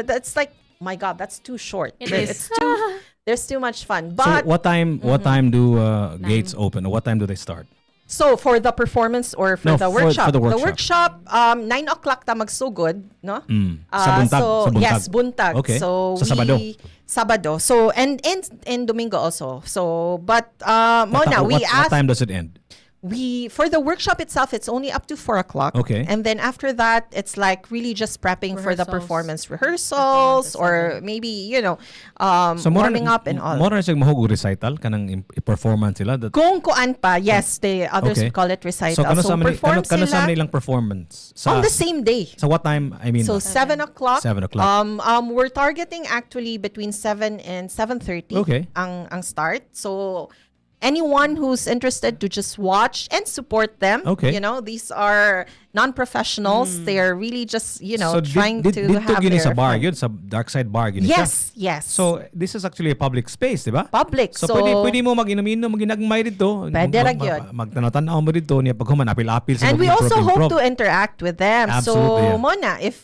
that's like, my God, that's too short. It is. It's too, there's too much fun. So But what time do gates open? What time do they start? so for the performance or for No, the for workshop? the workshop. 9 o'clock ta magsugod, no? Sa buntag, so sa buntag. yes, buntag. Okay. So Sa Sabado. Sabado. So and Domingo also. So but Mona, we what asked time does it end? for the workshop itself, it's only up to 4 o'clock. Okay. And then after that, it's like really just prepping for the Rehearsals. performance rehearsals or maybe, warming up and all. More na siya mahugog recital kanang performance sila. Kung kuan pa, yes, the others Okay. call it recital. So kano perform sa sila nilang performance? on the same day. So what time? I mean, So 7 o'clock. 7 o'clock. We're targeting actually between 7 and 7:30 Okay. ang start. So anyone who's interested to just watch and support them. Okay. These are non-professionals. They are really just, so trying to dito have gini their sa bar, fun. yun sa Dark Side Bar gini siya. Yes. So this is actually a public space, di ba? Public. So, So, pwede mo mag-inom-inom, mag-ginagmay dito. Pwede ra gyud. Magtanaw-tanaw mo dito niya pag human apil-apil sa and we also mag-improv. hope to interact with them. Absolutely, So, yeah. Mona, if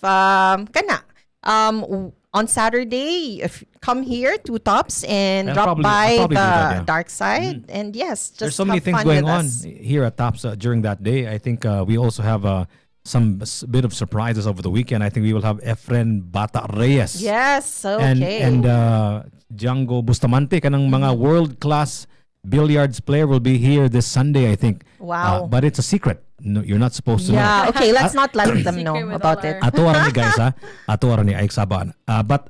on Saturday, if come here to Tops and I'll drop probably by do the that, yeah. dark side, and yes, just There's so many have things fun going with on us. here at Tops during that day. I think we also have some bit of surprises over the weekend. I think we will have Efren Bata Reyes. Yes, okay. And Django Bustamante, kanang mga world-class billiards player will be here this Sunday, I think. Wow. But it's a secret. No, you're not supposed to know. Yeah, okay, let's not let them know Secret with about all it. our- Ato ara ni guys ha. Ato ara ni ay saban. But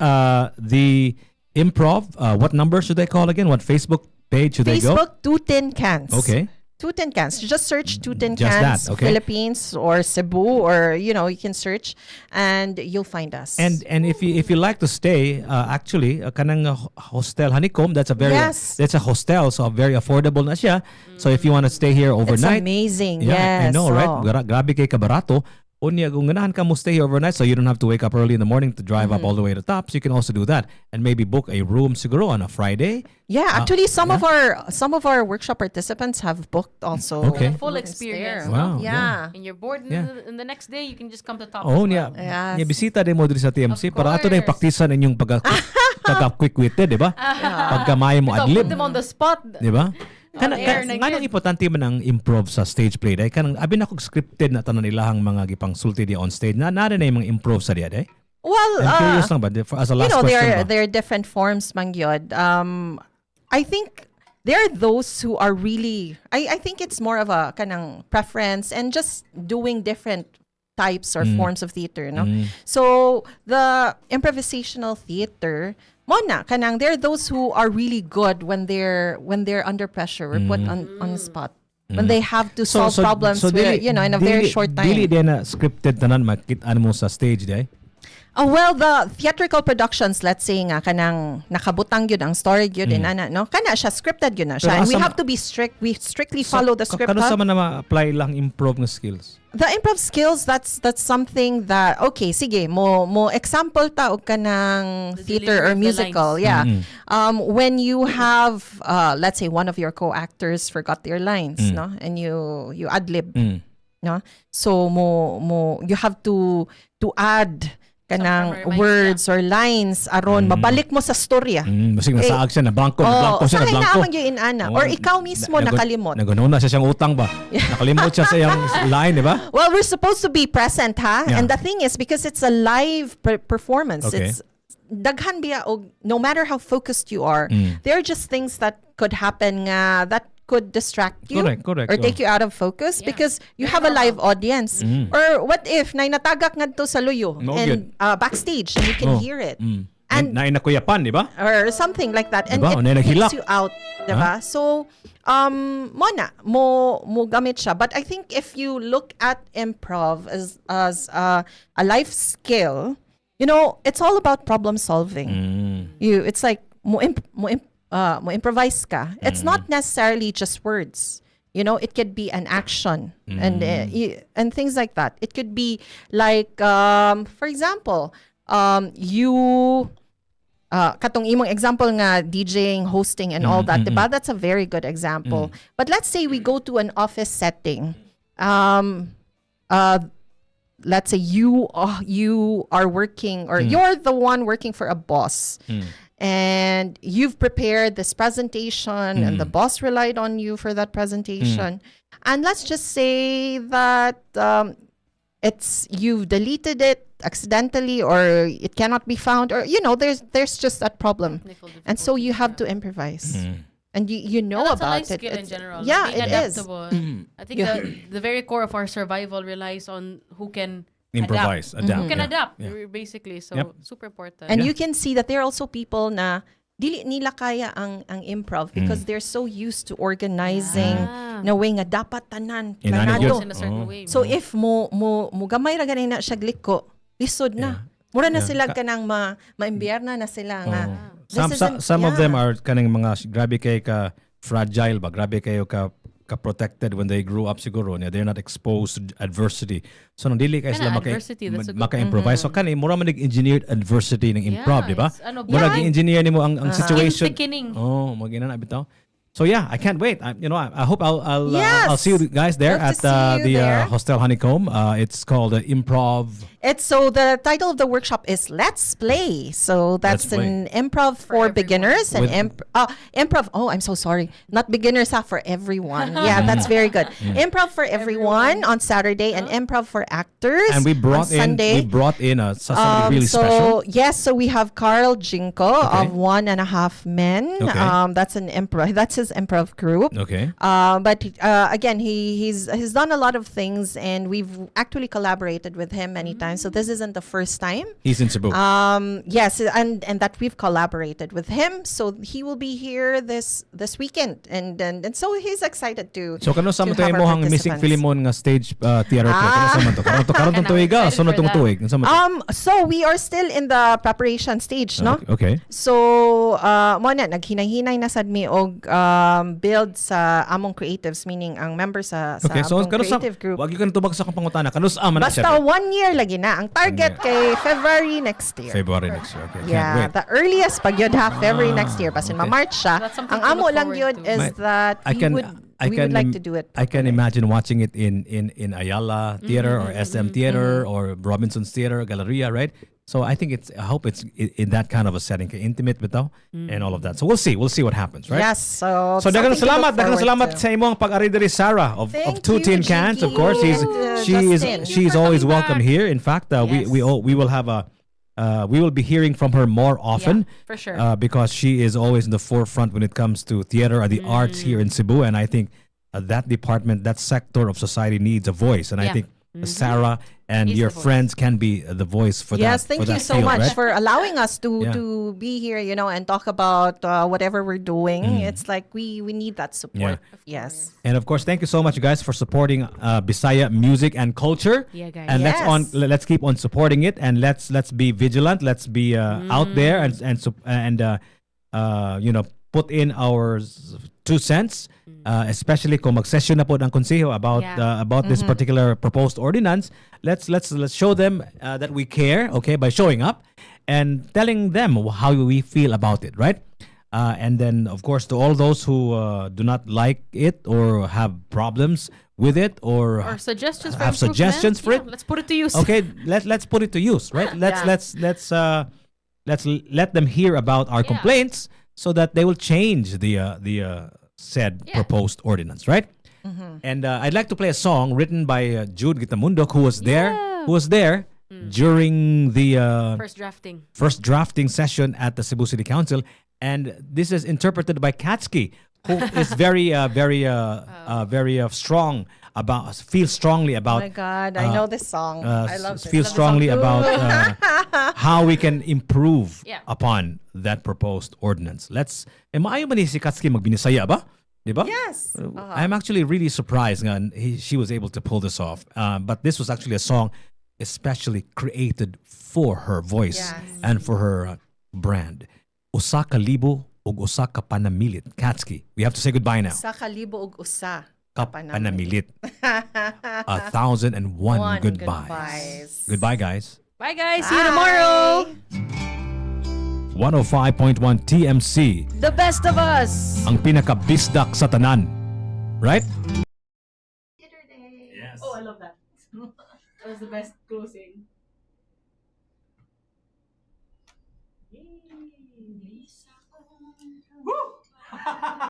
the improv, what number should they call again? What Facebook page should they go? Facebook, 210 Cans. Okay. 210 Cans. Just search 210 Just Cans, that, okay. Philippines or Cebu, or you can search and you'll find us. And if you like to stay, actually kanang hostel Honeycomb, that's a Yes. hostel, so very affordable na siya. So if you want to stay here it's overnight, amazing. yeah, I Yes. know, right? Oh. Grabe kay kabarato. Unya, kung ganahan ka mo stay here overnight, so you don't have to wake up early in the morning to drive up all the way to Tops, you can also do that and maybe book a room siguro on a Friday. Yeah, actually, some of our workship participants have booked also. Okay. Full rooms experience. there. Wow, Yeah. And you're bored, Yeah. and the next day you can just come to Top. Oh, as niya. well. Yes. Niya bisita din mo diri sa TMC Of para ato na yung course. praktisan inyong pagka-quick-witted, di ba? Pagka-maya mo Ikaw, adlib, put them on the spot. di ba? air na Kanang gyud. importante man ang improv sa stage play day. Kanang abi na kog scripted na tanan nilahang mga gipang sulti di on stage. Na na yung mga improv sa diya day. Well, I'm curious lang ba as a last question ba? there are different forms, mangyod. I think there are those who are really. I think it's more of a kanang preference and just doing different types or forms of theater, no? So the improvisational theater, Mona, kanang there are those who are really good when they're under pressure or put on the spot. When they have to solve problems with, in a very short time. Dili din na scripted tanan makita mo sa stage day. Oh, well, the theatrical productions, let's say nga, kanang nakabutang yun ang story yun, ana, no? Kana siya, scripted yun na siya. Pero And we asa have to be strict. We strictly follow the script. Kano ha? sa man na ma-apply lang improv nga skills? The improv skills, that's something that, okay, sige, mo example ta og kanang The theater delivery or of the musical, lines. yeah. When you have, let's say one of your co-actors forgot their lines, no? And you ad-lib, no? So you have to add kanang Some words or lines aron mabalik mo sa storya. Basig nasaag siya na blanco siya na usahay blanco. naman yung inana. Or ikaw mismo nakalimot. Nagununa siya siyang utang ba? Nakalimot siya sa iyang line, di ba? Well, we're supposed to be present, ha? Yeah. And the thing is, because it's a live performance, Okay. it's daghan biya og no matter how focused you are, there are just things that could happen nga that could distract you Correct. or take you out of focus because you have a live audience. Or what if nay natagak ngadto sa luyo No, and backstage and you can Oh. hear it. And nainakuyapan, di ba? or something like that, and Diba? O, it nahihilak. takes you out, diba? So mo gamit siya. But I think if you look at improv as a life skill, it's all about problem solving. It's like mo improvise ka. It's not necessarily just words. It could be an action and things like that. It could be like, for example, you katong imong example nga DJing, hosting and all that, diba? That's a very good example. But let's say we go to an office setting. Let's say you are working, or you're the one working for a boss. And you've prepared this presentation and the boss relied on you for that presentation. And let's just say that you've deleted it accidentally, or it cannot be found, or there's just that problem. And so you have to improvise. And you know that's about a life it. skill in general. Yeah, Being it is. adaptable. I think the very core of our survival relies on who can Improvise, adapt. Who can yeah. adapt, Yeah. basically. So, Yep. super important. And you can see that there are also people na dili nila kaya ang improv because they're so used to organizing na way nga dapat tanan Inanod planado. yun. in a certain way. So if mo gamay ra ganay na siya gliko, lisod na. Mura na sila kanang maimbiyerna na sila nga. Some of them are kanang mga grabe kay ka fragile ba, grabe kayo ka protected when they grew up siguro niya, they're not exposed to adversity, so nang dili kay sila adversity, that's a good maka-improvise. So kanay mura man engineered adversity ng improv, di ba? Mura engineer nimo ang situation. Magina bitaw. So yeah, I can't wait. I hope I'll see you guys there Hope at to see you there. Hostel Honeycomb. It's called Improv. So the title of the workshop is Let's Play. So that's Let's Play. an improv for beginners and improv. Oh, I'm so sorry. Not beginners, for everyone. Yeah, that's very good. Improv for everyone on Saturday and improv for actors And we brought on Sunday. somebody really special. Yes, so we have Carl Jinko of 1.5 Men. Okay. That's an improv. That's his improv group. Okay. But again, he's done a lot of things, and we've actually collaborated with him many times. So this isn't the first time. He's in Cebu. Yes, and that we've collaborated with him. So he will be here this weekend, and so he's excited to. So kano sa to mo have tayo our mo hang missing participants. Philemon nga stage theater play? Kano sa man to? Karon tong tuig ga, sunod tong tuig. Unsa man to? So we are still in the preparation stage, no? Okay. So mo na naghinay-hinay na sad mi og build sa among creatives, meaning ang members sa Okay, so among kano sa creative group. wag gyud tubag sa kang pangutana. Kano sa man na Basta siya? 1 year lagi na. Ang target kay February next year. February next year. Okay. Can't Yeah, wait. the earliest pag yun February next year. Basin ma-March siya. That's something Ang to amo look lang forward yun to. is that we would like to do it. I can imagine watching it in Ayala Theater or SM Theater or Robinson's Theater, Galleria, right? So I hope it's in that kind of a setting, intimate bitaw, and all of that. So we'll see what happens, right? Yes, so daghang something to look salamat forward to. sa imong pag-ari diri, Sarah of Thank Two you, Tin Cans. Of Jiggy course, and, Justin. she's always welcome here. In fact, Yes. we will have we will be hearing from her more often. Yeah, for sure. Because she is always in the forefront when it comes to theater or the arts here in Cebu, and I think that department, that sector of society needs a voice, and I Yeah. think Sarah and He's your the voice. friends can be the voice for that. Yes, thank for you that so field, much right? for allowing us Yeah. to be here, and talk about whatever we're doing. It's like we need that support. Yes. And of course, thank you so much, guys, for supporting Bisaya music and culture. Yeah, guys. And Yes. let's keep on supporting it, and let's be vigilant. Let's be out there and put in our 2 cents, especially kung mag-session na po ng konseho about this particular proposed ordinance. Let's show them that we care, okay, by showing up and telling them how we feel about it, right? And then, of course, to all those who do not like it or have problems with it or suggestions for have improvement. suggestions for it. Let's put it to use. Okay, let's put it to use, right? Let's let them hear about our complaints so that they will change the said proposed ordinance, right? And I'd like to play a song written by Jude Gitamundo, who was there during the First drafting session at the Cebu City Council, and this is interpreted by Katsuki who is very strong about, feels strongly Oh about, my God, I know this song. I love this. feels strongly about how we can improve Yeah. upon that proposed ordinance. Let's, maayo ba ni si Katsuki magbinisaya ba? Diba? Yes. I'm actually really surprised nga she was able to pull this off. But this was actually a song especially created for her voice Yes. and for her brand. Usa ka libo ug usa ka panamilit. Katsuki, we have to say goodbye now. Sa kalibo ug usa. Ka panamilit. 1,001 One goodbyes. Goodbye, guys. Bye, guys. See you tomorrow. 105.1 TMC, The best of us. ang pinaka-bisdak sa tanan. Right? Yes. Oh, I love that. That was the best closing. Yay.